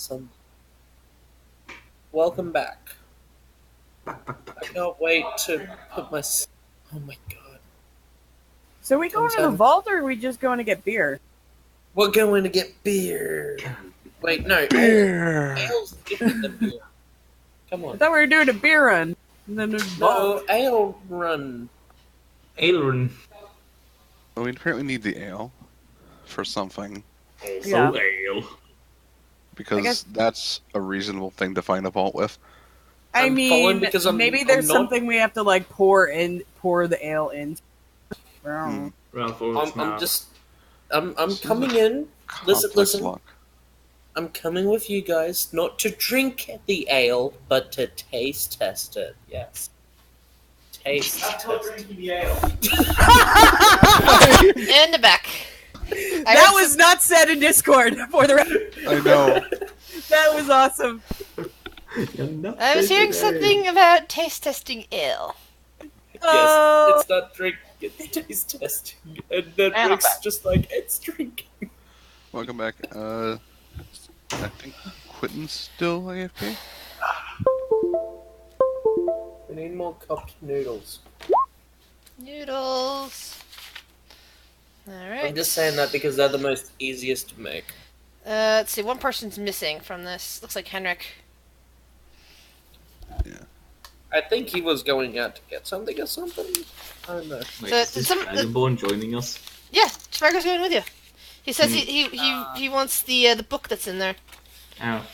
Welcome back. I can't wait to put my. Oh my god. So we going to the vault, or are we just going to get beer? We're going to get beer. Wait, no. Beer. Ale's different than beer. Come I on. thought we were doing a beer run. And then there's vault. No, ale run. Aelrun. Well, we apparently need the ale for something, Yeah. Ale. because guess- that's a reasonable thing to find a vault with. I I'm mean, falling because maybe I'm there's not- something we have to like pour the ale in. Ralph I'm coming in. Listen, Complex listen. lock. I'm coming with you guys, not to drink the ale, but to taste test it. Yes. Taste test. In the back. That was not said in Discord for the record. I know. That was awesome. I was hearing something about taste testing ale. Yes, it's not drink, it's taste testing. And then And I'm Rick's back. just like, it's drinking. Welcome back. I think Quentin's still AFK. We need more cupped noodles. Noodles. Alright. I'm just saying that because they're the most easiest to make. Let's see, one person's missing from this. Looks like Henrik. I think he was going out to get something or something. I don't know. Wait, So, is this some- Dragonborn joining us? Yeah, Sparker's going with you. He says he wants the book that's in there. Oh.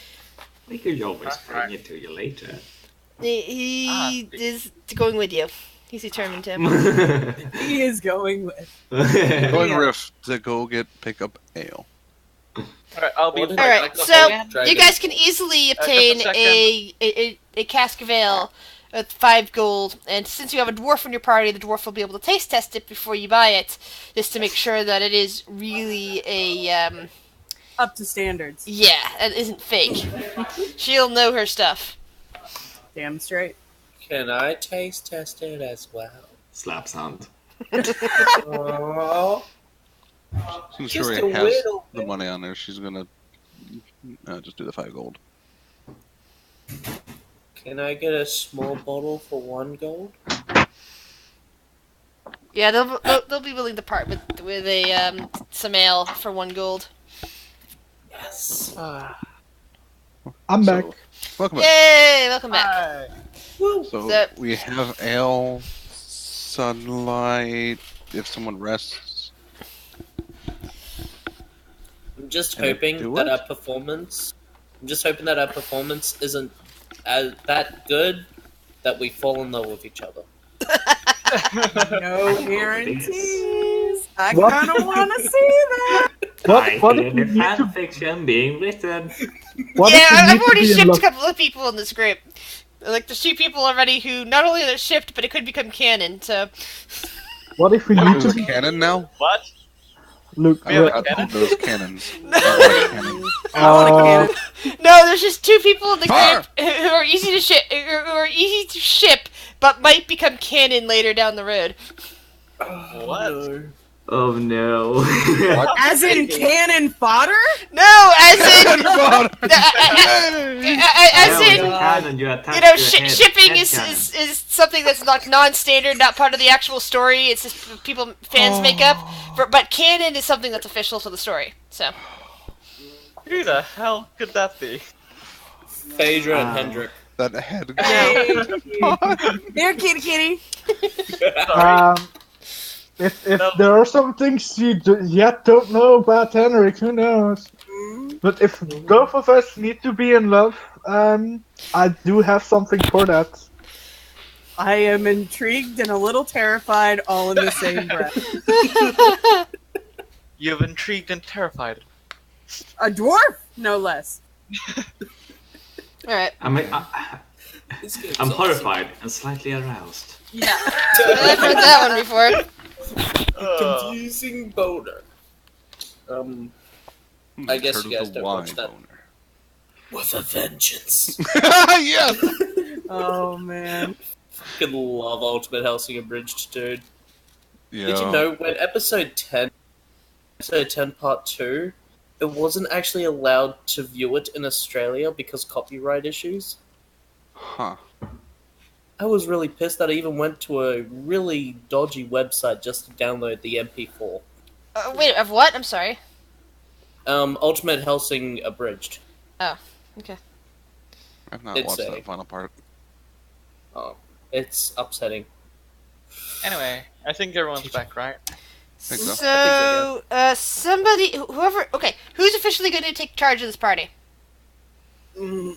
We could always bring it to you later. He is going with you. He's determined to. He is going with. Going Yeah. Riff to go pick up ale. Alright, I'll be What right is- Alright, back. so Dragon. you guys can easily obtain just a a cask of ale at 5 gold, and since you have a dwarf in your party, the dwarf will be able to taste test it before you buy it, just to make sure that it is really a Up to standards. yeah, it isn't fake. She'll know her stuff. Damn straight. Can I taste test it as well? Slaps hand. Oh, Since she just already a has little the bit. money on there, she's gonna just do the 5 gold. Can I get a small bottle for 1 gold? Yeah, they'll be willing to part with a some ale for 1 gold. Yes. I'm back. So, welcome back. Yay! Welcome back. Hi. Woo. So- We have ale, sunlight, if someone rests. I'm just And hoping do that what? our performance. I'm just hoping that our performance isn't as that good that we fall in love with each other. No I guarantees. I What? kind of want to see that. What hear if we the need fan to? fiction being written. What Yeah, if we I've need to already be in shipped love? a couple of people in this group. Like, there's 2 people already who not only are shipped, but it could become canon, so... What if we need There's to a be? cannon now? What? Look, We have a I cannon? love those cannons. I like cannons. I want a cannon. No, there's just 2 people in the Fire! group who are easy to ship, who are easy to ship, but might become canon later down the road. What? No. Oh no. What? As in cannon fodder? No, as in... as No, in... it's a cannon you attach You know, to a head- shipping head is, cannon. is something that's not non-standard, not part of the actual story. It's just fans make up. But canon is something that's official to the story. So Who the hell could that be? Phaedra and Hendrik. That head. There, kitty kitty. Sorry. If No. there are some things you yet don't know about Henrik, who knows? But if both of us need to be in love, I do have something for that. I am intrigued and a little terrified all in the same breath. You've intrigued and terrified. A dwarf, no less. all right, I'm horrified and slightly aroused. Yeah. I've heard that one before. Confusing boner. I guess you guys don't watch that. With a vengeance. Yes! Oh man. Fucking love Ultimate Hellsing Abridged, dude. Yeah. Did you know when episode 10 part 2, it wasn't actually allowed to view it in Australia because copyright issues? Huh. I was really pissed that I even went to a really dodgy website just to download the MP4. Wait, of what? I'm sorry. Ultimate Hellsing Abridged. Okay. I've not It's watched a- that final part. It's upsetting. Anyway, I think everyone's back, right? Think so. So, somebody, whoever, okay, who's officially going to take charge of this party? Mm,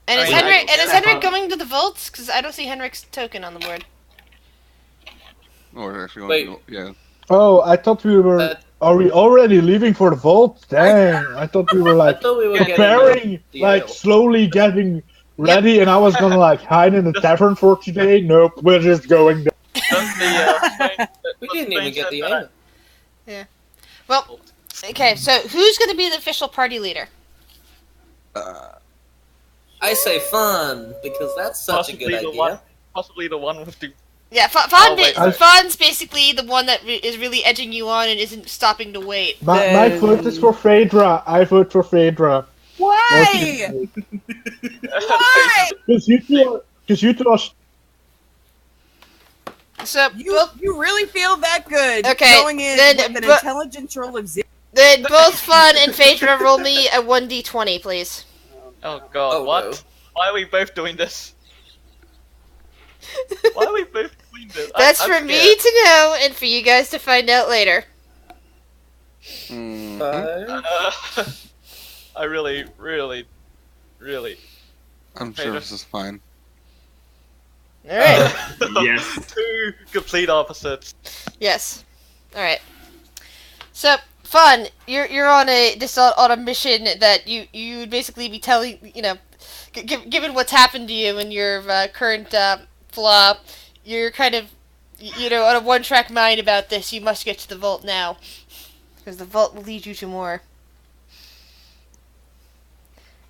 And is I- Henrik, and is I- Henrik going to the vaults? Because I don't see Henrik's token on the board. Or actually, Wait. yeah. Oh, I thought we were. That- Are we already leaving for the vault? Dang! I thought we were I like thought we were preparing, the like ale. slowly getting ready, and I was gonna like hide in the tavern for today. Nope, we're just going there. Does the, We didn't even get the ale. Well, okay, so who's going to be the official party leader? I say fun, because that's such a good idea. Possibly the one with the. Yeah, Oh, wait. Fawn's basically the one that is really edging you on and isn't stopping to wait. My vote is for Phaedra. I vote for Phaedra. Why? Why? Because you two are. So, You really feel that good? Okay, Going in then- with an but- intelligence roll of 0. then both Fawn and Phaedra roll me a 1d20, please. Oh god, Oh, what? no. Why are we both doing this? Why are we both doing this? That's I'm for me scared. to know and for you guys to find out later. Mhm. I really. I'm sure Phaedra. this is fine. Alright. Yes. Two complete opposites. Yes. Alright. So, Fawn, you're on on a mission that you would basically be telling, given what's happened to you and your current flaw, you're kind of, on a one-track mind about this. You must get to the vault now. Because the vault will lead you to more.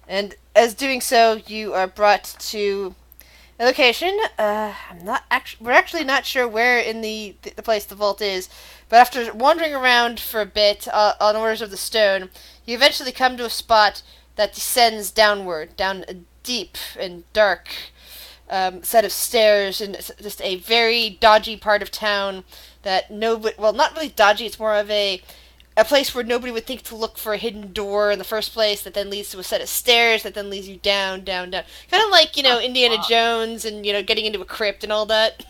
And as doing so, you are brought to Location. I'm not actually. We're actually not sure where in the place the vault is, but after wandering around for a bit on orders of the stone, you eventually come to a spot that descends downward, down a deep and dark set of stairs, and it's just a very dodgy part of town that nobody. Well, not really dodgy. It's more of a place where nobody would think to look for a hidden door in the first place that then leads to a set of stairs that then leads you down, down, down. Kind of like, Indiana Jones and, getting into a crypt and all that.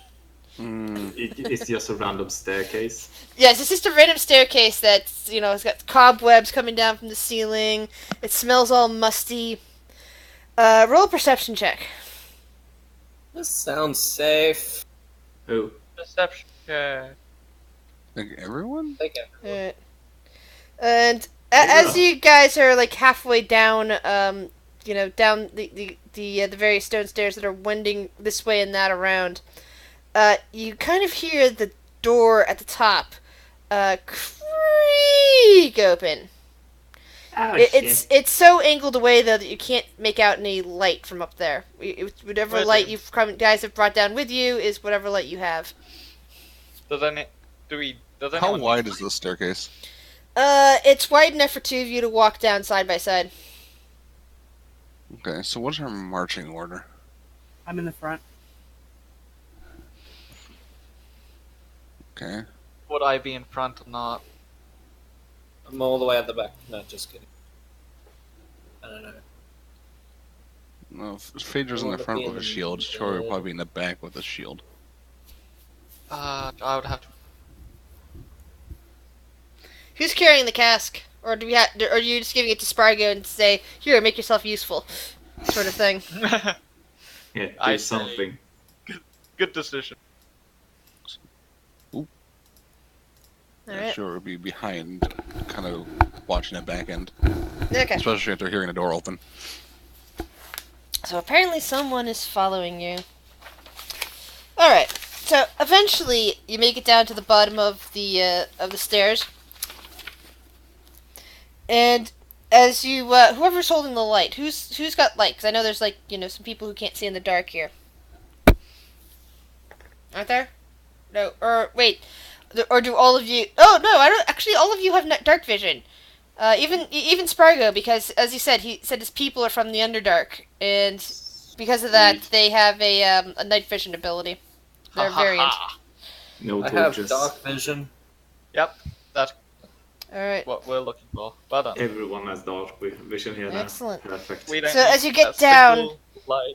Mm, It's just a random staircase. Yes, it's just a random staircase that's, it's got cobwebs coming down from the ceiling. It smells all musty. Roll a perception check. This sounds safe. Oh, Perception check. like everyone? Thank you. Alright. And as you guys are like halfway down, down the various stone stairs that are wending this way and that around, you kind of hear the door at the top creak open. oh It's so angled away though that you can't make out any light from up there. Whatever Where's light it? guys have brought down with you is whatever light you have. Does anyone How wide is this staircase? It's wide enough for two of you to walk down side by side. Okay, so what's our marching order? I'm in the front. Okay. Would I be in front or not? I'm all the way at the back. No, just kidding. I don't know. Well, if Phaedra's in the wanna front be with a in shield, the- Shori will probably be in the back with a shield. I would have to. Who's carrying the cask? Or or are you just giving it to Spargo and say, "Here, make yourself useful," sort of thing? yeah, I do say- something. Good decision. All Yeah, right. Shori will be behind, kind of watching the back end, Okay. especially if they're hearing the door open. So apparently someone is following you. All right. So eventually you make it down to the bottom of the stairs, and as you whoever's holding the light, who's got light? Because I know there's some people who can't see in the dark here. Aren't there? No. Or wait. Or do all of you? Oh no! I don't. Actually, all of you have dark vision. Even Spargo, because as he said his people are from the Underdark, and because of that, Sweet. they have a night vision ability. They're variant. No I have torches. dark vision. Yep, that's All right. what we're looking for. Well done. Everyone has dark vision here now. Excellent. Perfect. We don't So need as you get a down- single light.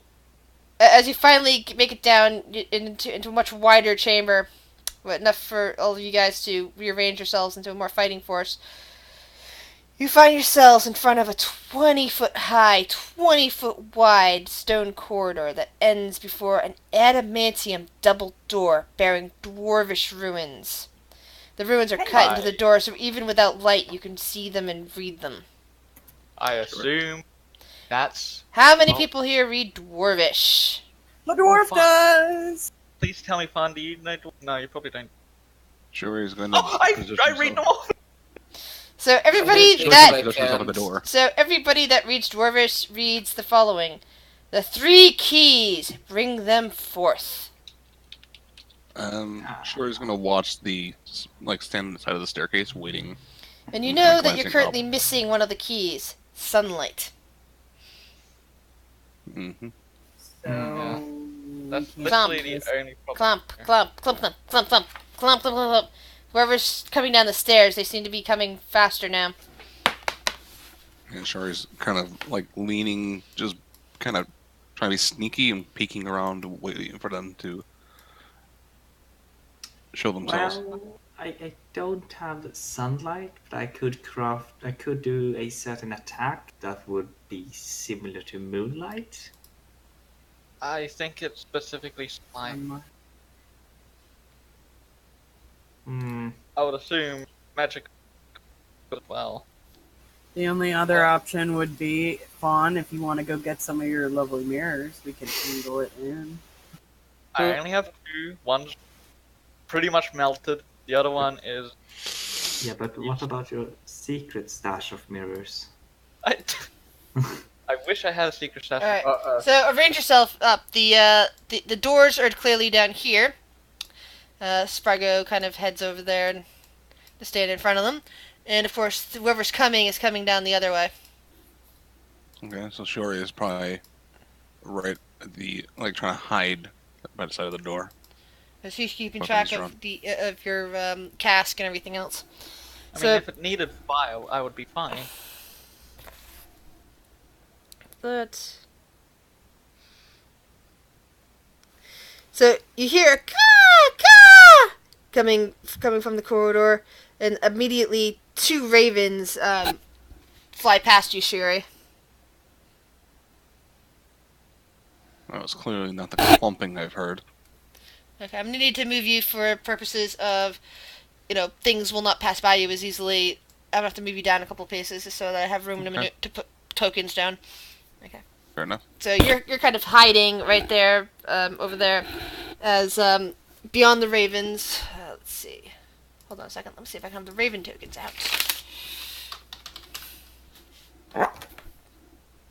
As you finally make it down into a much wider chamber, enough for all of you guys to rearrange yourselves into a more fighting force, you find yourselves in front of a 20-foot high, 20-foot wide stone corridor that ends before an adamantium double door bearing dwarvish ruins. The ruins are cut into the door, so even without light, you can see them and read them. I assume that's. How many Oh. people here read dwarvish? The dwarf fuck. does. Please tell me, Fawn, do you know? No, you probably don't. Shori is going to Oh, I read them all. So everybody Shori's that like- position himself at the door. So everybody that reads Dwarvish reads the following: "The three keys, bring them forth." Shori's going to watch stand on the side of the staircase, waiting. And you know that Glancing you're currently missing one of the keys: sunlight. Mm-hmm. So That's Clomp. literally the only problem. Clump, clump, clump, clump, clump, clump, clump, clump, clump, clump. Whoever's coming down the stairs, they seem to be coming faster now. And Shori's kind of leaning, just kind of trying to be sneaky and peeking around, waiting for them to show themselves. Well, I don't have the sunlight, but I could do a certain attack that would be similar to moonlight. I think it's specifically slime. Hmm. I would assume magic as well. The only other option would be, Fawn, if you want to go get some of your lovely mirrors, we can angle it in. I only have two. One's pretty much melted. The other one is. Yeah, but what about your secret stash of mirrors? I I wish I had a secret session. Alright. So arrange yourself up. The doors are clearly down here. Spargo kind of heads over there and to stand in front of them. And of course, whoever's coming is coming down the other way. Okay, so Shiori is probably right at trying to hide by the side of the door. Because he's keeping Okay, track sure. of your cask and everything else. I So- mean, if it needed fire, I would be fine. But so you hear a caw caw coming from the corridor, and immediately two ravens fly past you, Shiri. That was clearly not the clumping I've heard. Okay, I'm gonna need to move you for purposes of, things will not pass by you as easily. I'm gonna have to move you down a couple paces so that I have room Okay. to put tokens down. Fair enough. So you're kind of hiding right there, over there, as beyond the ravens. Let's see. Hold on a second. Let me see if I can have the raven tokens out.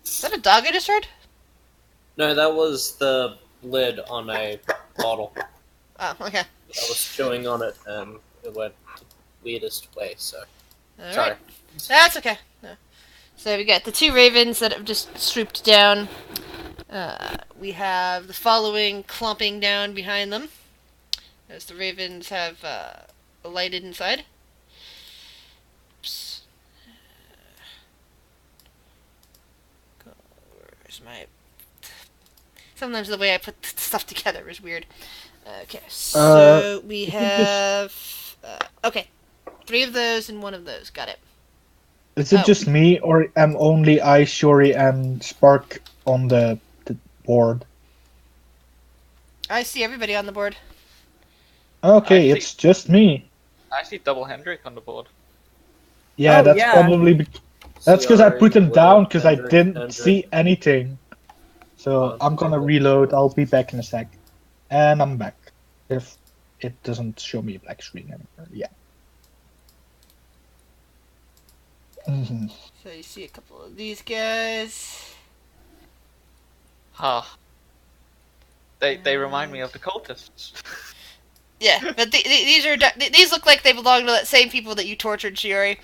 Is that a dog I just heard? No, that was the lid on a bottle. Oh, okay. I was chewing on it and it went the weirdest way, so. All Sorry. right. That's okay. No. So we got the two ravens that have just swooped down. We have the following clumping down behind them, as the ravens have alighted inside. Oops. Where's my... Sometimes the way I put stuff together is weird. Okay, so we have... okay, 3 of those and 1 of those. Got it. Is it just me, or am only I, Shuri, and Spark on the board? I see everybody on the board. Okay, I it's just me. I see double Hendrik on the board. Yeah, Oh, that's yeah. probably... That's because I put them Will, down because I Hendrik, didn't Hendrik. see anything. So I'm gonna reload. I'll be back in a sec. And I'm back. If it doesn't show me a black screen anymore. Yeah. Mhm. So you see a couple of these guys. Huh. They remind me of the cultists. Yeah, but these look like they belong to that same people that you tortured, Shiori.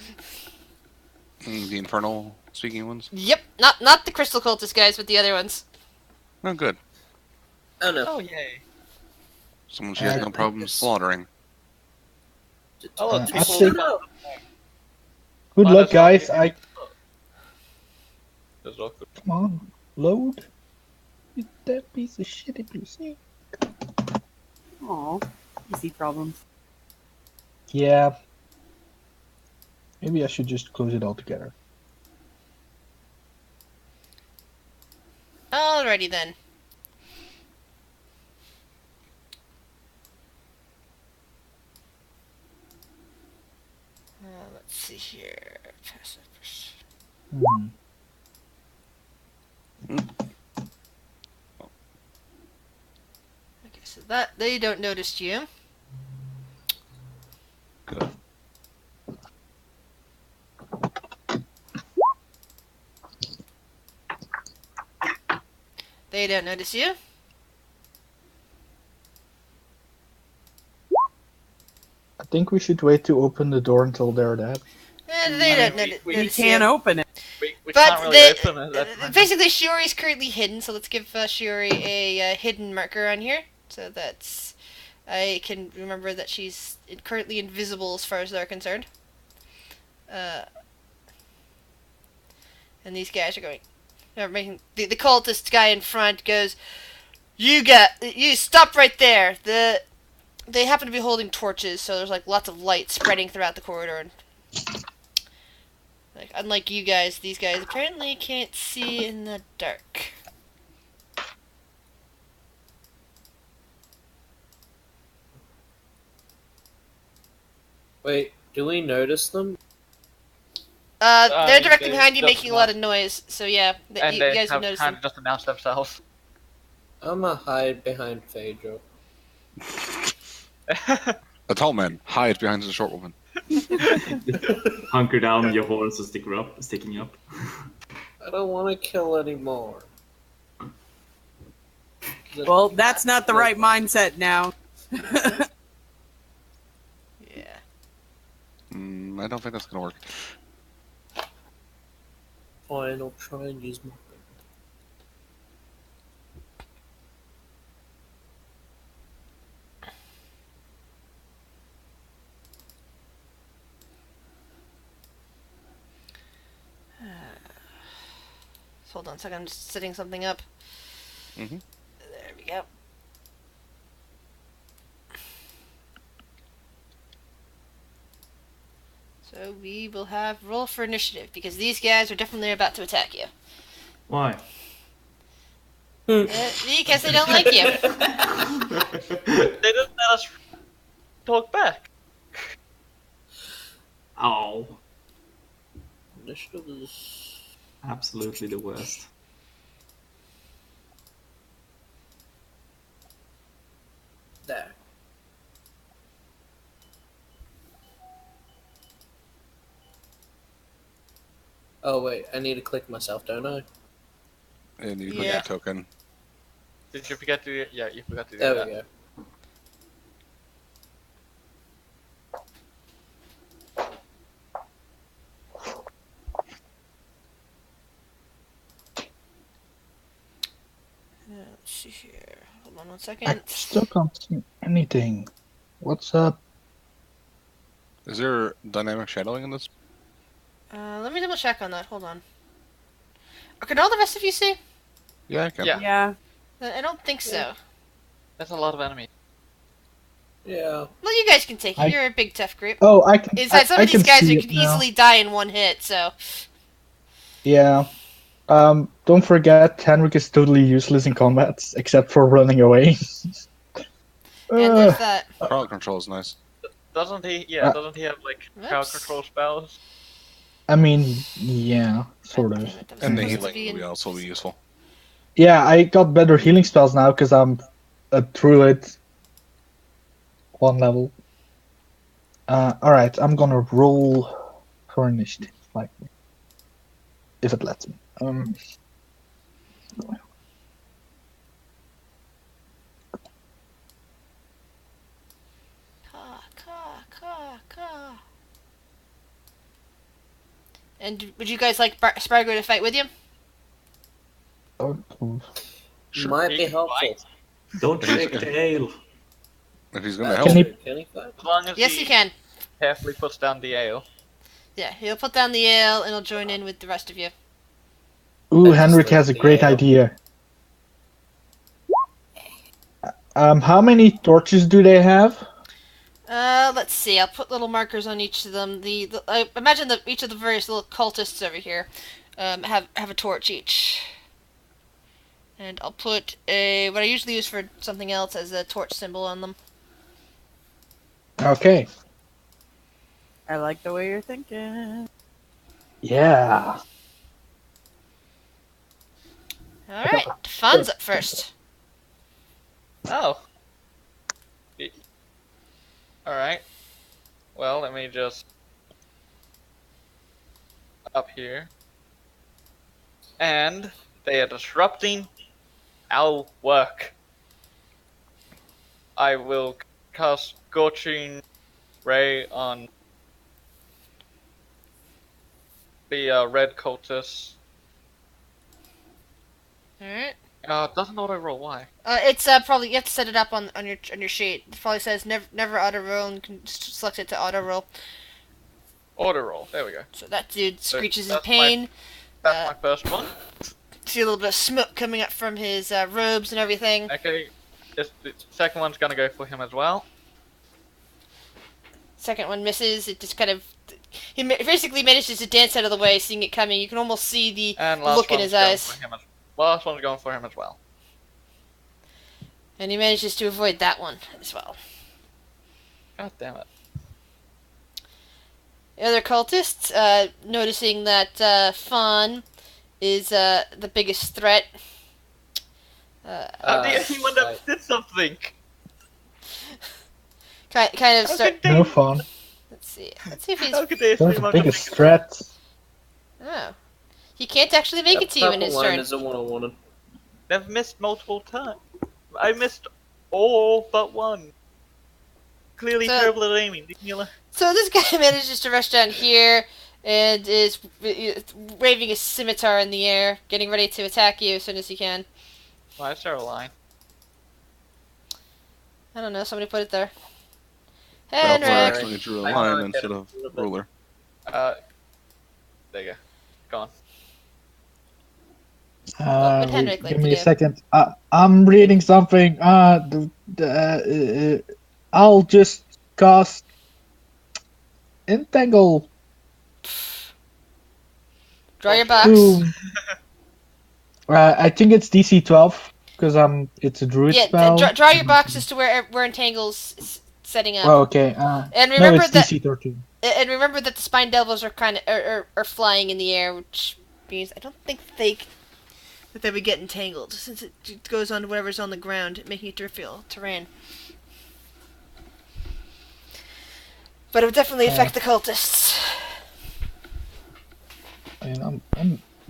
The infernal speaking ones? Yep, not the crystal cultist guys, but the other ones. Oh, good. Oh no. Oh yay! Someone she has no problem slaughtering. Oh look, I people. think- Good Oh, luck, that's not guys. really- That's not good. Come on, load. You that piece of shit if you see. Aw, easy problems. Yeah. Maybe I should just close it all together. Alrighty then. Let's see here. Passive. Hmm. Okay, so that they don't notice you. Good. They don't notice you. I think we should wait to open the door until they're dead. And they don't notice We you. can't open it. We But can't really open it. That's basically, Shiori is currently hidden, so let's give Shiori a hidden marker on here, so that's I can remember that she's currently invisible as far as they're concerned. And these guys are going. They're making the cultist guy in front goes. You stop right there. They happen to be holding torches, so there's like lots of light spreading throughout the corridor. And, like, unlike you guys, these guys apparently can't see in the dark. Wait, do we notice them? They're directly they behind you, just making a lot of noise. So yeah, and you they guys have have noticed kind them. of just announced themselves. I'ma hide behind Phaedra. A tall man hides behind the short woman. Hunker down, your horns are sticking up. I don't want to kill anymore. Well, that's not the right mindset now. Yeah. I don't think that's gonna work. Fine, I'll try and use my. Hold on a second, I'm just setting something up. Mhm. There we go. So we will have roll for initiative, because these guys are definitely about to attack you. Why? Because they don't like you. They didn't let us talk back. Oh, Initiative is. absolutely the worst. There. Oh wait, I need to click myself, don't I? And you Yeah. put your token. Did you forget to? Yeah, you forgot to do There that. we go. Let's see here. Hold on one I second. still can't see anything. What's up? Is there dynamic shadowing in this? Let me double check on that. Hold on. Can all the rest of you see? Yeah, I can. Yeah. Yeah. I don't think so. That's a lot of enemies. Yeah. Well, you guys can take it. I- You're a big tough group. Oh, I can. Inside, some I of these can guys see are, it could now. easily die in one hit, so. Yeah. Don't forget, Henrik is totally useless in combat, except for running away. And there's that. Crowd control is nice. Doesn't he? Yeah. Uh, Doesn't he have like crowd Oops. control spells? I mean, yeah, sort God of. damn it, that was And the supposed to healing be will in- also be useful. Yeah, I got better healing spells now because I'm a druid. One level. Alright, I'm gonna roll for initiative, like, if it lets me. Ka. And would you guys like Spargo to fight with you? Sure. Might He be can helpful. fight. Don't drink the ale. If he's gonna That's help, Can he- true. Can he fight? As long as Yes, he you can. carefully puts down the ale. Yeah, he'll put down the ale and he'll join in with the rest of you. Ooh, I just Henrik drink has a the great ale. idea. How many torches do they have? Let's see. I'll put little markers on each of them. I imagine that each of the various little cultists over here, have a torch each. And I'll put what I usually use for something else as a torch symbol on them. Okay. I like the way you're thinking. Yeah. All right, Fawn's up first. Oh. Alright. Well, let me just up here. And they are disrupting our work. I will cast Scorching Ray on the red cultist. All right. Doesn't auto roll. Why? It's probably you have to set it up on your sheet. It probably says never auto roll and can select it to auto roll. Auto roll. There we go. So that dude screeches in that's pain. That's my first one. See a little bit of smoke coming up from his robes and everything. Okay. The second one's gonna go for him as well. Second one misses. It just kind of basically manages to dance out of the way, seeing it coming. You can almost see the And last look in one's his going eyes, for him last one's going for him as well. and he manages to avoid that one as well. God damn it. The other cultists, noticing that Fawn is the biggest threat. The only one that did something. Kind of How start. could No they- fun. Let's see if he's. How could they They're assume the I'm the biggest biggest threat. Oh, He can't actually make it to you in purple his line turn. isn't what I wanted. They've missed multiple times. I missed all but one. Clearly So- terrible at aiming. Leave me alone. So this guy manages to rush down here and is waving his scimitar in the air, getting ready to attack you as soon as he can. Why is there a line? I don't know, somebody put it there. Well, I Henrik! actually drew a I line know, instead of a bit. ruler. There you go. Go on. What would Henrik like Give to me do? a second. I'm reading something. I'll just cast Entangle. Draw your box. Boom. I think it's DC 12 because it's a druid Yeah, spell. draw your boxes to where Entangle's setting up. Oh, okay. And No, remember it's that DC 13. and remember that the spine devils are kind of are flying in the air, which means I don't think they would get entangled since it goes on to whatever's on the ground, making it difficult terrain. But it would definitely affect the cultists. And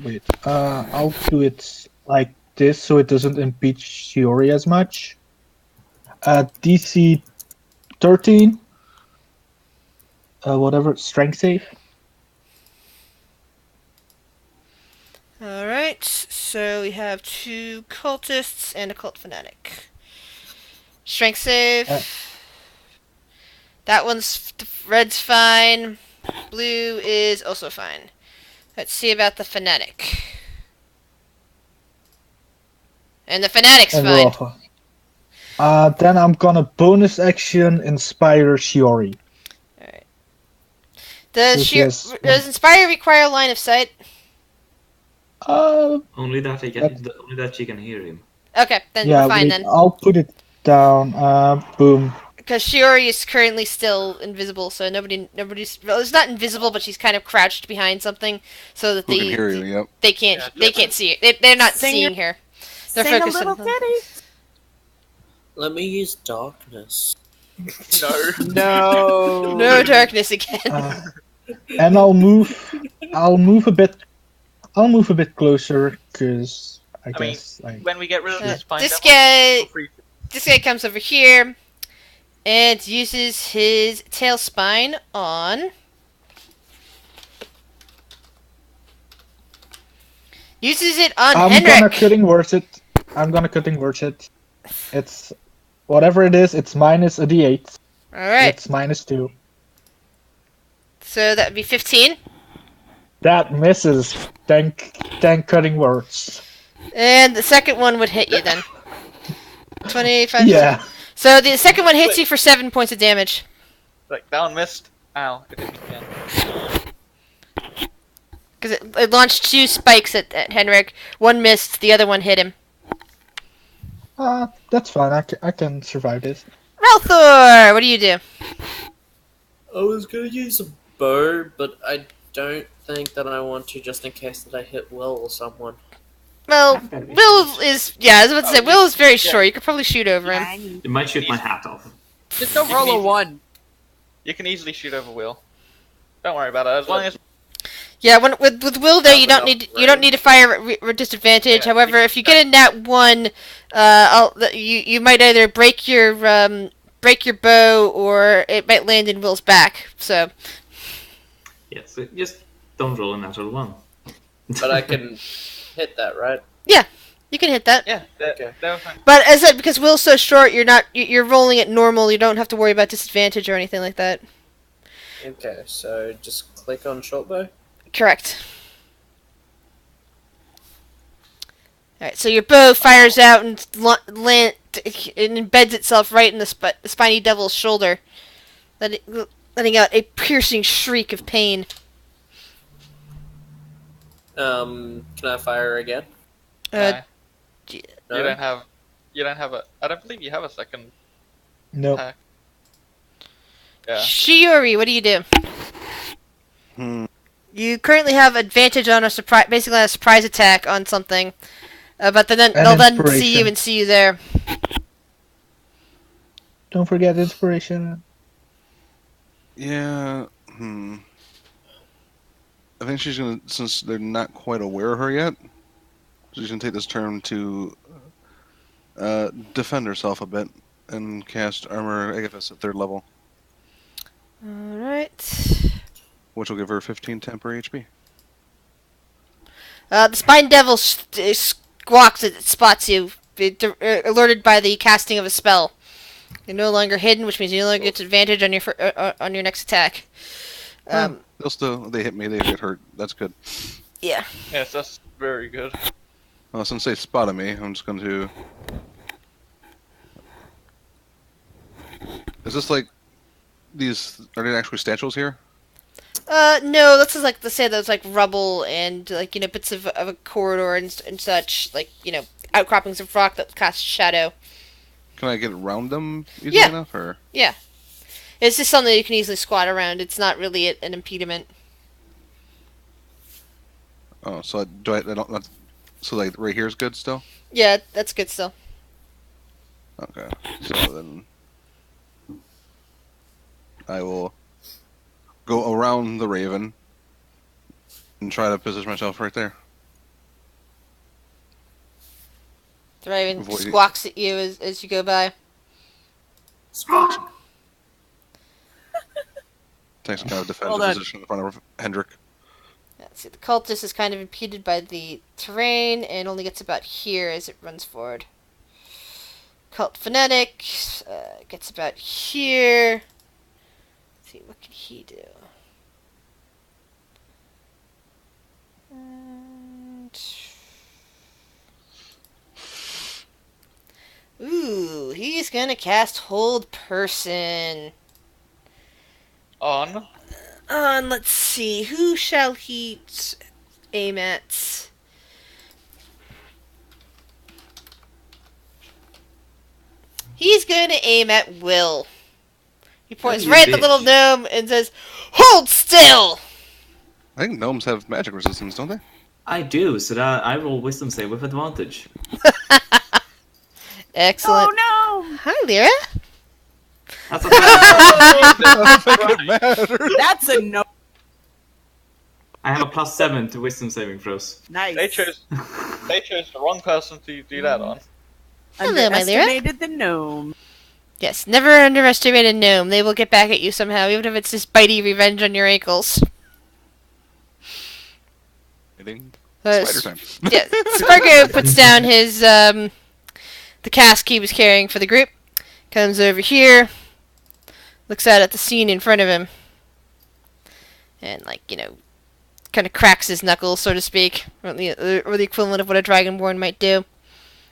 wait. I'll do it like this so it doesn't impeach Shiori as much. DC 13. Whatever, strength save. Alright, so we have 2 cultists and a cult fanatic. Strength save. That one's red's fine. Blue is also fine. Let's see about the fanatic. And the fanatic's And fine. we're off. Then I'm gonna bonus action inspire Shiori. Alright. Does Yes. Inspire require line of sight? Only that only that she can hear him. Okay, then Yeah, we're fine wait, then. I'll put it down. Boom. Because Shiori is currently still invisible, so nobody's. Well, it's not invisible, but she's kind of crouched behind something, so that Who can hear you? Yep. they can't see it. They're not Sing seeing her. They're Sing a focused little on. kitty. Let me use darkness. No. No. No darkness again. And I'll move. I'll move a bit. I'll move a bit closer because I mean, guess I. When we get rid of this spine this devil, guy, feel free to- this guy comes over here and uses his tail spine on. Uses it on I'm Henrik. gonna cutting words it. I'm gonna cutting words it. It's whatever it is. It's minus a d8. All right, It's -2. so that'd be 15. That misses. Thank cutting words. And the second one would hit you then. 25. Yeah. So the second one hits you for 7 points of damage. Like, that one missed. Ow. It hit me again. Because it launched 2 spikes at Henrik. One missed, the other one hit him. That's fine. I can survive this. Malthor, what do you do? I was gonna use a bow, but I don't think that I want to, just in case that I hit Will or someone. Well, Will is... Yeah, I was about to say, Will is very short. You could probably shoot over him. You might shoot my hat off. Just don't roll a 1. You can easily shoot over Will. Don't worry about it. As long as Yeah, with Will there, you don't Probably need not you don't need to fire at disadvantage. Yeah, However, if you get a nat 1, you might either break your bow or it might land in Will's back. So Yeah, so just don't roll a natural one. But I can hit that, right? you can hit that. yeah, Okay. that was fine. But as I said, because Will's so short, you're rolling it normal. You don't have to worry about disadvantage or anything like that. Okay, so just click on shortbow. Correct. Alright, so your bow fires out and it embeds itself right in the spiny devil's shoulder, letting out a piercing shriek of pain. Can I fire again? Uh, No? You don't have a. I don't believe you have a second No. attack. Yeah. Shiori, what do you do? Hmm. You currently have advantage on basically on a surprise attack on something, but then they'll then see you inspiration. and see you there. Don't forget inspiration. Yeah. I think she's gonna, since they're not quite aware of her yet, she's gonna take this turn to defend herself a bit and cast Armor Agathis at 3rd level, Alright. which will give her 15 temporary HP. The Spine Devil squawks as it spots you, alerted by the casting of a spell. You're no longer hidden, which means you no longer get advantage on your next attack. They hit me, they get hurt. That's good. Yeah. Yes, that's very good. Well, since they spotted me, I'm just going to... Is this like... These... Are they actually statues here? No, this is like, let's say there's like rubble and like, bits of a corridor and such, like, outcroppings of rock that cast shadow. Can I get around them easily Yeah. enough, or...? Yeah. It's just something you can easily squat around. It's not really an impediment. Oh, so I don't... So, like, right here is good still? Yeah, that's good still. Okay. So then... I will go around the Raven and try to position myself right there. The Raven Avoid it. squawks at you as you go by. Takes kind of defensive Hold on. position in front of Hendrik. Yeah, see, the cultist is kind of impeded by the terrain and only gets about here as it runs forward. Cult Fanatic gets about here. Let's see, what can he do? And... Ooh, he's gonna cast Hold Person. On. Let's see, who shall he aim at? He's going to aim at Will. He points You right at the bitch. little gnome and says, "Hold still!" I think gnomes have magic resistance, don't they? I do, so that I roll wisdom save with advantage. Excellent. Oh no! Hi, Lyra. That's a That's a no. I have a +7 to wisdom saving throws. Nice. They chose the wrong person to do that on. Hello, my Lyra. Underestimated the gnome. Yes, never underestimate a gnome. They will get back at you somehow, even if it's just bitey revenge on your ankles. Hitting Uh, spider time. Yeah, Sparko puts down his, the cask he was carrying for the group, comes over here, looks out at the scene in front of him, and, like, kind of cracks his knuckles, so to speak, or the equivalent of what a dragonborn might do.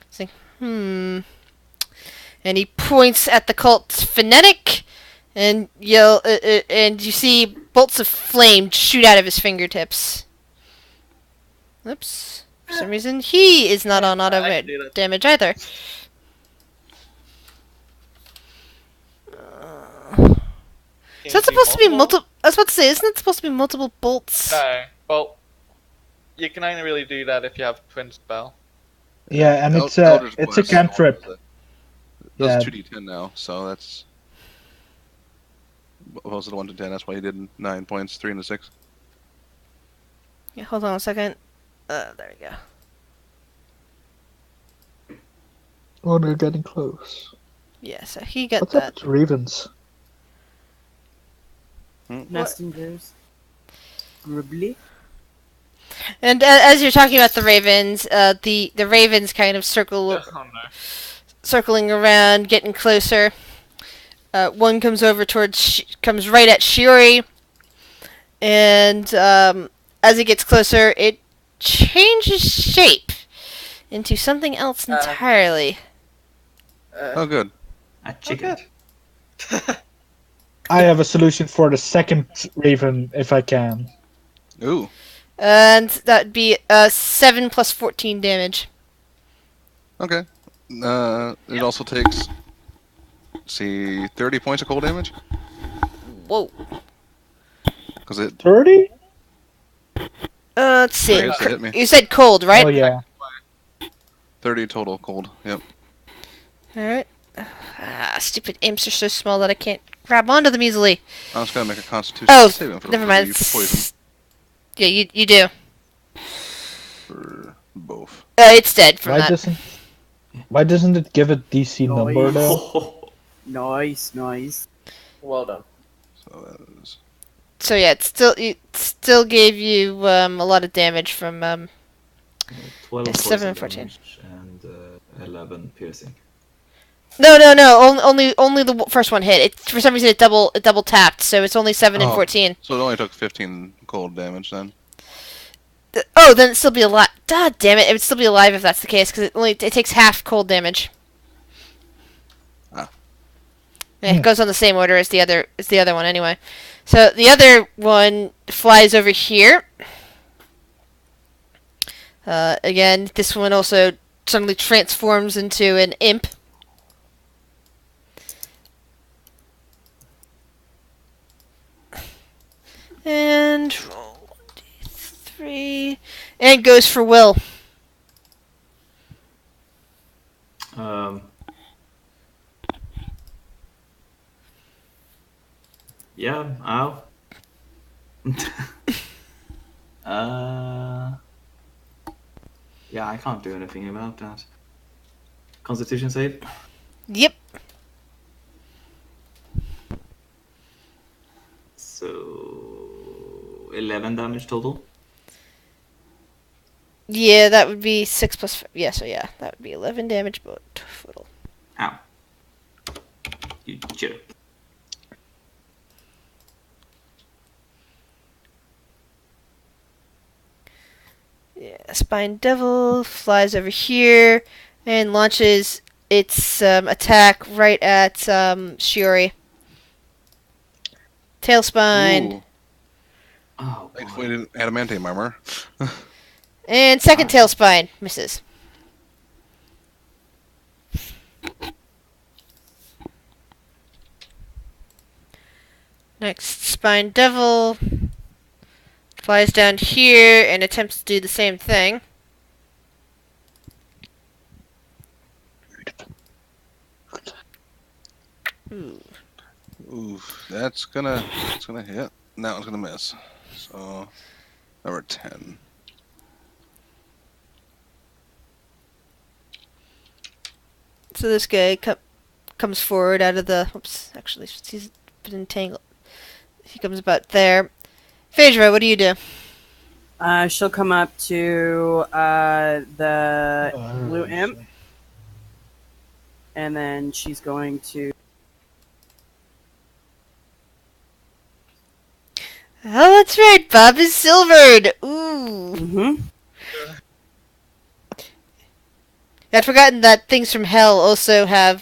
It's like, and he points at the cult Phonetic, and and you see bolts of flame shoot out of his fingertips. Oops. For some reason, he is not on auto I do that. damage either. Is that supposed to be multiple? I was about to say, isn't it supposed to be multiple bolts? No. Well, you can only really do that if you have twin spell. Yeah, and it's a Eldritch it's a Blast. cantrip. That's Yeah. 2d10 now, so that's... Opposed to the 1 to 10, that's why he did 9 points, 3 and a 6. Yeah, hold on a second. There we go. Oh, they're getting close. Yeah, so he got What's up that. with Ravens? Messengers. Grubbly. And as you're talking about the ravens, the ravens kind of Oh no. circling around, getting closer. One comes over comes right at Shiori, and as it gets closer, it changes shape into something else entirely. Oh, good. A chicken. I have a solution for the second Raven, if I can. Ooh. And that'd be 7 plus 14 damage. Okay. It also takes, see, 30 points of cold damage? Whoa. Because it... 30? Let's see. I guess it hit me. You said cold, right? Oh yeah. 30 total cold, yep. Alright. Stupid imps are so small that I can't grab onto them easily. I was gonna make a constitution Oh, saving throw never for mind. the poison. Yeah, you do. For both. It's dead from Why that. doesn't it give a DC number Nice. though? Nice. Well done. So that is So yeah, it still gave you a lot of damage from 12 Yeah, 7 poison and 14. damage and 11 piercing. No. Only the first one hit. It for some reason it double tapped, so it's only 7 and Oh. 14. so it only took 15 cold damage then. Oh, then it'd still be alive. God damn it! It would still be alive if that's the case, because it takes half cold damage. Ah. Yeah, it goes on the same order as the other one anyway. So the other one flies over here. Again, this one also suddenly transforms into an imp. And roll 1d3. And goes for Will. Yeah, ow. Yeah, I can't do anything about that. Constitution save? Yep. So 11 damage total. Yeah, that would be 6 plus 5. Yeah, so yeah, that would be 11 damage total. Ow. You jerk. Yeah, Spine Devil flies over here and launches its attack right at Shiori. Tailspine. Ooh, Oh, thankfully boy. it didn't adamantium armor. And second Tailspine misses. Next, Spine Devil flies down here and attempts to do the same thing. Ooh. Ooh, that's gonna hit. That one's gonna miss. So number 10. So this guy comes forward out of the... Oops, actually, he's been entangled. He comes about there. Phaedra, what do you do? She'll come up to the blue imp, and then she's going to. Oh, that's right. Bob is silvered. Ooh. Mm-hmm. I'd forgotten that things from hell also have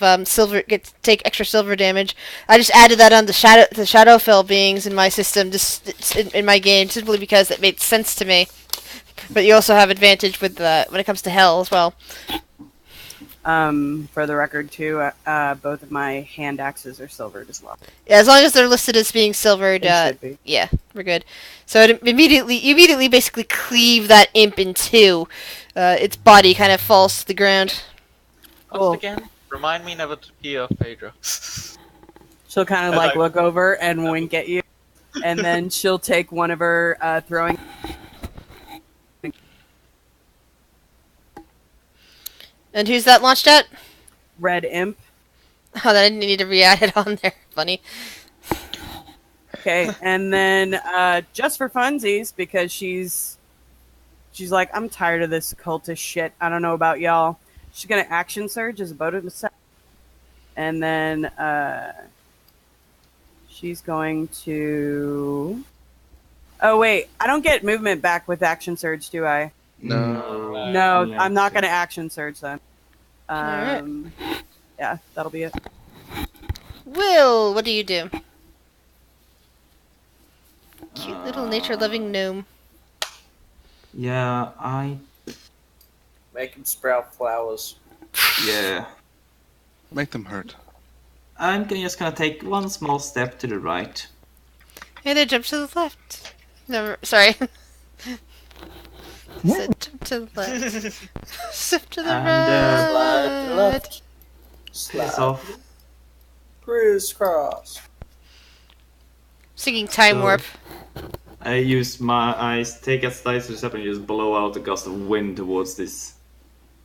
take extra silver damage. I just added that on the Shadowfell beings in my system, just in my game, simply because it made sense to me. But you also have advantage with when it comes to hell as well. For the record, too, both of my hand axes are silvered as well. Yeah, as long as they're listed as being silvered, They should be. yeah, we're good. So you immediately basically cleave that imp in two. Its body kind of falls to the ground. Cool. Once again, remind me never to pee off Phaedra. She'll kind of And like I- look over and wink at you, and then she'll take one of her throwing. And who's that launched at? Red imp. Oh, I didn't need to re-add it on there. Funny. Okay, and then just for funsies, because she's like, I'm tired of this cultist shit. I don't know about y'all. She's gonna action surge as a bonus attack, and then she's going to. Oh wait, I don't get movement back with action surge, do I? No. No, Yeah. I'm not gonna action surge then. Alright. Yeah, that'll be it. Will, what do you do? Cute little nature-loving gnome. Yeah, Make him sprout flowers. yeah. Make them hurt. I'm just gonna take one small step to the right. Hey there, jump to the left. No, sorry. Said jump to the left. Step to the And, Slide to the right. left. Piss Slide. off. Crisscross. Singing Time So- Warp. I take a slice of step and just blow out a gust of wind towards this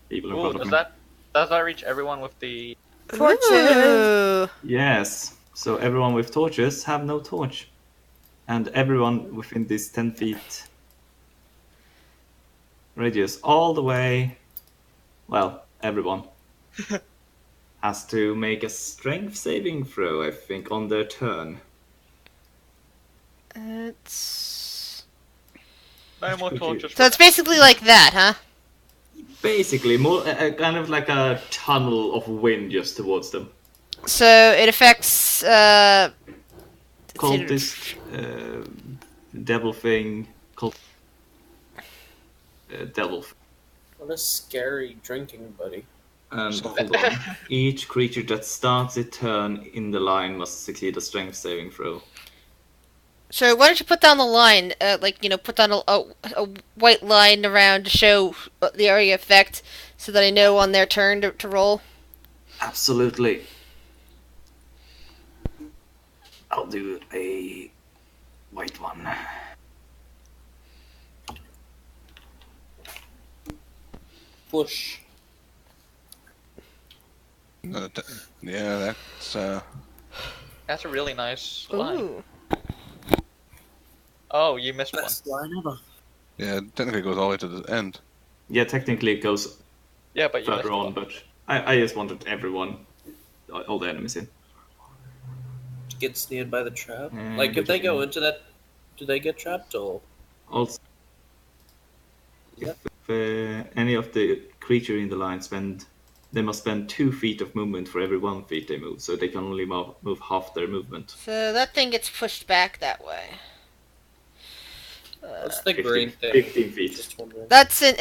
people in Ooh, front of does me. that reach everyone with the? Torches. Ooh. Yes. So everyone with torches have no torch, and everyone within this 10 feet radius, all the way. Well, everyone has to make a strength saving throw, I think, on their turn. It's... No more torches. So it's basically like that, huh? Basically, more kind of like a tunnel of wind just towards them. So it affects Cultist, devil thing, devil. What a scary drinking buddy. And hold on. Each creature that starts its turn in the line must succeed a strength saving throw. So why don't you put down the line, put down a white line around to show the area effect, so that I know on their turn to roll. Absolutely. I'll do a white one. Push. Yeah, That's a really nice line. Ooh. Oh, you missed one. Best line ever. yeah. Technically, it goes all the way to the end. Yeah, technically it goes Yeah, but you missed further on, one. but I just wanted everyone, all the enemies in. Get snared by the trap. Mm, Like if they good go idea. into that, do they get trapped or? Also, Yep. if any of the creature in the line they must spend 2 feet of movement for every 1 feet they move, so they can only move half their movement. So that thing gets pushed back that way. What's the 15, green thing? 15 feet. Just wondering. That's a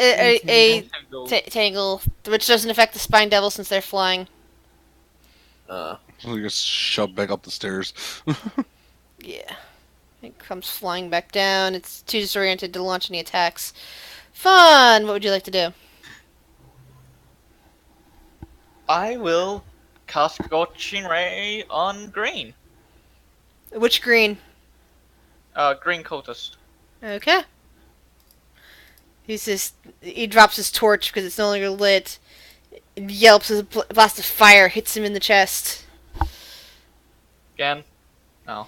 Tangle. tangle, which doesn't affect the spine devil since they're flying. So you just shove back up the stairs. Yeah. It comes flying back down. It's too disoriented to launch any attacks. Fun! What would you like to do? I will cast Scorching Ray on Green. Which green? Green Cultist. Okay. He drops his torch because it's no longer lit. It yelps as a blast of fire hits him in the chest. Again. No.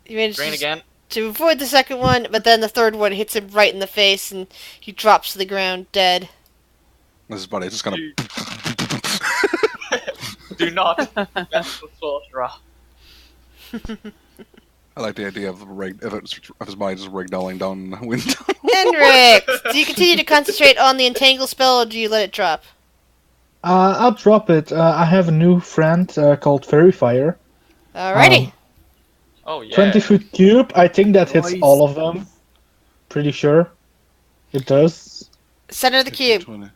He manages Green again. to avoid the second one, but then the third one hits him right in the face and he drops to the ground dead. This is buddy just gonna. Do not mess with Sorcerer. I like the idea of his body just ragdolling down the window. Henrik! Do you continue to concentrate on the entangle spell or do you let it drop? I'll drop it. I have a new friend called Fairy Fire. Alrighty. Oh yeah. 20-foot cube. I think that hits Nice. all of them. Pretty sure. It does. Center of the cube. 20.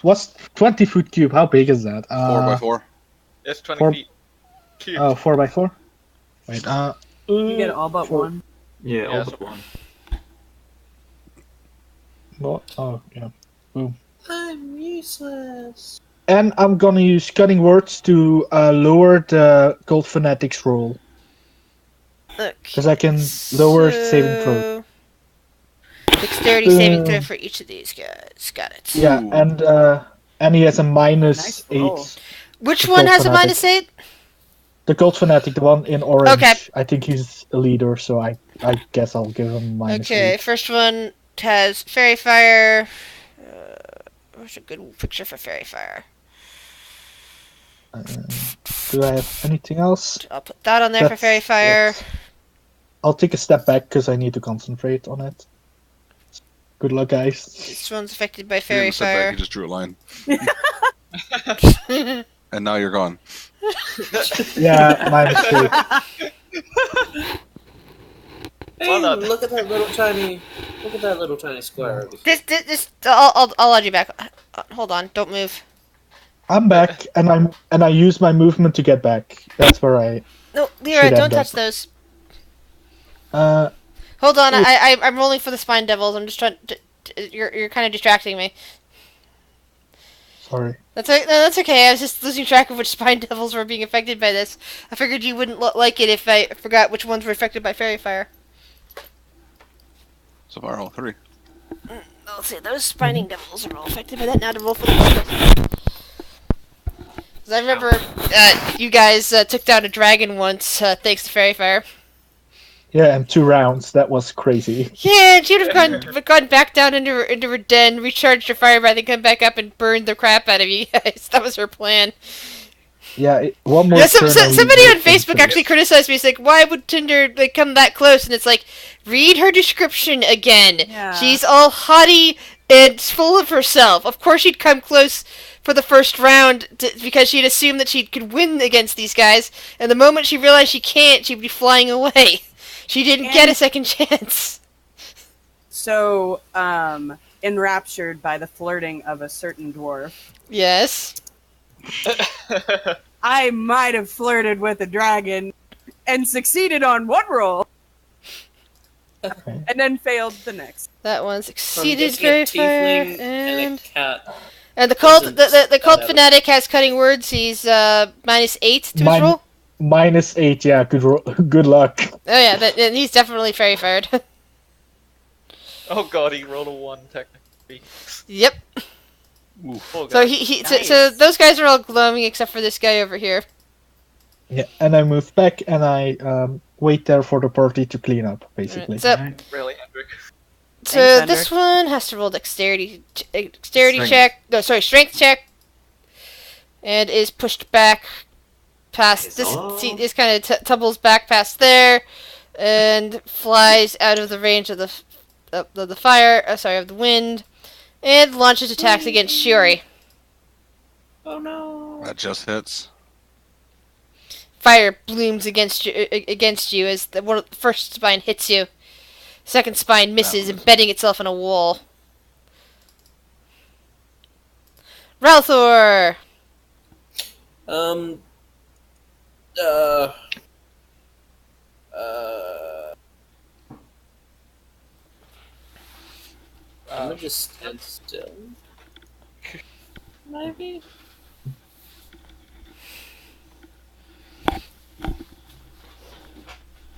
What's 20-foot cube? How big is that? 4x4. It's 20 Four- feet. Cube. Oh, 4x4? Wait, You get all but four- one. Yeah, all Yes. but one. What? Oh, yeah. I'm useless. And I'm gonna use Cutting Words to lower the Gold Fanatics roll. Because I can lower saving throw. Dexterity saving throw for each of these guys. Got it. Yeah, Ooh. and he has a minus Nice 8. roll. Which The one Gold has a Fanatic. minus 8? The Gold Fanatic, the one in orange. Okay. I think he's a leader, so I guess I'll give him minus Okay, 8. first one has Fairy Fire. Where's a good picture for Fairy Fire? Do I have anything else? I'll put that on there for That's Fairy Fire. it. I'll take a step back because I need to concentrate on it. Good luck, guys. This one's affected by He Fairy didn't step back, Fire. he just drew a line. And now you're gone. Yeah, my mistake. Hey, Well done. look at that little tiny square over here. This, I'll add you back. Hold on, don't move. I'm back, and I use my movement to get back. That's where I. No, Lyra, Should don't end touch up. those. Uh, Hold on, Oof. I'm rolling for the Spine Devils. I'm just trying to, you're kind of distracting me. sorry. That's okay. I was just losing track of which Spine Devils were being affected by this. I figured you wouldn't like it if I forgot which ones were affected by Fairy Fire. So far, all three. Let's see, those Spining Devils are all affected by that. Now to roll for the. Because I remember you guys took down a dragon once, thanks to Fairy Fire. Yeah, and 2 rounds. That was crazy. Yeah, and she'd have gone back down into her den, recharged her fire breath, and come back up and burned the crap out of you guys. That was her plan. Yeah, one more Yeah, turn. somebody on Facebook actually criticized me. It's like, why would Tinder come that close? And it's like, read her description again. Yeah. She's all haughty and full of herself. Of course she'd come close for the first round because she'd assumed that she could win against these guys. And the moment she realized she can't, she'd be flying away. She didn't get a second chance. So, enraptured by the flirting of a certain dwarf, Yes. I might have flirted with a dragon and succeeded on one roll, and then failed the next. That one I'm succeeded guessing a very tiefling far. and a cat. And the cult, doesn't the cult stand out. fanatic has cutting words. He's -8 to his roll. -8, yeah, good luck. Oh yeah, and he's definitely fairy fired. Oh god, he rolled a 1 technically. Yep. Poor So guy. so those guys are all glowing except for this guy over here. Yeah, and I move back and I wait there for the party to clean up, basically. So Really, Hendrik. so Thanks, this one has to roll dexterity Strength. check. No, sorry, strength check, and is pushed back past this. Hello? See, this kind of tumbles back past there, and flies out of the range of the fire. Sorry, of the wind, and launches attacks against Shiori. Oh no! That just hits. Fire blooms against you as the first spine hits you. Second spine misses, embedding itself in a wall. Ralthor! Um. I'm gonna just stand still. Maybe.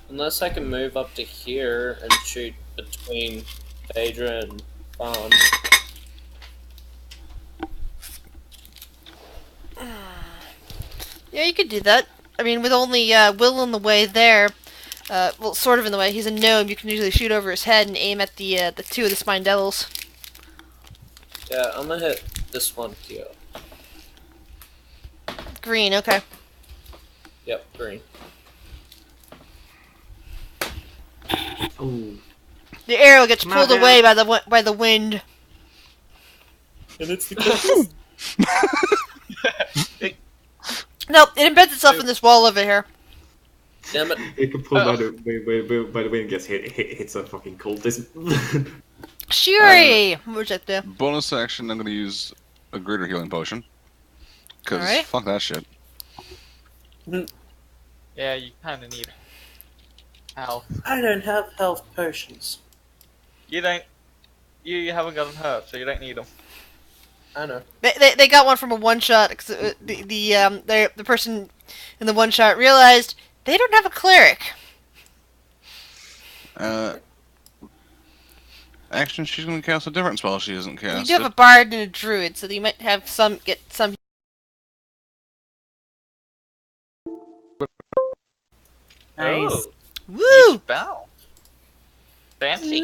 Unless I can move up to here and shoot between Phaedra and Fawn. Yeah, you could do that. I mean, with only Will in the way there, well, sort of in the way. He's a gnome. You can usually shoot over his head and aim at the 2 of the spine devils. Yeah, I'm gonna hit this one here. Green, okay. Yep, green. Oh, The arrow gets Come pulled on, away by the wind. And it's the Nope, it embeds itself in this wall over here. Damn it. it can pull by the way it gets hits a fucking cultist. Shuri! Where's that there? Bonus action, I'm going to use a greater healing potion. Because Alright. fuck that shit. Yeah, you kind of need health. I don't have health potions. You don't. You haven't gotten hurt, so you don't need them. I know. They got one from a one shot. The person in the one shot realized they don't have a cleric. Action, she's going to cast a different spell she hasn't You cast. do have a bard and a druid, so you might have get some. Nice. Oh, Woo! spell. Fancy.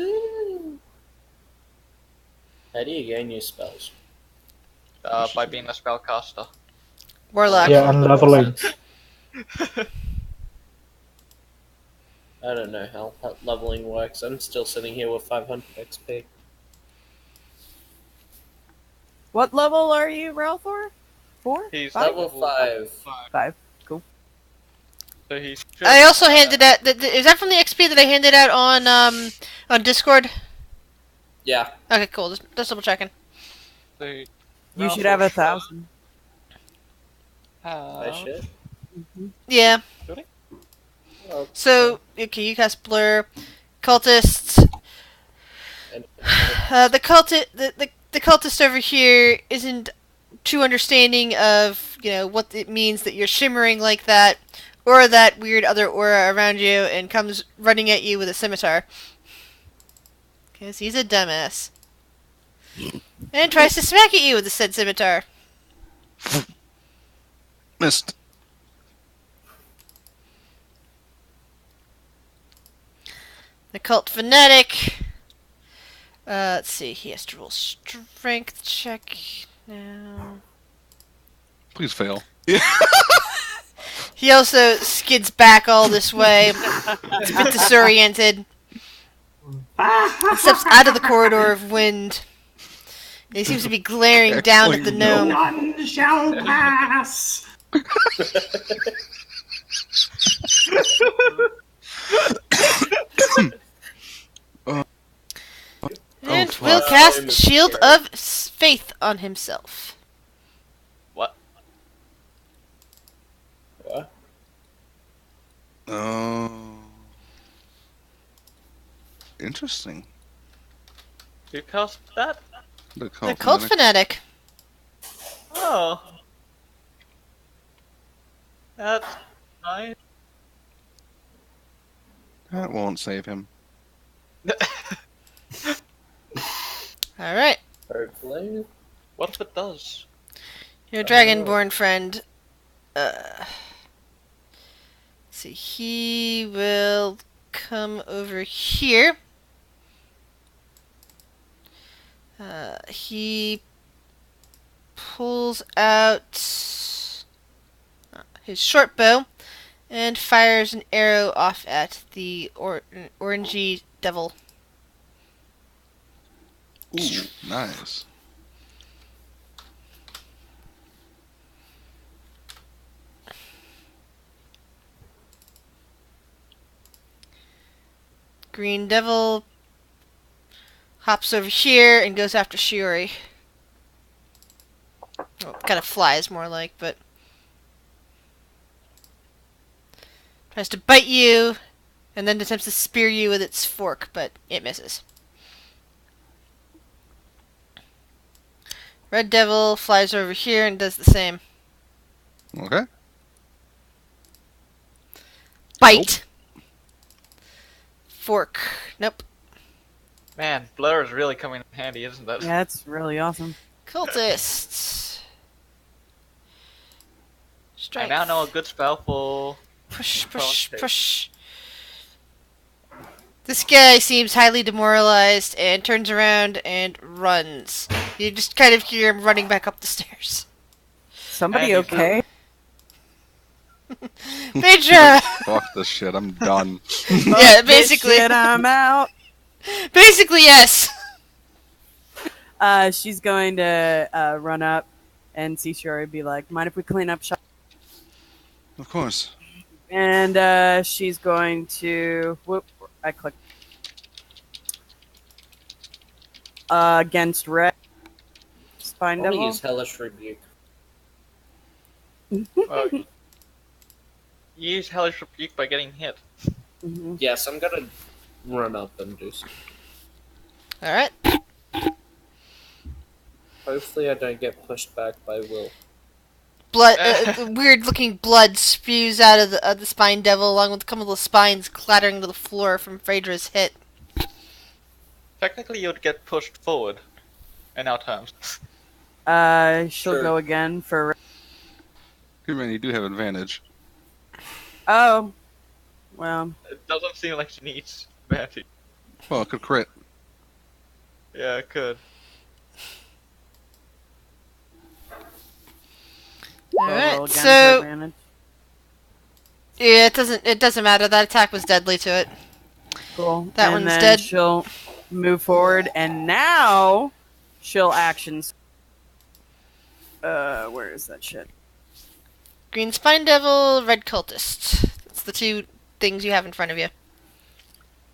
How do you gain new spells? By being a spellcaster. Warlock. Yeah, and leveling. I don't know how leveling works. I'm still sitting here with 500 XP. What level are you, Ralthor? 4? He's Level 5. 5. Cool. So he's. I also handed out. Is that from the XP that I handed out on Discord? Yeah. Okay, cool. Just double checking. So You should have 1,000. I should. Yeah. Oh, So okay, you cast blur, cultists. and- The cultist over here isn't too understanding of what it means that you're shimmering like that, or that weird other aura around you, and comes running at you with a scimitar. Because he's a dumbass. And tries to smack at you with the said scimitar. Missed. The cult fanatic. Let's see. He has to roll strength check now. Please fail. He also skids back all this way. It's a bit disoriented. He steps out of the corridor of wind. He seems to be glaring down at the gnome. None shall pass. And fuck. will cast Shield of Faith on himself. What? What? Oh. Interesting. Who cast that? The The cult fanatic. Oh. That's nice. That won't save him. Alright. Hopefully. What if it does? Your dragonborn friend. See, he will come over here. He pulls out his short bow and fires an arrow off at the orangey devil. Ooh, nice. Green devil hops over here and goes after Shiori. Well, kind of flies more like, but tries to bite you and then attempts to spear you with its fork, but it misses. Red devil flies over here and does the same. Okay. Bite. Fork. Nope. Man, blur is really coming in handy, isn't it? Yeah, that's really awesome. Cultists. I Strength. now know a good spell for... Push, push, Okay. push. This guy seems highly demoralized and turns around and runs. You just kind of hear him running back up the stairs. Somebody And- okay? Phaedra! Fuck this shit. I'm done. Yeah, basically. Shit, I'm out. Basically, yes. She's going to run up and see Shiori be like, mind if we clean up shop? Of course. And she's going to... Whoop, I clicked. Against Red. Spine I want to Devil. use Hellish Rebuke. Use Hellish Rebuke by getting hit. Mhm. Yes, I'm gonna run up and do something. Alright. Hopefully I don't get pushed back by Will. Blood, weird-looking blood spews out of the spine devil, along with a couple of spines clattering to the floor from Phaedra's hit. Technically, you'd get pushed forward. In our terms. She'll Sure. go again for... Good man, you do have advantage. Oh. Well. It doesn't seem like she needs advantage. Well, it could crit. Yeah, it could. I'll roll Alright, again for so advantage. yeah, it doesn't matter. That attack was deadly to it. Cool. That and one's then dead. She'll move forward, and now she'll actions. Where is that shit? Green spine devil, red cultist. That's the two things you have in front of you.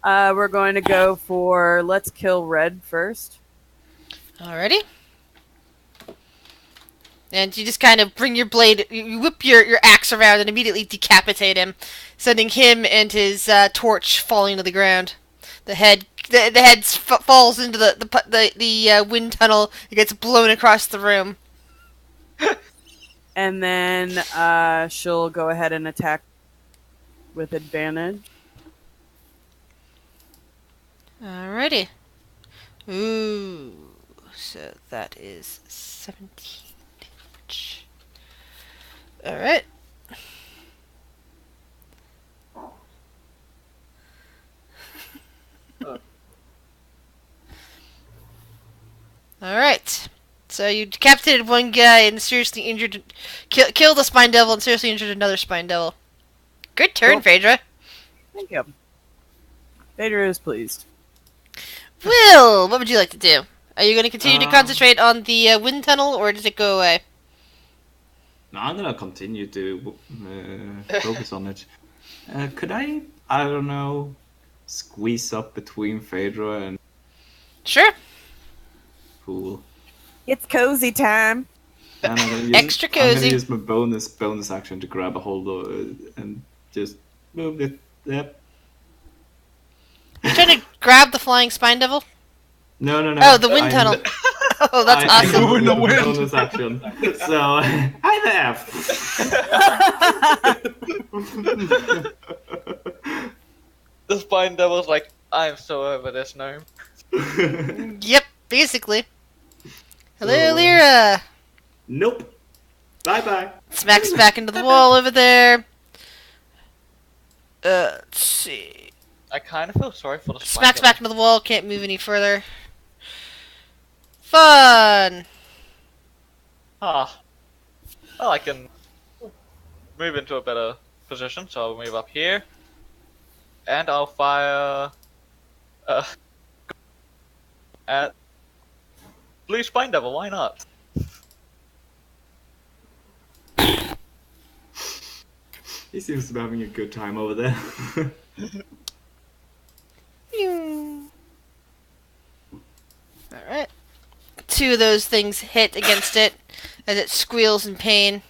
We're going to go for let's kill Red first. Alrighty. And you just kind of bring your blade, you whip your axe around and immediately decapitate him, sending him and his torch falling to the ground. The head falls into the wind tunnel. It gets blown across the room. And then she'll go ahead and attack with advantage. Alrighty. Ooh. So that is 17 damage. Alright. Alright. So you decapitated one guy and seriously injured... killed a Spine Devil and seriously injured another Spine Devil. Good turn, Cool. Phaedra. Thank you. Vader is pleased. Will, what would you like to do? Are you going to continue to Um, concentrate on the wind tunnel, or does it go away? No, I'm gonna continue to focus on it. Could I don't know, squeeze up between Phaedra and Sure. Pool? It's cozy time. And I'm gonna use, Extra I'm gonna cozy. use my bonus action to grab a hold of it and just move it. Yep. You're trying to grab the flying Spine Devil? No. Oh, the wind tunnel. Oh, that's awesome. I In the wind. bonus action. So I have. The Spine Devil's like, I'm so over this gnome. Yep, basically. Hello, So- Lyra. Nope. Bye. Smacks back into the wall over there. Let's see. I kind of feel sorry for the Spine Smacks Devil. back into the wall, can't move any further. Fun! Ah. Well, I can move into a better position, so I'll move up here. And I'll fire... at... Blue Spine Devil, why not? He seems to be having a good time over there. Alright. Two of those things hit against it as it squeals in pain.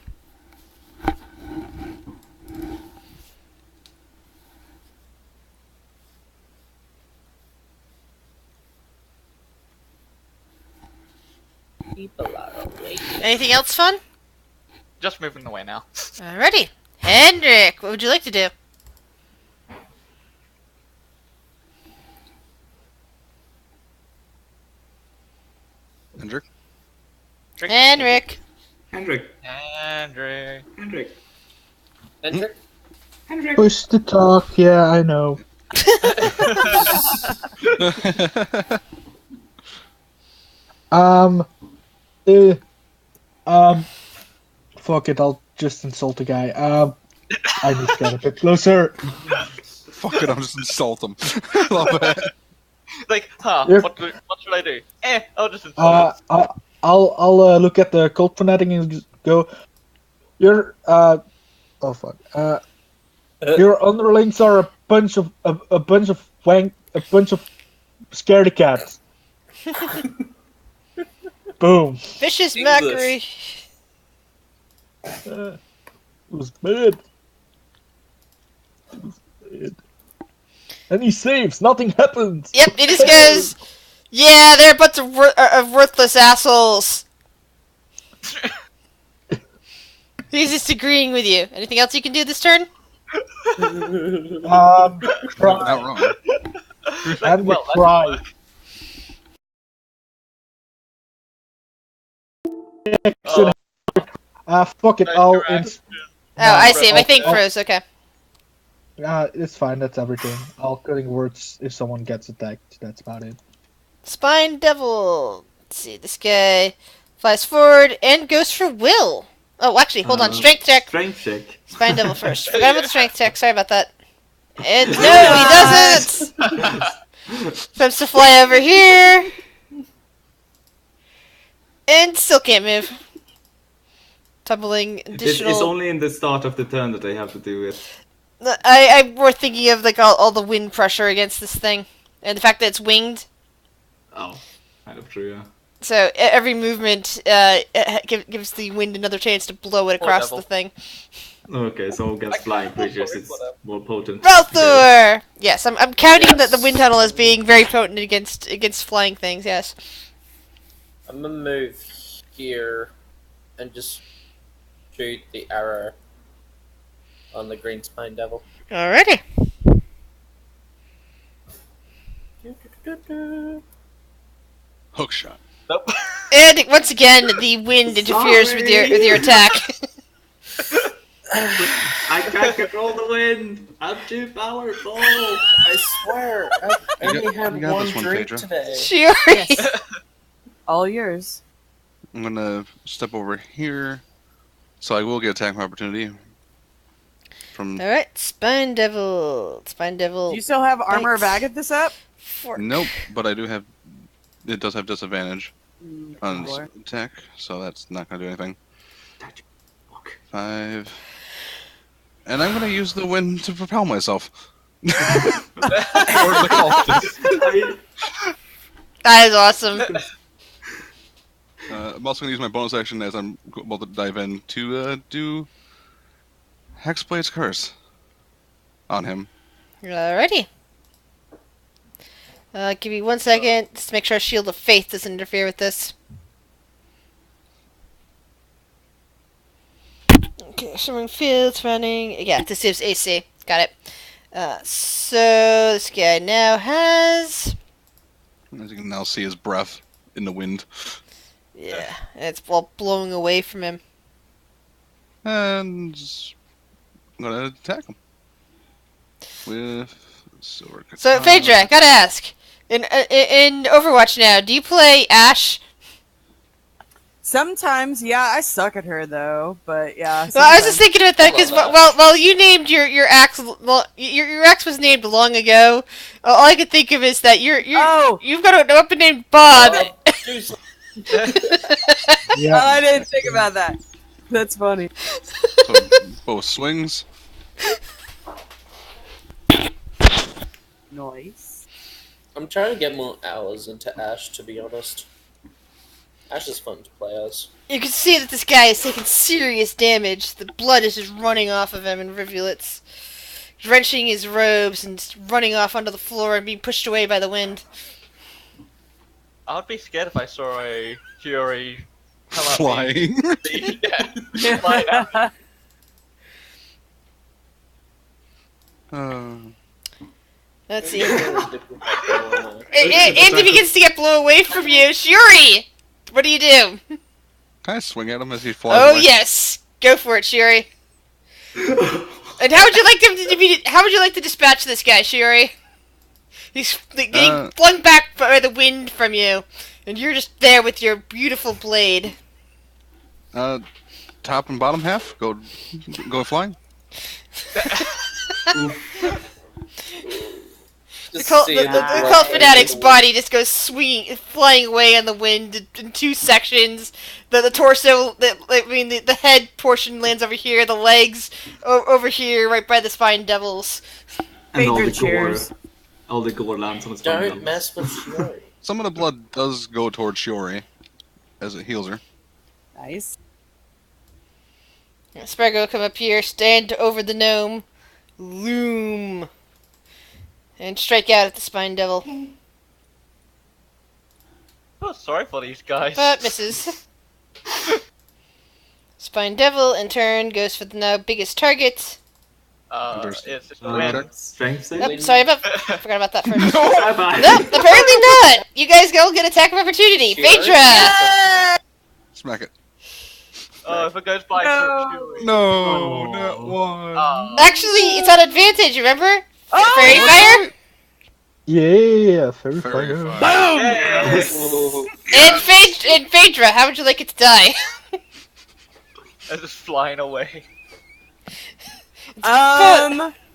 People are awake. Anything else fun? Just moving away now. Alrighty. Hendrik, what would you like to do? Hendrik? Henrik. Hendrik. Andre. Hendrik. Hendrik? Hendrik. Push to talk, yeah, I know. Um, fuck it, I'll just insult the guy. I need to get a bit closer. Fuck it, I'll just insult him. Love it. Like, huh, Yeah. what should I do? I'll just insult him. I'll look at the cult fanatic and just go. Your oh fuck. Your underlings are a bunch of scaredy cats. Boom. Vicious English. mockery. It was bad. It was bad. And he saves. Nothing happens. Yep, it just goes. Yeah, they're a bunch of worthless assholes. He's just agreeing with you. Anything else you can do this turn? Not wrong. And well, that's cry. Oh, Fuck it. Nice I'll. interaction. Oh, I see. My thing froze. Okay. It's fine. That's everything. I'll cutting words if someone gets attacked. That's about it. Spine Devil. Let's see. This guy flies forward and goes for Will. Oh, actually, hold on. Strength check. Strength check. Spine Devil first. Forgot about the strength check. Sorry about that. And no, he doesn't. Attempts to fly over here. And still can't move. Tumbling additional. It's only in the start of the turn that they have to do it. I'm more thinking of like all the wind pressure against this thing, and the fact that it's winged. Oh, kind of true, yeah. So every movement gives the wind another chance to blow it Poor across devil. the thing. Okay, so against flying creatures, it's more potent. Balthor! Yes, I'm counting the wind tunnel as being very potent against flying things. Yes. I'm gonna move here and just shoot the arrow on the green spine devil. Alrighty. Hook shot. Nope. And once again, the wind interferes with your attack. I can't control the wind. I'm too powerful. I swear, I only had you got one this one, drink Phaedra. today. Fury. Yes. All yours. I'm gonna step over here, so I will get attack opportunity from. All right, Spine Devil. Spine Devil. Do you still have Armor of Bites. Agathis up? Fork. Nope, but I do have. It does have disadvantage on its Boy. attack, so that's not gonna do anything. Fuck. 5. And I'm gonna use the wind to propel myself. Or the call. That is awesome. I'm also gonna use my bonus action as I'm about to dive in to do Hexblade's Curse on him. Alrighty. Give me 1 second just to make sure Shield of Faith doesn't interfere with this. Okay, Shimmering Fields running. Yeah, this is AC. Got it. So this guy now has. As you can now see his breath in the wind. Yeah, and it's all blowing away from him. And I'm gonna attack him with sword. So, Phaedra, gotta ask. In Overwatch now, do you play Ashe? Sometimes, yeah, I suck at her though, but yeah. Well, I was just sometimes. thinking about that because Love that. well, you named your axe. Well, your axe was named long ago. All I could think of is that you've got a weapon named Bob. Seriously. Yeah. I didn't think about that. That's funny. So both swings. Nice. I'm trying to get more hours into Ash, to be honest. Ash is fun to play as. You can see that this guy is taking serious damage. The blood is just running off of him in rivulets, drenching his robes and just running off onto the floor and being pushed away by the wind. I would be scared if I saw a Fury come up Flying. Yeah, flying out. Let's see. Really and difficult going on. he begins to get blown away from you. Shuri! What do you do? Can I swing at him as he flies Oh away? yes, go for it, Shuri. And how would you like to be? How would you like to dispatch this guy, Shuri? He's getting flung back by the wind from you, and you're just there with your beautiful blade. Top and bottom half go flying. The Just cult, see the, it the, right the cult into fanatic's the body just goes swinging, flying away on the wind in two sections. The torso, the head portion lands over here. The legs over here, right by the spine devils. And all Phaedra the gore, cheers. all the gore lands on his Don't bum. mess with Fury. Some of the blood does go towards Shiori as it heals her. Nice. Sprago come up here, stand over the gnome, loom, and strike out at the spine devil, Oh, sorry for these guys. but misses. Spine devil, in turn, goes for the now biggest target. It's just wind. Strength save. Nope, sorry about, forgot about that first. Bye bye. Nope, apparently not. You guys go get attack of opportunity. Fury? Phaedra. Smack it. Oh, if it goes by No. Fury. No, Oh. not one. Actually, it's on advantage. Remember? Oh, Fairy fire. Yeah, very Very fire. fine. Yes. Ooh. And Phaedra, how would you like it to die? It's just flying away.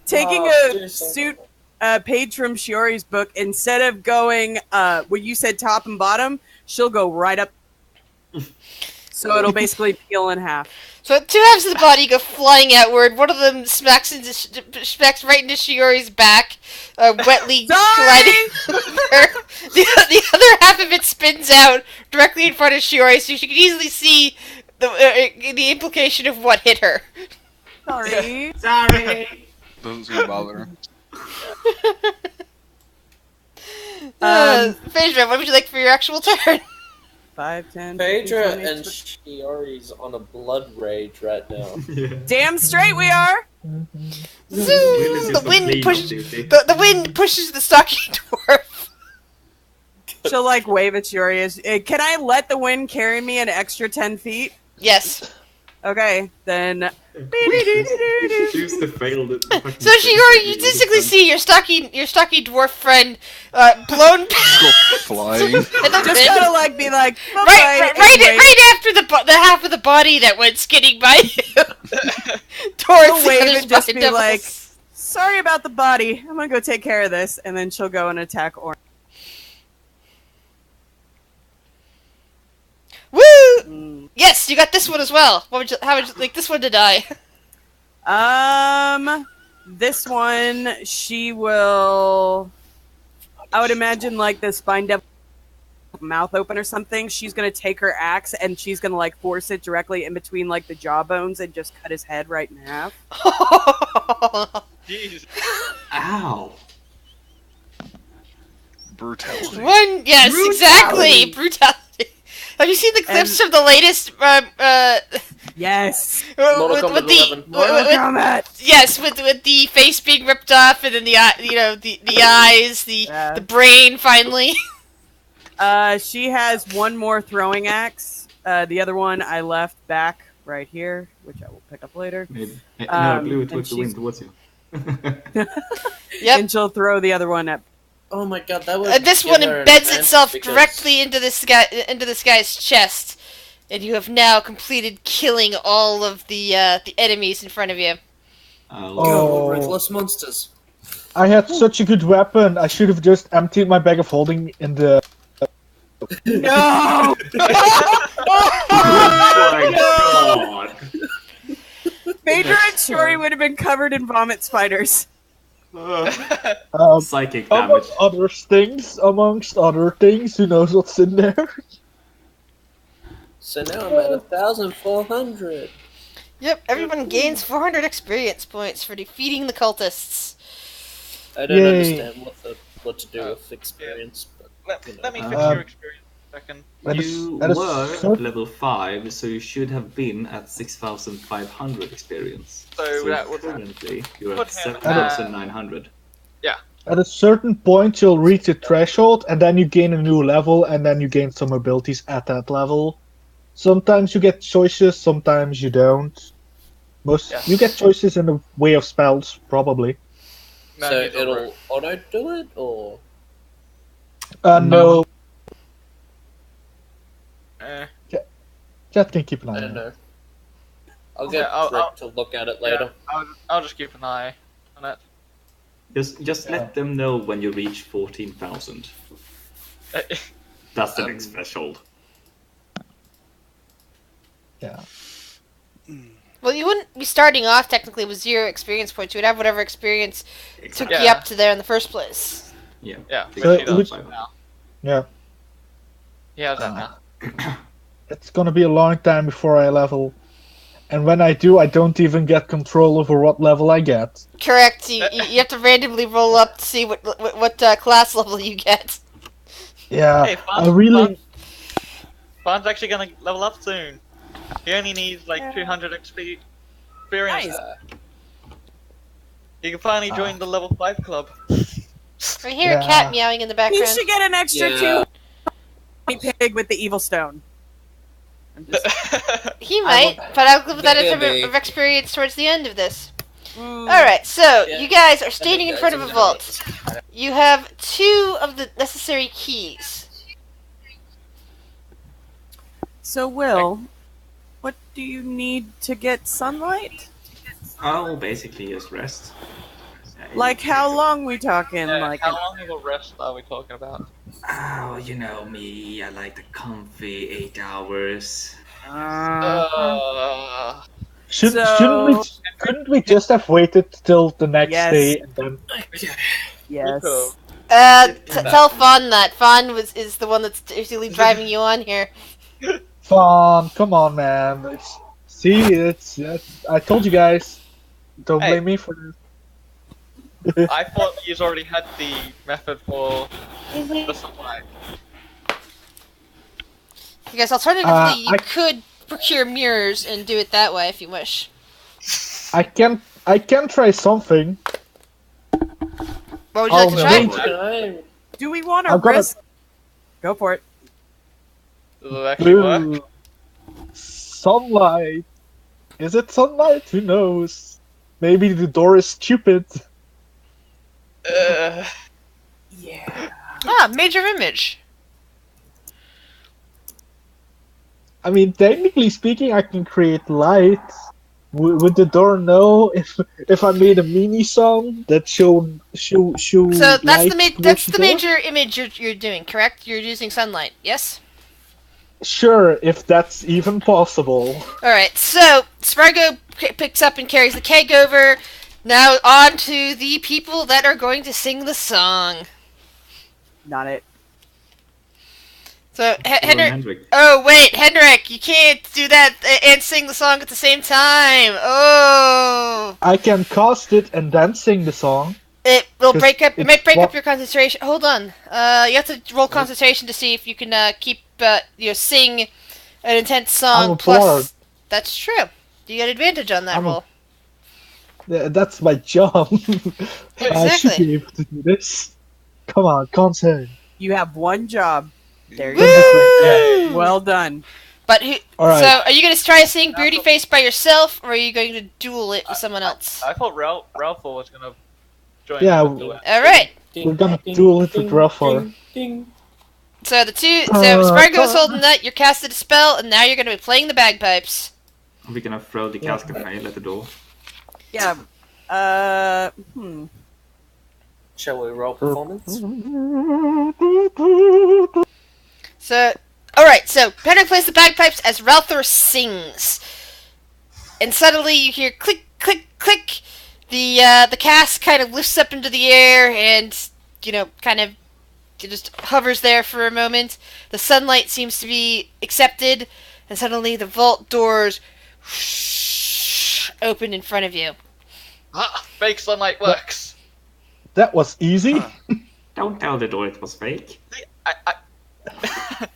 Taking Oh, a seriously. suit page from Shiori's book, instead of going what you said top and bottom, she'll go right up. So it'll basically peel in half. So two halves of the body go flying outward. One of them smacks right into Shiori's back, wetly colliding with her. The other half of it spins out directly in front of Shiori, so she can easily see the implication of what hit her. Sorry. Sorry. Doesn't seem to bother her. Phaedra, what would you like for your actual turn? 5, 10, Phaedra 15, 20, and Shiori's on a blood rage right now. Yeah. Damn straight we are. Zoom! Willis is The wind clean pushes. on duty. The wind pushes the stocky dwarf. She'll like wave at Shiori. Can I let the wind carry me an extra 10 feet? Yes. Okay, then. Choose to fail the fucking So Shiori, you thing. basically see your stocky dwarf friend blown Go flying. Just Just gotta like be like right after the half of the body that went skidding by you towards She'll the wave other and just spider be devils. like, "Sorry about the body. I'm gonna go take care of this," and then she'll go and attack Orange. Woo! Yes, you got this one as well. How would you like this one to die? This one she will. I would imagine like the spine devil mouth open or something. She's gonna take her axe and she's gonna like force it directly in between like the jawbones and just cut his head right in half. Jeez. Ow. Brutality. Yes, Brutality. exactly. Brutality. Have you seen the clips from the latest? Yes. Mortal Kombat 11. Mortal Kombat. Yes, with the face being ripped off and then the eye, the eyes, Yeah. the brain finally. She has one more throwing axe. The other one I left back right here, which I will pick up later. No, Um, blew it and with the wind she's- towards you. Yep. And she'll throw the other one at. Oh my god, that would. And this give one her an embeds advantage itself because- directly into this guy's chest, and you have now completed killing all of the enemies in front of you. Go, Oh. ruthless monsters. I had such a good weapon. I should have just emptied my bag of holding in the. No! Oh my god! Phaedra and Shori would have been covered in vomit spiders. Psychic damage. Amongst other things, who knows what's in there? So now I'm at 1,400. Yep, everyone gains 400 experience points for defeating the cultists. I don't Yay. understand what to do with experience, but Let me fix Uh, your experience a second. That is- You that is were so- at level 5, so you should have been at 6,500 experience. So that would- currently you're Put at him, 7,900. At a certain point, you'll reach a threshold, and then you gain a new level, and then you gain some abilities at that level. Sometimes you get choices, sometimes you don't. Yeah. You get choices in the way of spells, probably. No, so he's over. it'll auto do it, or No, Eh. Chat can keep an I eye don't on it. know. I'll Okay, get I'll- Rick to look at it later. I'll just keep an eye on it. Just let them know when you reach 14,000. That's the next threshold. Yeah. Well, you wouldn't be starting off technically with 0 experience points. You would have whatever experience took Yeah. you up to there in the first place. Yeah. Yeah, They So got it which- up by now. Yeah. He has that Uh, now. It's gonna be a long time before I level. And when I do, I don't even get control over what level I get. Correct. You have to randomly roll up to see what class level you get. Yeah, Hey, I really. Fawn's actually gonna level up soon. He only needs like 200 experience. Nice. He can finally join the level 5 club. I hear a Yeah. cat meowing in the He background. should get an extra Yeah. 2 pig with the evil stone. I'm just, He might, but I'll give that Maybe. of experience towards the end of this. Mm. Alright, so Yeah. you guys are standing in guys front of are a gonna vault. You have 2 of the necessary keys. So, Will, what do you need to get sunlight? I'll basically just rest. Like, how long we talking? Like, how long of a rest are we talking about? Oh, you know me. I like the comfy 8 hours. So- Couldn't we just have waited till the next Yes. day and then? yes. Tell Fawn that. Fawn is the one that's usually driving you on here. Fawn, come on, man. I told you guys. Don't Hey. blame me for this. I thought you already had the method for the supply. Because alternatively, you I- could procure mirrors and do it that way if you wish. I can try something. What would you like to Oh, try? no. Can I? Do we want to I've got a- risk? Go for it. Does it actually work? Ooh, sunlight. Is it sunlight? Who knows? Maybe the door is stupid. Yeah. Ah, major image. I mean, technically speaking, I can create light. Would the door know if I made a mini song that show So that's light that's towards the the door? major image you're doing, correct? You're using sunlight, yes? Sure, if that's even possible. Alright, so Spargo picks up and carries the keg over. Now on to the people that are going to sing the song. Not it. So, Hendrik. Hendrik. Oh, wait, Hendrik, you can't do that and sing the song at the same time. Oh. I can cast it and then sing the song. It will break up. It it's might break what- up your concentration. Hold on. You have to roll concentration to see if you can keep sing an intense I'm song a plus. bard. That's true. You get advantage on that I'm a- roll. That's my job. I should Exactly. be able to do this. Come on, concert. You have one job. There you Woo! go. Well done. But who? All right. So, are you going to try to sing "Beauty Face" by yourself, or are you going to duel it with someone else? I thought Ralph was gonna join. Yeah, in the duet. All right. We're gonna duel it with Ruffler. So Spargo's holding that. You're casted a spell, and now you're going to be playing the bagpipes. We're gonna throw the cask of ale at the door. Yeah. Shall we roll performance? So, alright, so Hendrik plays the bagpipes as Ralthor sings. And suddenly you hear click, click, click. The cask kind of lifts up into the air and, kind of just hovers there for a moment. The sunlight seems to be accepted, and suddenly the vault doors open in front of you. Ah, fake sunlight works. That was easy. Don't tell the door it was fake. I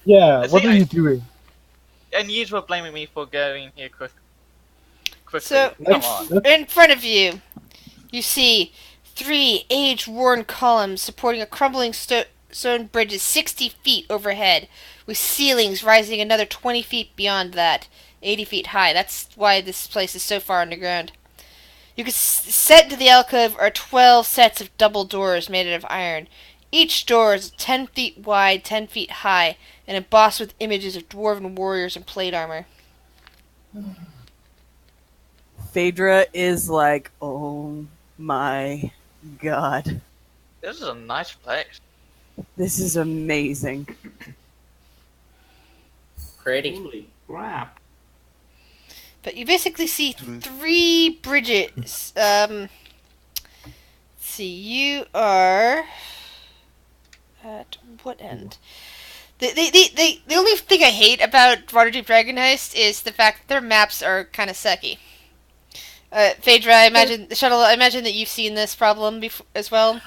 Yeah, See, what are you doing? and you were blaming me for getting here quickly. So, Come on. in front of you, you see 3 age-worn columns supporting a crumbling stone bridge 60 feet overhead, with ceilings rising another 20 feet beyond that, 80 feet high. That's why this place is so far underground. You can set into the alcove are 12 sets of double doors made out of iron. Each door is 10 feet wide, 10 feet high, and embossed with images of dwarven warriors in plate armor. Phaedra is like, oh my god. This is a nice place. This is amazing. Pretty. Holy crap. But you basically see 3 bridges. Let's see, you are at what end? The only thing I hate about Waterdeep Dragon Heist is the fact that their maps are kind of sucky. Phaedra, I imagine that you've seen this problem before as well.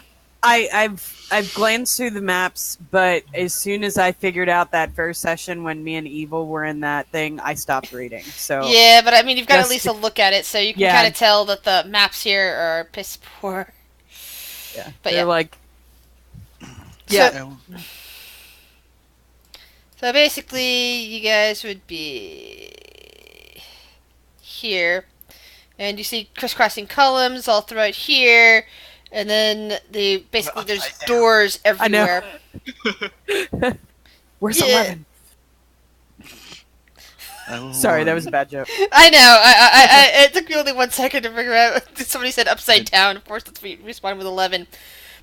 I've glanced through the maps, but as soon as I figured out that first session when me and Evil were in that thing, I stopped reading. So Yeah, but I mean, you've got at Just least to- a look at it, so you can Yeah. kind of tell that the maps here are piss poor. yeah, But they're yeah. like, So- So basically, you guys would be here, and you see crisscrossing columns all throughout here, and then there's upside down. doors I know. everywhere. where's Yeah. 11? I will Sorry, that warn was a bad joke. I know. I it took me only 1 second to figure out. Somebody said upside down. Of course, that's respond with 11.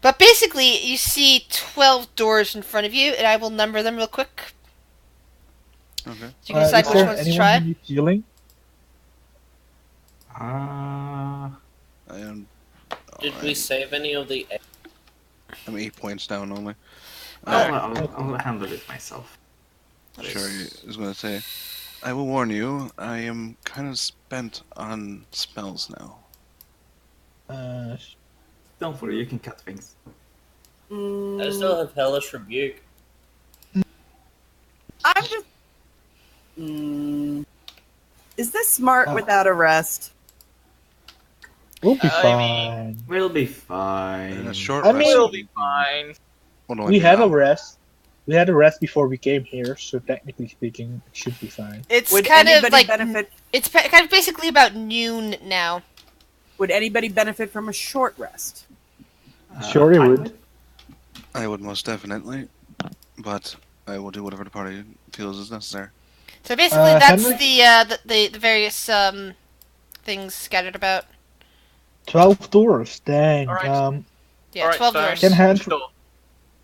But basically, you see 12 doors in front of you, and I will number them real quick. Okay. So you can decide is which there ones to anyone try. who needs healing? I am. Did we save any of the? I'm 8 points down only. I'll handle it myself. Sure, I was gonna say. I will warn you. I am kind of spent on spells now. Don't worry, you can cut things. I still have Hellish Rebuke. I'm just. Is this smart without a rest? We'll be I fine. We'll be And fine. a short I rest mean- We'll be fine. will only We be had a an hour. rest. We had a rest before we came here, so technically speaking, it should be fine. It's Would kind of anybody like benefit? it's kind of basically about noon now. Would anybody benefit from a short rest? Sure, you would. I would most definitely, but I will do whatever the party feels is necessary. So basically, that's Henrik? the various things scattered about. 12 doors. Dang. Alright. Yeah, Alright, 12 Stone, doors. Can hand- which door?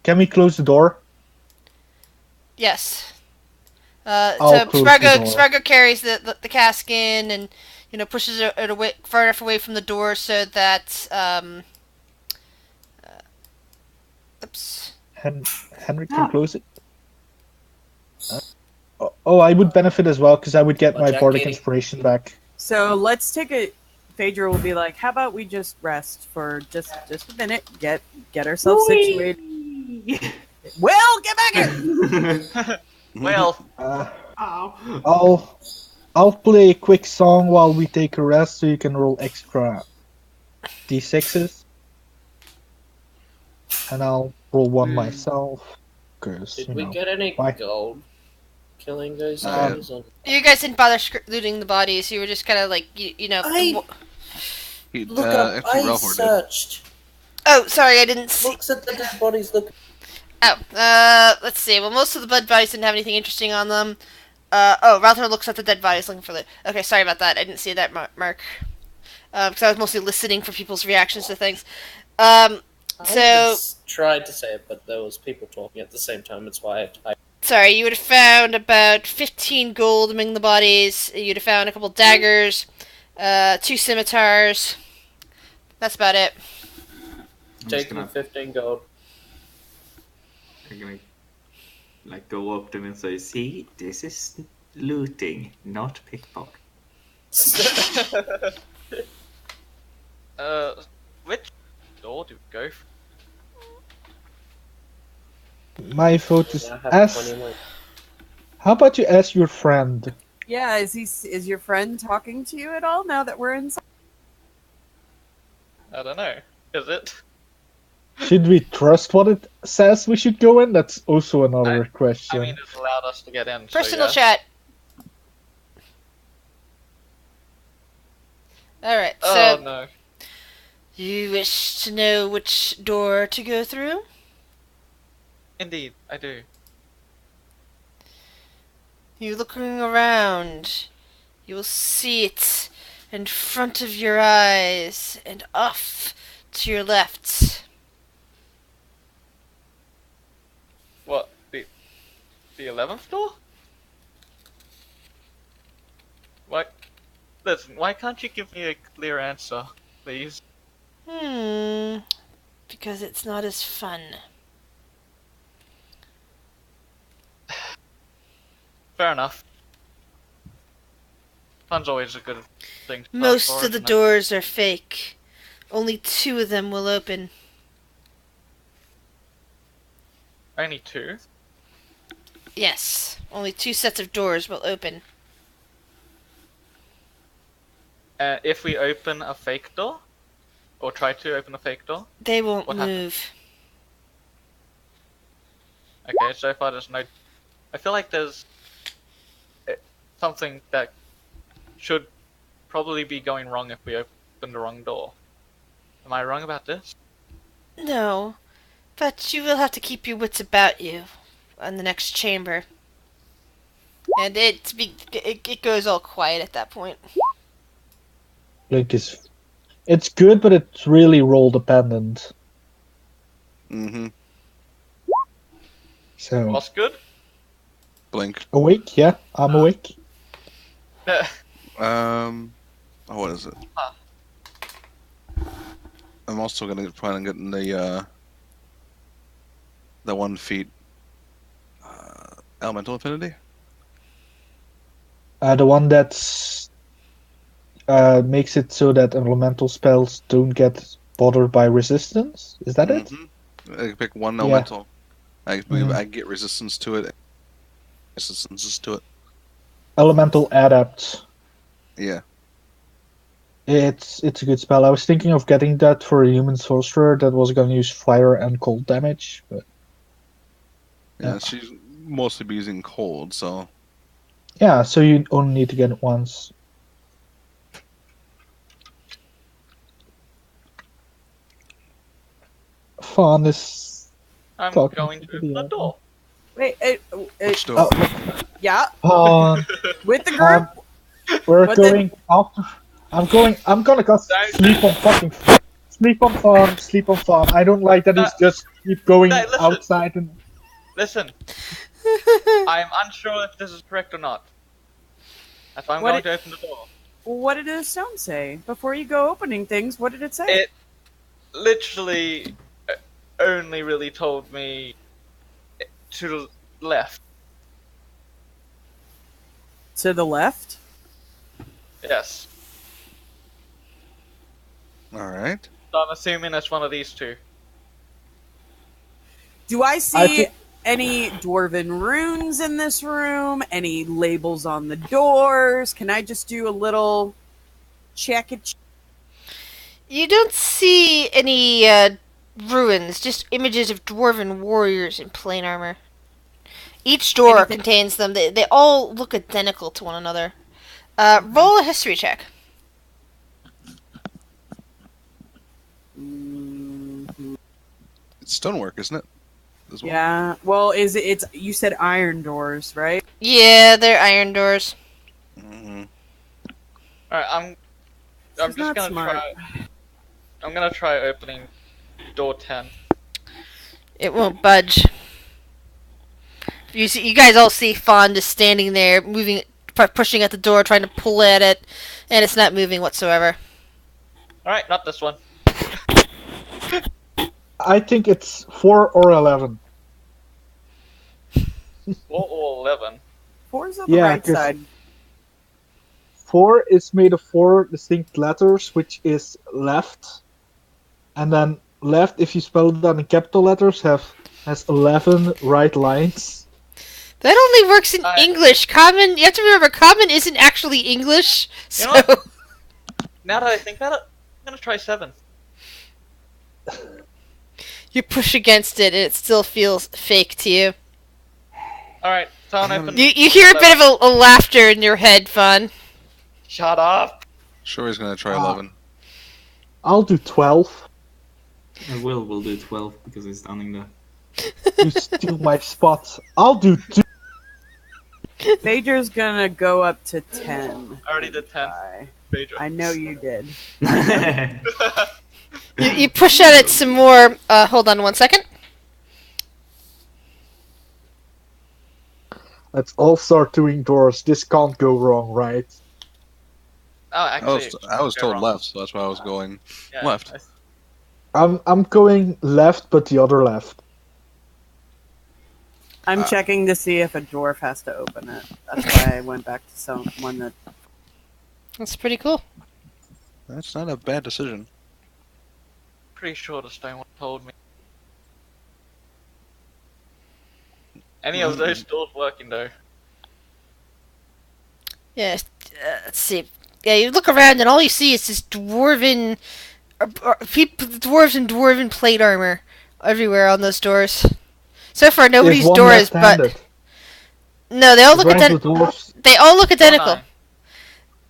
Can we close the door? Yes. I'll So close the door. Spargo carries the cask in and pushes it away far enough away from the door so that oops. Henrik can close it. Oh, I would benefit as well because I would get Oh, my Jack bardic Katie. inspiration back. So let's take a. Phaedra will be like, "How about we just rest for just a minute, get ourselves situated." Will, get back here! Well, I'll play a quick song while we take a rest, so you can roll extra d6s, and I'll roll one myself. Cause Did we get any why? gold killing those Uh, enemies? Or... You guys didn't bother looting the bodies. You were just kind of like He, Look up. actually, I Ralph did. searched. Oh, sorry, I didn't see. Looks at the dead bodies. Look. Oh, let's see. Well, most of the dead bodies didn't have anything interesting on them. Ralthor looks at the dead bodies looking for the. Okay, sorry about that. I didn't see that mark. Because I was mostly listening for people's reactions to things. I So tried to say it, but there was people talking at the same time. That's why I typed. sorry, you would have found about 15 gold among the bodies. You'd have found a couple daggers, 2 scimitars. That's about it. Taking 15 gold. I'm gonna like go up to them and say, "See, this is looting, not pickpocket." which door do we go for? My vote is I have ask. 20 more. How about you ask your friend? Yeah, is your friend talking to you at all now that we're inside? I don't know. Is it? Should we trust what it says we should go in? That's also another question. I mean, it's allowed us to get in. Personal so yeah. chat. Alright, Oh so no. you wish to know which door to go through? Indeed, I do. You looking around, you will see it in front of your eyes and off to your left. What? The 11th door? Why? Listen, why can't you give me a clear answer, please? Because it's not as fun. Fair enough. Fun's always a good thing to Most for, of the isn't it? doors are fake. Only 2 of them will open. Only 2? Yes, only 2 sets of doors will open. If we open a fake door? Or try to open a fake door? They won't What move. Okay, so far there's no... I feel like there's something that should probably be going wrong if we open the wrong door. Am I wrong about this? No, but you will have to keep your wits about you on the next chamber. And it goes all quiet at that point. Blink is. It's good, but it's really role dependent. Mm-hmm. So What's good? Blink. awake, yeah, I'm awake. Oh, what is it? Huh. I'm also gonna try and get in the 1 feet elemental affinity. The one that's makes it so that elemental spells don't get bothered by resistance. Is that it? Mhm. I can pick one Yeah. elemental. I Mhm. can get resistance to it. Resistances to it. Elemental adept. Yeah. It's a good spell. I was thinking of getting that for a human sorcerer that was going to use fire and cold damage, but Yeah, she's mostly be using cold, so Yeah, so you only need to get it once. Fawn is I'm talking going to to open the the other. door. Wait, which door? yeah, Fawn, with the group. we're What going after. I'm gonna go sleep on fucking. Sleep on Fawn. Sleep on Fawn. I don't like that he's just keep going Hey, listen. outside and. Listen, I'm unsure if this is correct or not. That's why I'm What going it- to open the door. What did the stone say before you go opening things? What did it say? It literally only really told me to the left. To the left. Yes. All right. So I'm assuming it's one of these two. Do I I see think- any dwarven runes in this room? Any labels on the doors? Can I just do a little check it? You don't see any ruins, just images of dwarven warriors in plain armor. Each door Anything- contains them. They all look identical to one another. Roll a history check. It's stonework, isn't it? As well? Yeah. Well, is it? It's you said iron doors, right? Yeah, they're iron doors. Mhm. Alright, I'm She's just not gonna smart. try. I'm gonna try opening door 10. It won't budge. You guys all see Fawn just standing there, moving, pushing at the door, trying to pull at it, and it's not moving whatsoever. Alright, not this one. I think it's 4 or 11. 4 or 11. Four's on the Yeah, right 'cause- side. 4 is made of 4 distinct letters, which is left, and then left, if you spell it out in capital letters, has 11 right lines. That only works in I- English. Common, you have to remember, Common isn't actually English, so... You know Now that I think about it, I'm gonna try 7. You push against it, and it still feels fake to you. Alright, so I'm open. You hear a bit of a laughter in your head, Fawn. Shut up! Sure, he's gonna try Ah. 11. I'll do 12. And Will do 12 because he's standing there. You steal my spot. I'll do 2. Phaedra's gonna go up to 10. I already did 10. Phaedra. I know you did. You push at it some more. Hold on one second. Let's all start doing doors. This can't go wrong, right? Oh, I actually, was go told wrong. left, so that's why I was going Yeah, left. I'm going left, but the other left. I'm checking to see if a dwarf has to open it. That's why I went back to someone that. That's pretty cool. That's not a bad decision. Pretty sure the stone one told me. Any of those doors working though? Yeah, let's see. Yeah, you look around and all you see is this dwarven, dwarves in dwarven plate armor everywhere on those doors. So far, nobody's Is one doors, but left-handed? no, they all look Right, the identical. dwarves. They all look identical.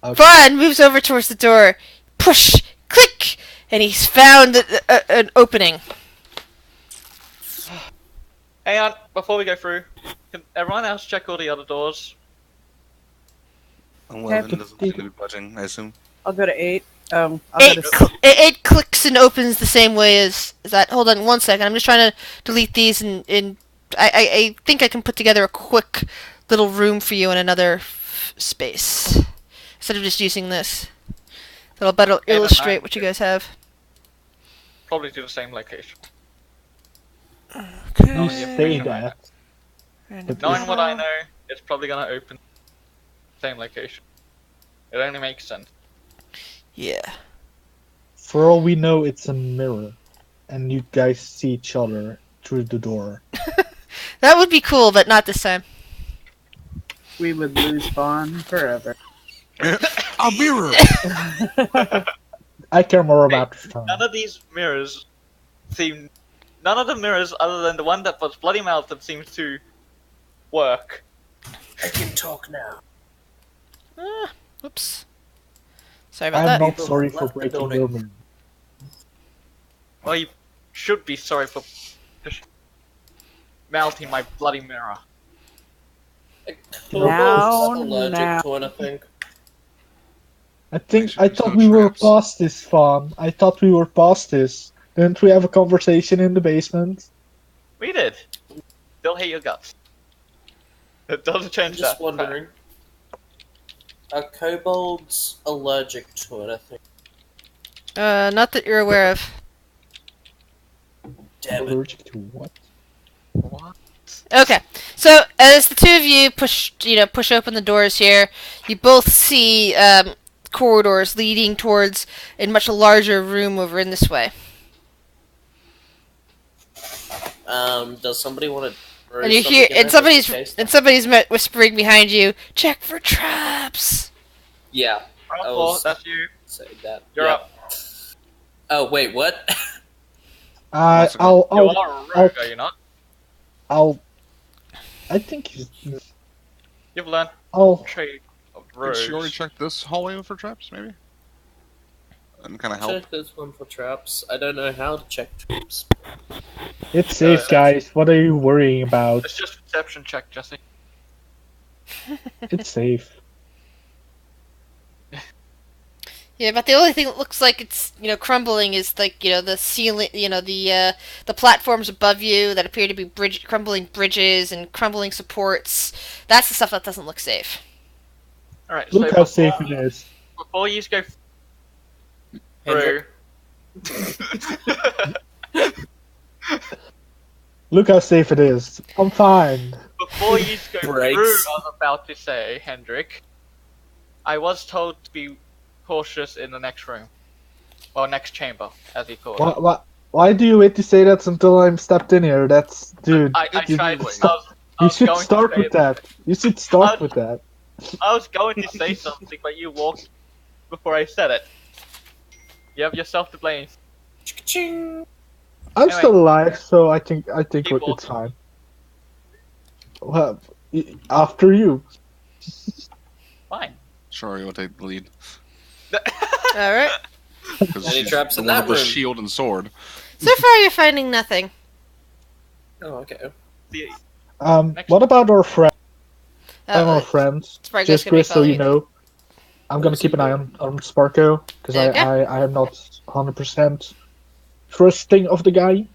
Fine. Fawn moves over towards the door. Push, click, and he's found an opening. Hang on, before we go through, can everyone else check all the other doors? 11 doesn't seem to be budging, I assume. I'll go to 8. I'll go It, to it clicks and opens the same way as that. Hold on one second. I'm just trying to delete these, and I think I can put together a quick little room for you in another space instead of just using this. That'll better then illustrate I- what you guys have. Probably to the same location. You Oh, yeah, say pretty sure that. But Knowing what I know, it's probably gonna open same location. It only makes sense. Yeah. For all we know, it's a mirror, and you guys see each other through the door. That would be cool, but not this time. we would lose Fawn forever. A mirror! I care more about the time. None of these mirrors seem none of the mirrors, other than the one that was bloody melted, seems to work. I can talk now. Oops. Sorry about I'm that. not People sorry have for left the breaking building. your mirror. Well, you should be sorry for just melting my bloody mirror. Now, Allergic to anything. Make sure I there's thought no we were traps. past this, Fawn. I thought we were past this. Didn't we have a conversation in the basement? We did. Still hate your guts. It doesn't I'm change just that. wondering. Are kobolds allergic to anything? Not that you're aware of. Damn it. Allergic to what? What? Okay, so as the two of you push open the doors here, you both see corridors leading towards a much larger room over in this way. Does somebody want to throw And you something hear, in there just in case? somebody's whispering behind you, "Check for traps." Yeah, I Alpha, was that's you. saying that. You're Yeah. up. Oh, wait, what? I'll, You I'll, are a rogue, are you not? I think he's, You've learned I'll, trade of Did rogues. she already check this hallway for traps, maybe? And kind of help. Check this one for traps. I don't know how to check traps. it's safe, guys. What are you worrying about? It's just perception check, Jesse. It's safe. Yeah, but the only thing that looks like it's crumbling is like the ceiling, the platforms above you that appear to be crumbling bridges and crumbling supports. That's the stuff that doesn't look safe. Alright, Look so how safe it is. before you go through... Look how safe it is. I'm fine. Before you go Breaks. through, I was about to say, Hendrik, I was told to be cautious in the next room. Well, next chamber, as he called it. Why do you wait to say that until I'm stepped in here? That's, dude. I you, tried. you should start with that. You should start with that. I was going to say something, but you walked before I said it. You have yourself to blame. Ching. I'm Anyway. still alive, so I think Keep it's walking. fine. Well, after you. Fine. Sorry, what they lead. All right. Because Any she's traps the in one that with the room? shield and sword. So far, you're finding nothing. Oh, okay. Next- What about our friends? Sparko's Just gonna be Chris, so you following know. I'm gonna Where's keep he an eye going? on Sparko, because Okay. I am not 100% trusting of the guy.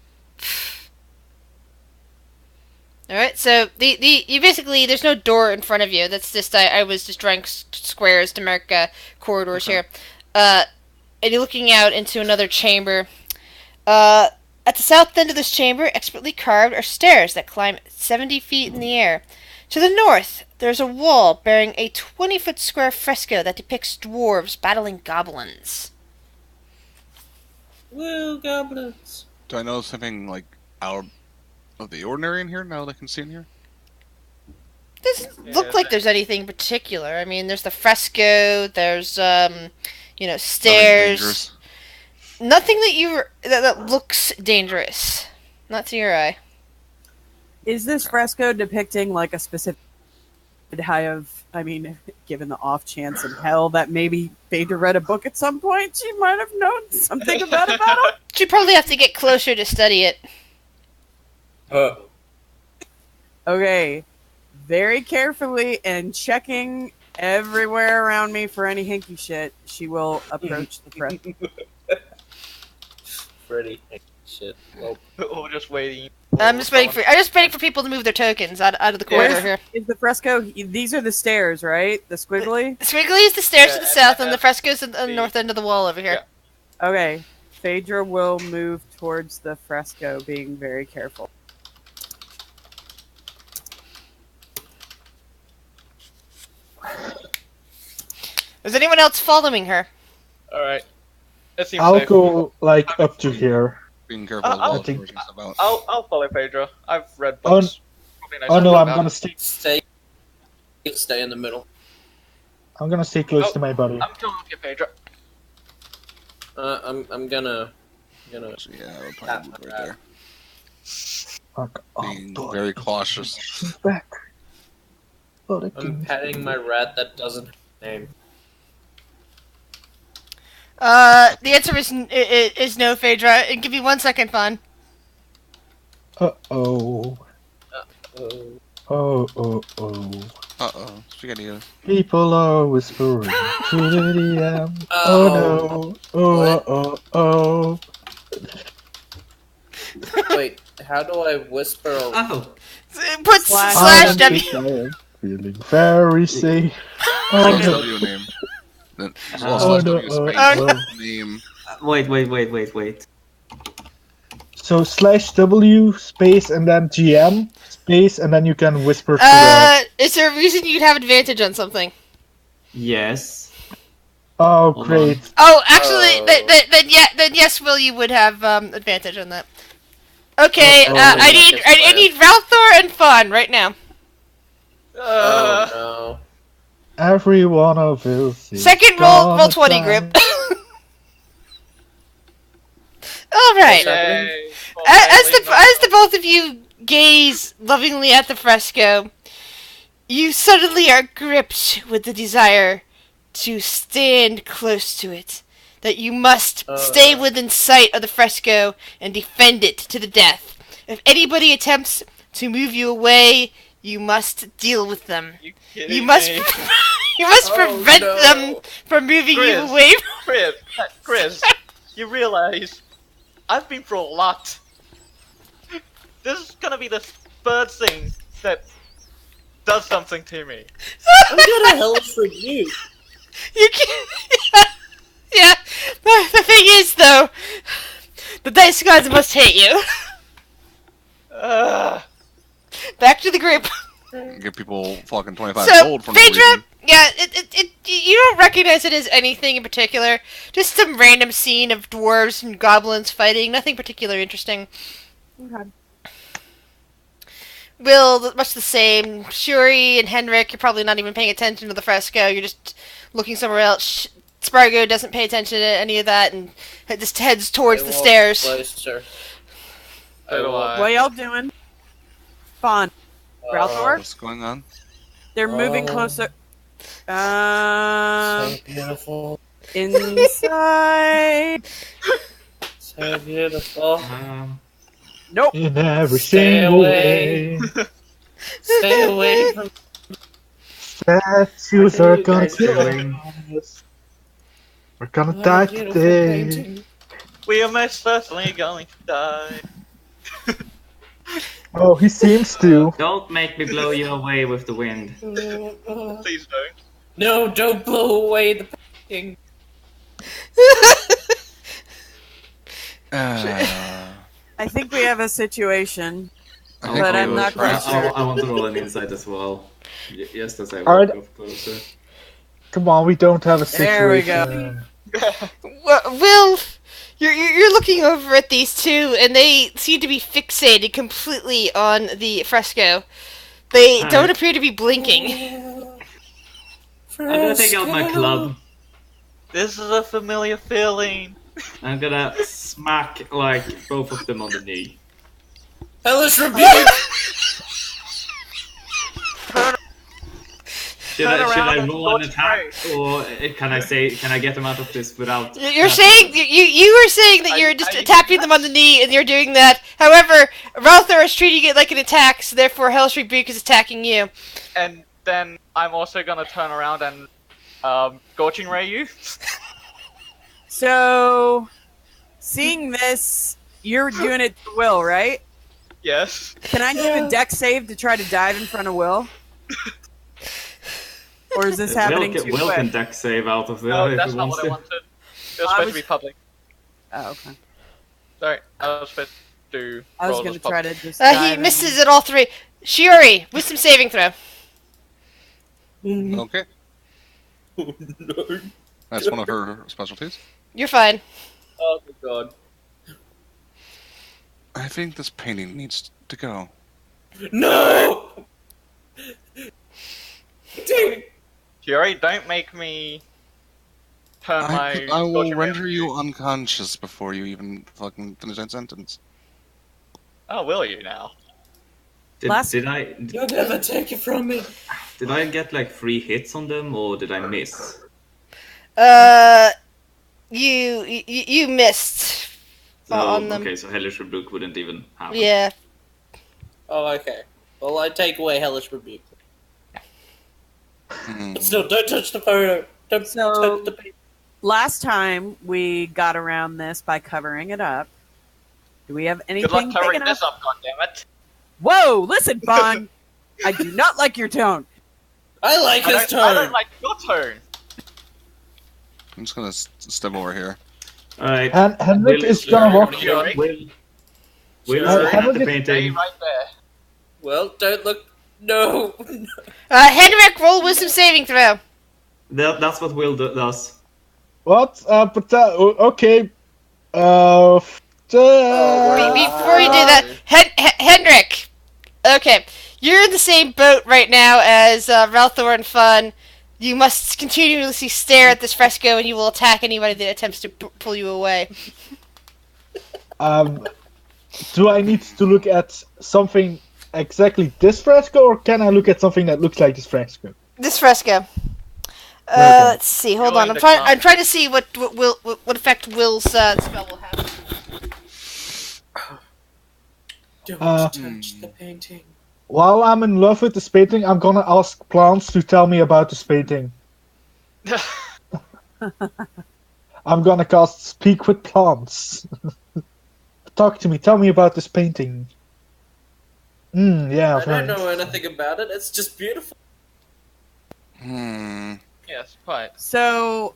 All right. So you basically there's no door in front of you. That's just I was just drawing squares to mark corridors here. And you're looking out into another chamber. At the south end of this chamber, expertly carved, are stairs that climb 70 feet in the air. To the north, there's a wall bearing a 20-foot square fresco that depicts dwarves battling goblins. Woo, goblins. Do I know something like out of the ordinary in here now that I can see in here? Doesn't Yeah, look like that- there's anything particular. I mean, there's the fresco. There's stairs. Nothing dangerous. Nothing that looks dangerous. Not to your eye. Is this fresco depicting like a specific given the off chance in hell that maybe Phaedra read a book at some point, she might have known something about a battle? You'd probably have to get closer to study it. Okay. Very carefully and checking everywhere around me for any hinky shit, she will approach the fresco. Freddy. Shit. Well, Or just waiting. I'm just waiting for people to move their tokens out of the corridor Where's- here. Is the fresco, these are the stairs, right? The squiggly? The squiggly is the stairs to the Yeah, south, and the fresco's at the the- north end of the wall over here. Okay. Phaedra will move towards the fresco, being very careful. Is anyone else following her? Alright. It seems I'll safe. go like up to here. Being careful as I'll- well. I think- as she's about. I'll follow Pedro. I've read Oh, books. Probably knows Oh no, something I'm about gonna it. stay in the middle. stay close Oh, to my buddy. I'm coming with you, Pedro. I'm gonna So yeah, I would Tap probably move my right there. Fuck off, Being dog. very cautious. She's back. Oh, the I'm king's petting my rat that doesn't have a name. The answer is no, Phaedra. And give me 1 second, Fawn. Uh-oh. Oh. Oh. Uh-oh. Spaghetti. People are whispering to the DM. Oh. No. Oh. Wait, how do I whisper? Oh, Put Slash slash I W. think I am feeling very safe. Slash Oh, W name. Then, well, Oh, slash no, W space oh, name. wait. So /W space and then GM space and then you can whisper to the. Is there a reason you'd have advantage on something? Yes. Oh, Hold great. Oh, actually, Oh. then yes, Will, you would have advantage on that. Okay, Oh, I okay, need Ralthor and Fawn right now. Oh Every one of us. Is Second roll gonna 20 die. grip. All right. Yay. As the both of you gaze lovingly at the fresco, you suddenly are gripped with the desire to stand close to it. That you must stay within sight of the fresco and defend it to the death. If anybody attempts to move you away, you must deal with them. You must me? you must prevent no. them from moving you Chris. away. Chris, you realize I've been through a lot. This is gonna be the third thing that does something to me. I'm gonna hellish rebuke. You can't. Yeah. The thing is, though, the dice gods must hate you. Back to the group. Give people fucking 25 So, gold for no Phaedra, reason. yeah, you don't recognize it as anything in particular. Just some random scene of dwarves and goblins fighting. Nothing particularly interesting. Okay. Will, much the same. Shuri and Henrik, you're probably not even paying attention to the fresco. You're just looking somewhere else. Spargo doesn't pay attention to any of that and just heads towards I the walk stairs. closer. So do I. What y'all doing? Fun. Ralthor? What's going on? They're moving Oh. closer. So beautiful. Inside. So beautiful. Nope. In every Stay single away. way. Stay away from. Statues What are are you gonna guys kill doing? us. We're gonna What a die beautiful today. painting. We are most certainly going to die. Oh, he seems to. Don't make me blow you away with the wind. Please don't. No, don't blow away the painting. I think we have a situation. I think But we I'm will not try- quite sure. I want to roll an insight as well. Just as I Alright. walk up closer. Come on, we don't have a situation. There we go. Will, you're looking over at these two, and they seem to be fixated completely on the fresco. They Alright. don't appear to be blinking. I'm gonna take out my club. This is a familiar feeling. I'm gonna smack like both of them on the knee. Hellish rebuke. Should Turn I around and roll an dodge attack, or can I get them out of this without? You're saying you were saying that you're just I- tapping them on the knee, and you're doing that. However, Ralthor is treating it like an attack, so therefore Hellish Rebuke is attacking you. And then I'm also gonna turn around and Scorching Ray you. So, seeing this, you're doing it to Will, right? Yes. Can I do a deck save to try to dive in front of Will? Or is this happening too Will quick? can deck save out of there No, if that's he not wants what I to. wanted. It was supposed to be public. Oh, okay. Sorry, I was supposed to. I was roll going as to try public. to just He dive in. misses at all three. Shiori, wisdom saving throw. Okay. No. That's one of her specialties. You're fine. Oh my god. I think this painting needs to go. No! Dude! Fury, don't make me turn my. I will Scorching Ray render on you unconscious before you even fucking finish that sentence. Oh, will you now? Did I You'll never take it from me. did I get like 3 hits on them or did I miss? You missed So on them. okay, so Hellish Rebuke wouldn't even happen. Yeah. Oh, okay. Well, I take away Hellish Rebuke. Hmm. But still, don't touch the photo. Don't So- touch the paper. Last time we got around this by covering it up. Do we have anything Good luck big covering enough? this up, goddammit. Whoa, listen, Bon. I do not like your tone. I like his I tone. don't like your tone. I'm just gonna step over here. Alright. And Henrik Will is gonna walk. Henrik. Will Sure. is looking Henrik at the is- Stay painting. right there. Well, don't look. No. Henrik, roll wisdom saving throw. That's what Will does. What? Okay. Before you do that, Henrik. Okay, you're in the same boat right now as Ralthor and Fun. You must continuously stare at this fresco, and you will attack anybody that attempts to pull you away. Do I need to look at something exactly this fresco, or can I look at something that looks like this fresco? This fresco. Okay. Let's see. Hold Go on. into I'm trying to see what effect Will's spell will have. Don't Uh, touch the painting. While I'm in love with this painting, I'm gonna ask plants to tell me about this painting. I'm gonna cast Speak with Plants. Talk to me. Tell me about this painting. Yeah, I don't right. know anything about it. It's just beautiful. Hmm. Yes, quite. So,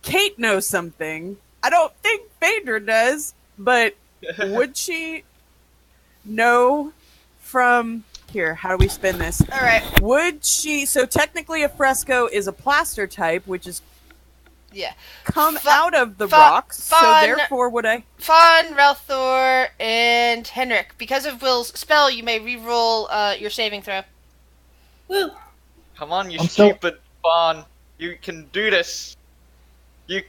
Kate knows something. I don't think Phaedra does, but would she know from... Here, how do we spin this? All right. Would she... So technically a fresco is a plaster type, which is Yeah. come Fu- out of the fu- rocks, so fun- therefore would I... Fawn, Ralthor, and Henrik. Because of Will's spell, you may re-roll your saving throw. Well, Come on, you I'm so- stupid Fawn. You can do this. You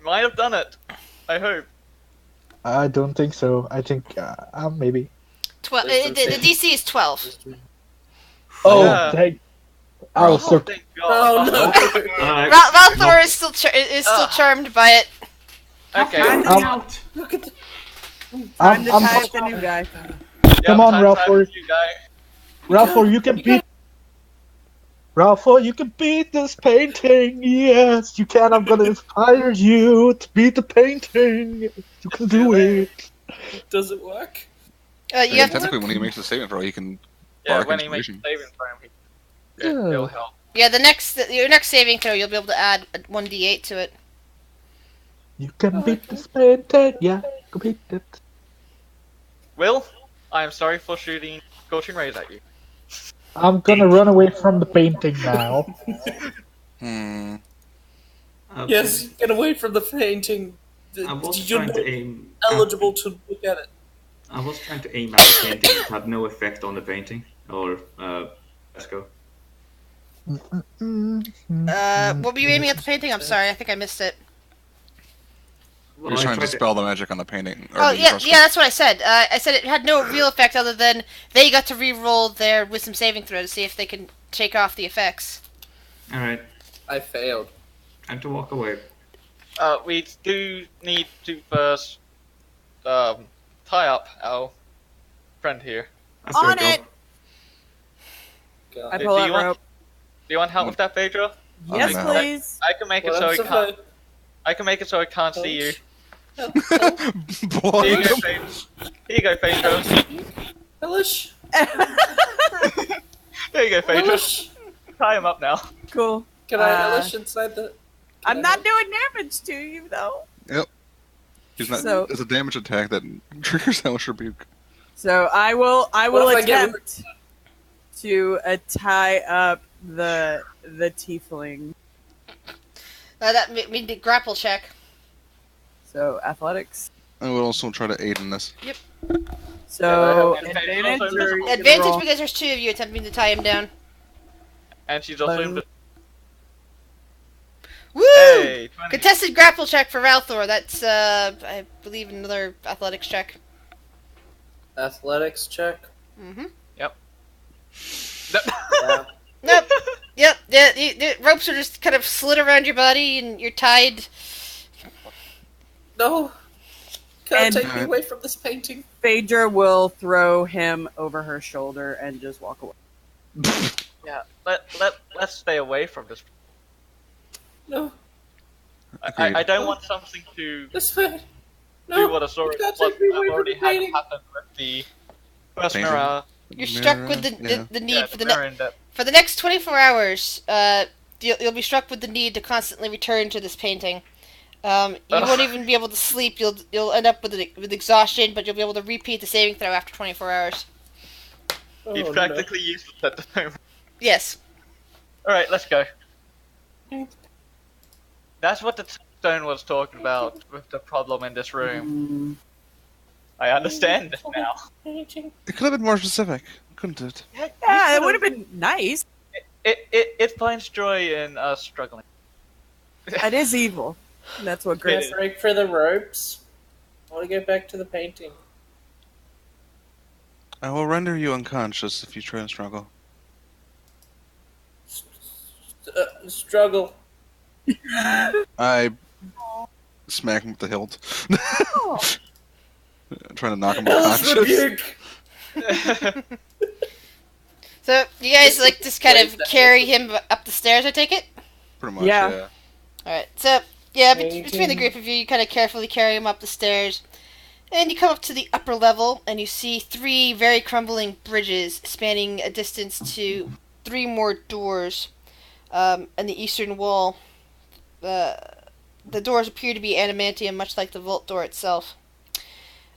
might have done it. I hope. I don't think so. I think maybe. 12. Wisdom The saving. DC is 12. Oh, Yeah. thank. I was so. Thank oh God. no. Alright. Ralthor is still charmed by it. Okay. Time to, Um, Look at the. time to I'm tie up the new guy. Come on, time Ralph, for or- you guy. Ralph, you can beat. Ralph, you can beat this painting. Yes, you can. I'm gonna inspire you to beat the painting. You can do it. Does it work? You have Technically, when he makes a saving throw, he can Yeah, bark when he makes a inspiration. saving throw, Yeah. it'll help. your next saving throw, you'll be able to add a 1d8 to it. You can beat this painting. Yeah, you can beat it. Will, I am sorry for shooting scorching rays at you. I'm gonna run away from the painting now. Hmm. Yes, get away from the painting. I was You're trying not to aim. eligible to look at it. I was trying to aim at the painting. It had no effect on the painting. Or let's go. What were you aiming at the painting? I'm sorry, I think I missed it. Well, You're I trying to tried dispel the magic on the painting. Or Oh, the yeah, fresco. yeah, that's what I said. I said it had no real effect other than they got to re-roll their wisdom saving throw to see if they can shake off the effects. Alright, I failed. time to walk away. We do need to first tie up our friend here. That's On your it! job. God. I Do pull you out want- rope. Do you want help with that, Phaedra? Yes, no. please. I can make it Well, so I'm he can't. surprised. I can make it so I can't see you. Help, help, Here you go, Phaedra. Here you go, Phaedra. Hellish. There you go, Phaedra. Hellish. Tie him up now. Cool. Can I Uh, Hellish inside the... I'm not doing damage to you, though. He's not. So- It's a damage attack that triggers Hellish Rebuke. So I will What if I get- attempt to tie up the tiefling. That made the grapple check. So athletics. I will also try to aid in this. So Yeah, advantage. also Or you can Advantage roll. because there's two of you attempting to tie him down. And she's also Boom. Woo! Hey, 20. Contested grapple check for Ralthor. That's, I believe, another athletics check. Athletics check. Mm-hmm. Yep. Yeah. Nope. Yep. Yeah. The ropes are just kind of slid around your body, and you're tied. No. Can't And- take me away from this painting. Phaedra will throw him over her shoulder and just walk away. Yeah. Let's stay away from this. No. I don't want something to This way. do No. what a story you can't what take me away from already the had painting. happened with the first Painting? mirror. You're struck with Yeah. the need Yeah, for the the mirror in depth. for the next 24 hours. You'll be struck with the need to constantly return to this painting. You won't even be able to sleep. You'll end up with exhaustion, but you'll be able to repeat the saving throw after 24 hours. He's Oh, practically useless at the moment. Yes. Alright, let's go. That's what the stone was talking about with the problem in this room. I understand it now. Painting. It could have been more specific, couldn't it? Yeah, it would have been nice. It finds joy in us struggling. It is evil. That's what Gonna Grace. break for the ropes. I want to get back to the painting. I will render you unconscious if you try and struggle. Struggle. I smack him with the hilt. Trying to knock him unconscious. Rebuke. So you guys like just kind of carry him up the stairs. I take it. Pretty much, Yeah. yeah. All right. So yeah, Painting. between the group of you, you kind of carefully carry him up the stairs, and you come up to the upper level, and you see 3 very crumbling bridges spanning a distance to 3 more doors, and the eastern wall. The doors appear to be adamantium, much like the vault door itself.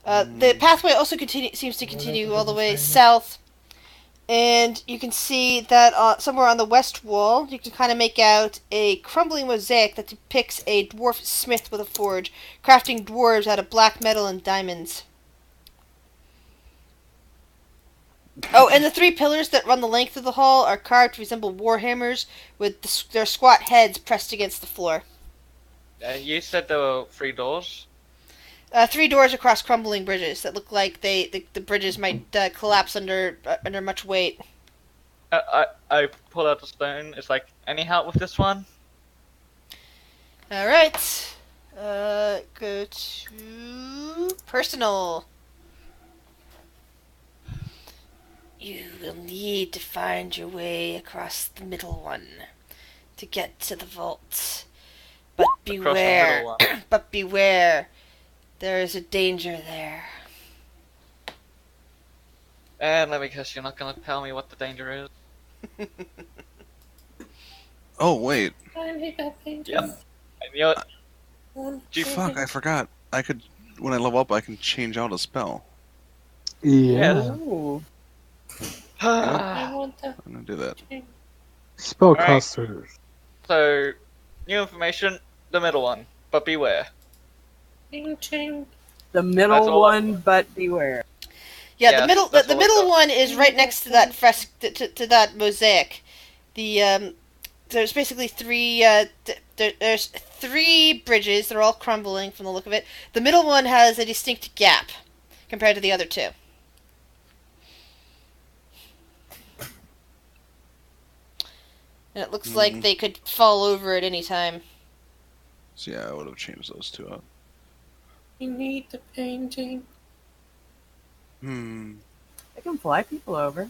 The pathway also seems to continue all the way south, and you can see that somewhere on the west wall, you can kind of make out a crumbling mosaic that depicts a dwarf smith with a forge, crafting dwarves out of black metal and diamonds. Oh, and the 3 pillars that run the length of the hall are carved to resemble warhammers, with their squat heads pressed against the floor. You said there were 3 doors. 3 doors across crumbling bridges that look like the bridges might collapse under much weight. I pull out the stone. It's like, any help with this one? All right. Go to personal. You will need to find your way across the middle one to get to the vault. But Across the middle beware. one. But beware. There is a danger there. And let me guess, you're not gonna tell me what the danger is. Oh, wait. I need that painting. Yep. And you know, Fuck, I forgot. I could, when I level up, I can change out a spell. Yeah. Ooh. I want that I'm gonna do that. painting. Spellcasters. So, new information, the middle one, but beware. Painting. The That's middle all I- one, but beware. Yeah, Yes, the middle that's the what I middle thought. one is right next to that to that mosaic. There's basically 3 there's 3 bridges. They're all crumbling from the look of it. The middle one has a distinct gap compared to the other 2. And it looks like they could fall over at any time. So yeah, I would have changed those 2 out. You need the painting. Hmm. I can fly people over.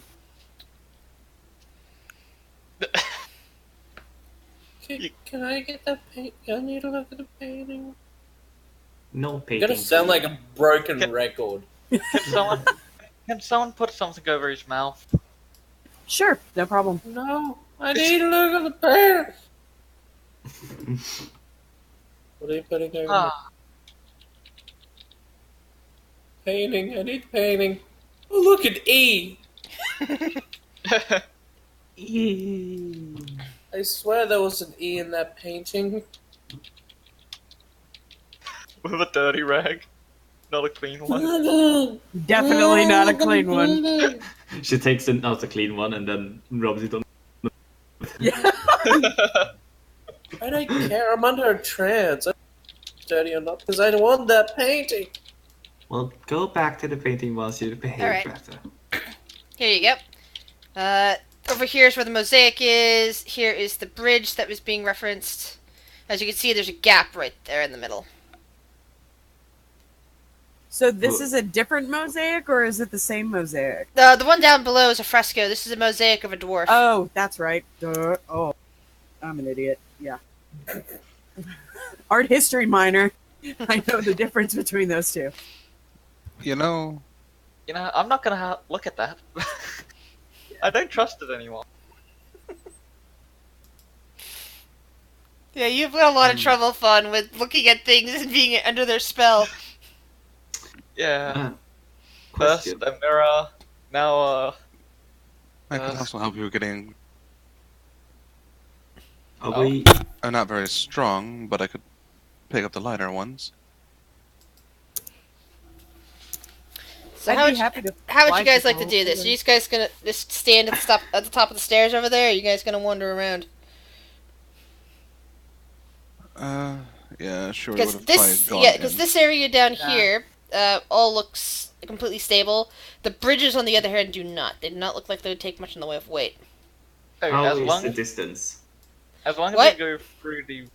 Can I get that paint? I need to look at the painting. No You're painting. gonna sound like a broken record. Can someone put something over his mouth? Sure, no problem. No, I need to look at the painting. What are you putting over? the Ah, Painting. I need painting. Oh, look at E. I swear there was an E in that painting. with a dirty rag, not a clean one. Definitely not a clean one. She takes out a clean one and then rubs it on. Yeah. I don't care. I'm under a trance. I'm dirty or not because I want that painting. Well, go back to the painting once you behave Alright. better. Here you go. Over here is where the mosaic is. Here is the bridge that was being referenced. As you can see, there's a gap right there in the middle. So this is a different mosaic, or is it the same mosaic? The one down below is a fresco. This is a mosaic of a dwarf. Oh, that's right. Duh. Oh, I'm an idiot. Yeah. Art history minor. I know the difference between those two. You know, I'm not gonna look at that. I don't trust it anymore. Yeah, you've got a lot of trouble, Fun, with looking at things and being under their spell. Yeah. First Question. a mirror, now I could also help you getting. Are we? I'm not very strong, but I could pick up the lighter ones. So I'd how be would, happy to how would fly you guys people like to do this? over. Are you guys gonna just stand at the top of the stairs over there, or are you guys gonna wander around? Yeah, sure. Because would have probably this, gone yeah, because in. this area down Yeah. here, all looks completely stable. The bridges, on the other hand, do not. They do not look like they would take much in the way of weight. How as is long the distance? as long as What? we go through the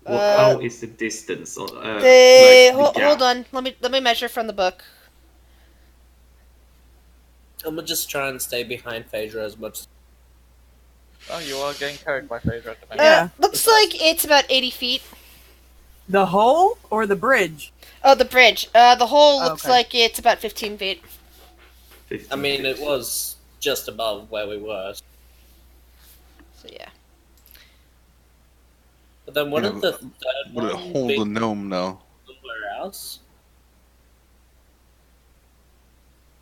How is the distance? They like the hold gap? on. Let me measure from the book. I'm gonna just try and stay behind Phaedra as much as Oh, you are getting carried by Phaedra at the moment. Yeah. Looks like it's about 80 feet. The hole or the bridge? Oh, the bridge. The hole looks Okay. like it's about 15 feet. 15 I mean, it feet. was just above where we were. So yeah. But then Yeah, wouldn't the but third Would it one hold be the gnome though? somewhere else?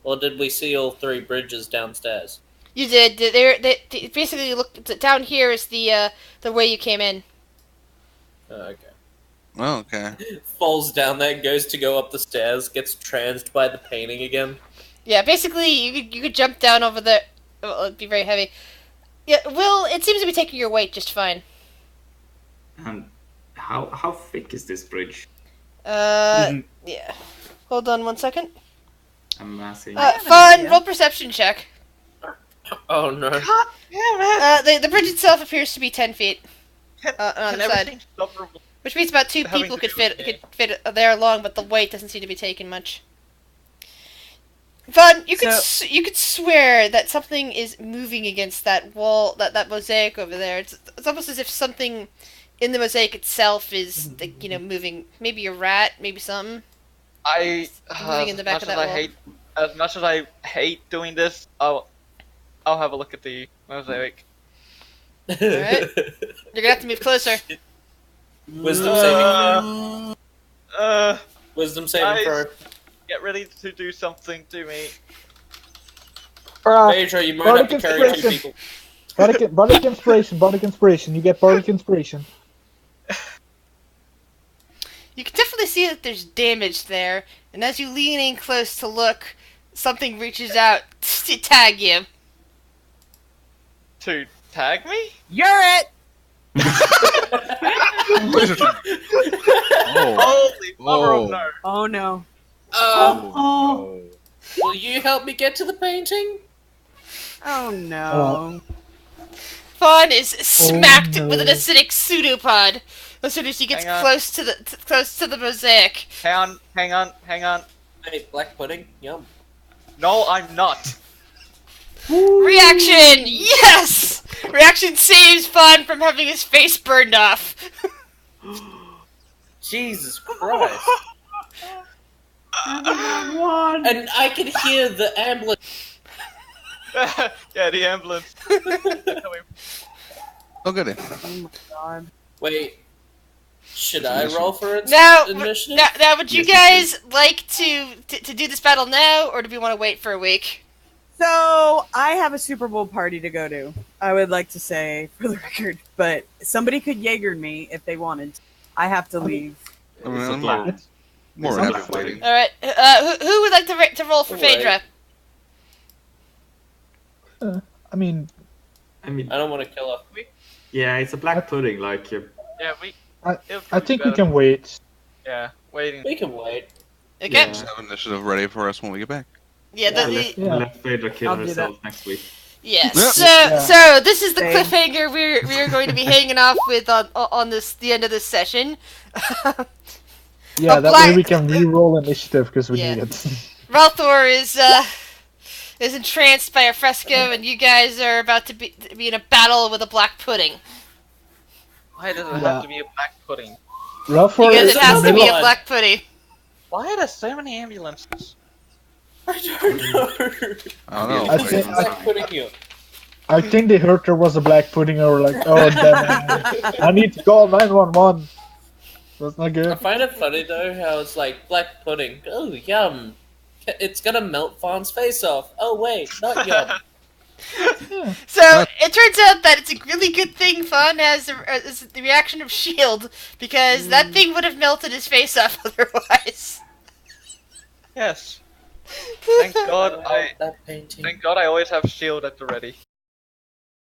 Or did we see all three bridges downstairs? You did. They basically look down here is the way you came in. Oh, okay. Oh, okay. Falls down there, goes to go up the stairs, gets transed by the painting again. Yeah, basically you could jump down over there. Well, it'd be very heavy. Yeah, Will, it seems to be taking your weight just fine. And how thick is this bridge? Yeah. Hold on 1 second. I'm asking. have an Fun. idea. Roll perception check. Oh no. God damn it! The bridge itself appears to be 10 feet. On the Can other side. everything stop for Which means about two having people to could do fit with could fit there along, but the weight doesn't seem to be taken much. Fun, you could you could swear that something is moving against that wall, that mosaic over there. It's almost as if something in the mosaic itself is like, moving. Maybe a rat, maybe something. Moving in the back of that wall. As much as I hate doing this, I'll have a look at the mosaic. Alright. You're gonna have to move closer. Wisdom saving throw. Wisdom saving throw. Get ready to do something to me. Phaedra, you might have to Bardic carry two inspiration. people. Bardic inspiration. Bardic inspiration. You get bardic inspiration. You can definitely see that there's damage there, and as you lean in close to look, something reaches out to tag you. To tag me? You're it! Oh. Holy mother Oh. of no! Oh no. Oh. Will you help me get to the painting? Oh no. Fawn is smacked no. with an acidic pseudopod as soon as he gets Hang on. close to the mosaic. Hang on. Hey, black pudding, yum. No, I'm not. Reaction! Yes! Reaction saves Fawn from having his face burned off. Jesus Christ. And I can hear the ambulance. Yeah, the ambulance. Oh, goody. Oh my god. Wait. Should It's I initiative. roll for Now, initiative? now, would you Yes, guys like to do this battle now, or do we want to wait for a week? So, I have a Super Bowl party to go to, I would like to say, for the record. But somebody could Jaeger me if they wanted. I have to leave. I mean, It's a I'm plan. more It's than a happy black waiting. All right. Who would like to roll for Alright. Phaedra? I mean, I mean, I don't want to kill her. yeah, it's a black pudding. Like, Yeah, we. I- it'll I probably think be we better. can wait. Yeah, waiting. We can wait. Okay. Yeah. Just have initiative ready for us when we get back. Yeah. Yeah. Let Phaedra kill I'll do herself next week. Yeah. Yeah. So this is the Same. cliffhanger we're going to be hanging off with on the end of this session. Yeah, A that black- way we can re-roll initiative because we Yeah. need it. Ralthor is entranced by a fresco, and you guys are about to be in a battle with a black pudding. Why does it Yeah. have to be a black pudding? Ralphor Because is it in has the to be middle a of, black pudding. Why are there so many ambulances? I don't know. I don't know. I like, think- What's that putting you? I think they heard there was a black pudding and were like, oh damn it, I need to call 911. That's not I good. find it funny though how it's like black pudding. Oh yum! It's gonna melt Fawn's face off. Oh wait, not yum. So it turns out that it's a really good thing Fawn has the reaction of shield, because that thing would have melted his face off otherwise. Yes. Thank God That painting. I always have shield at the ready.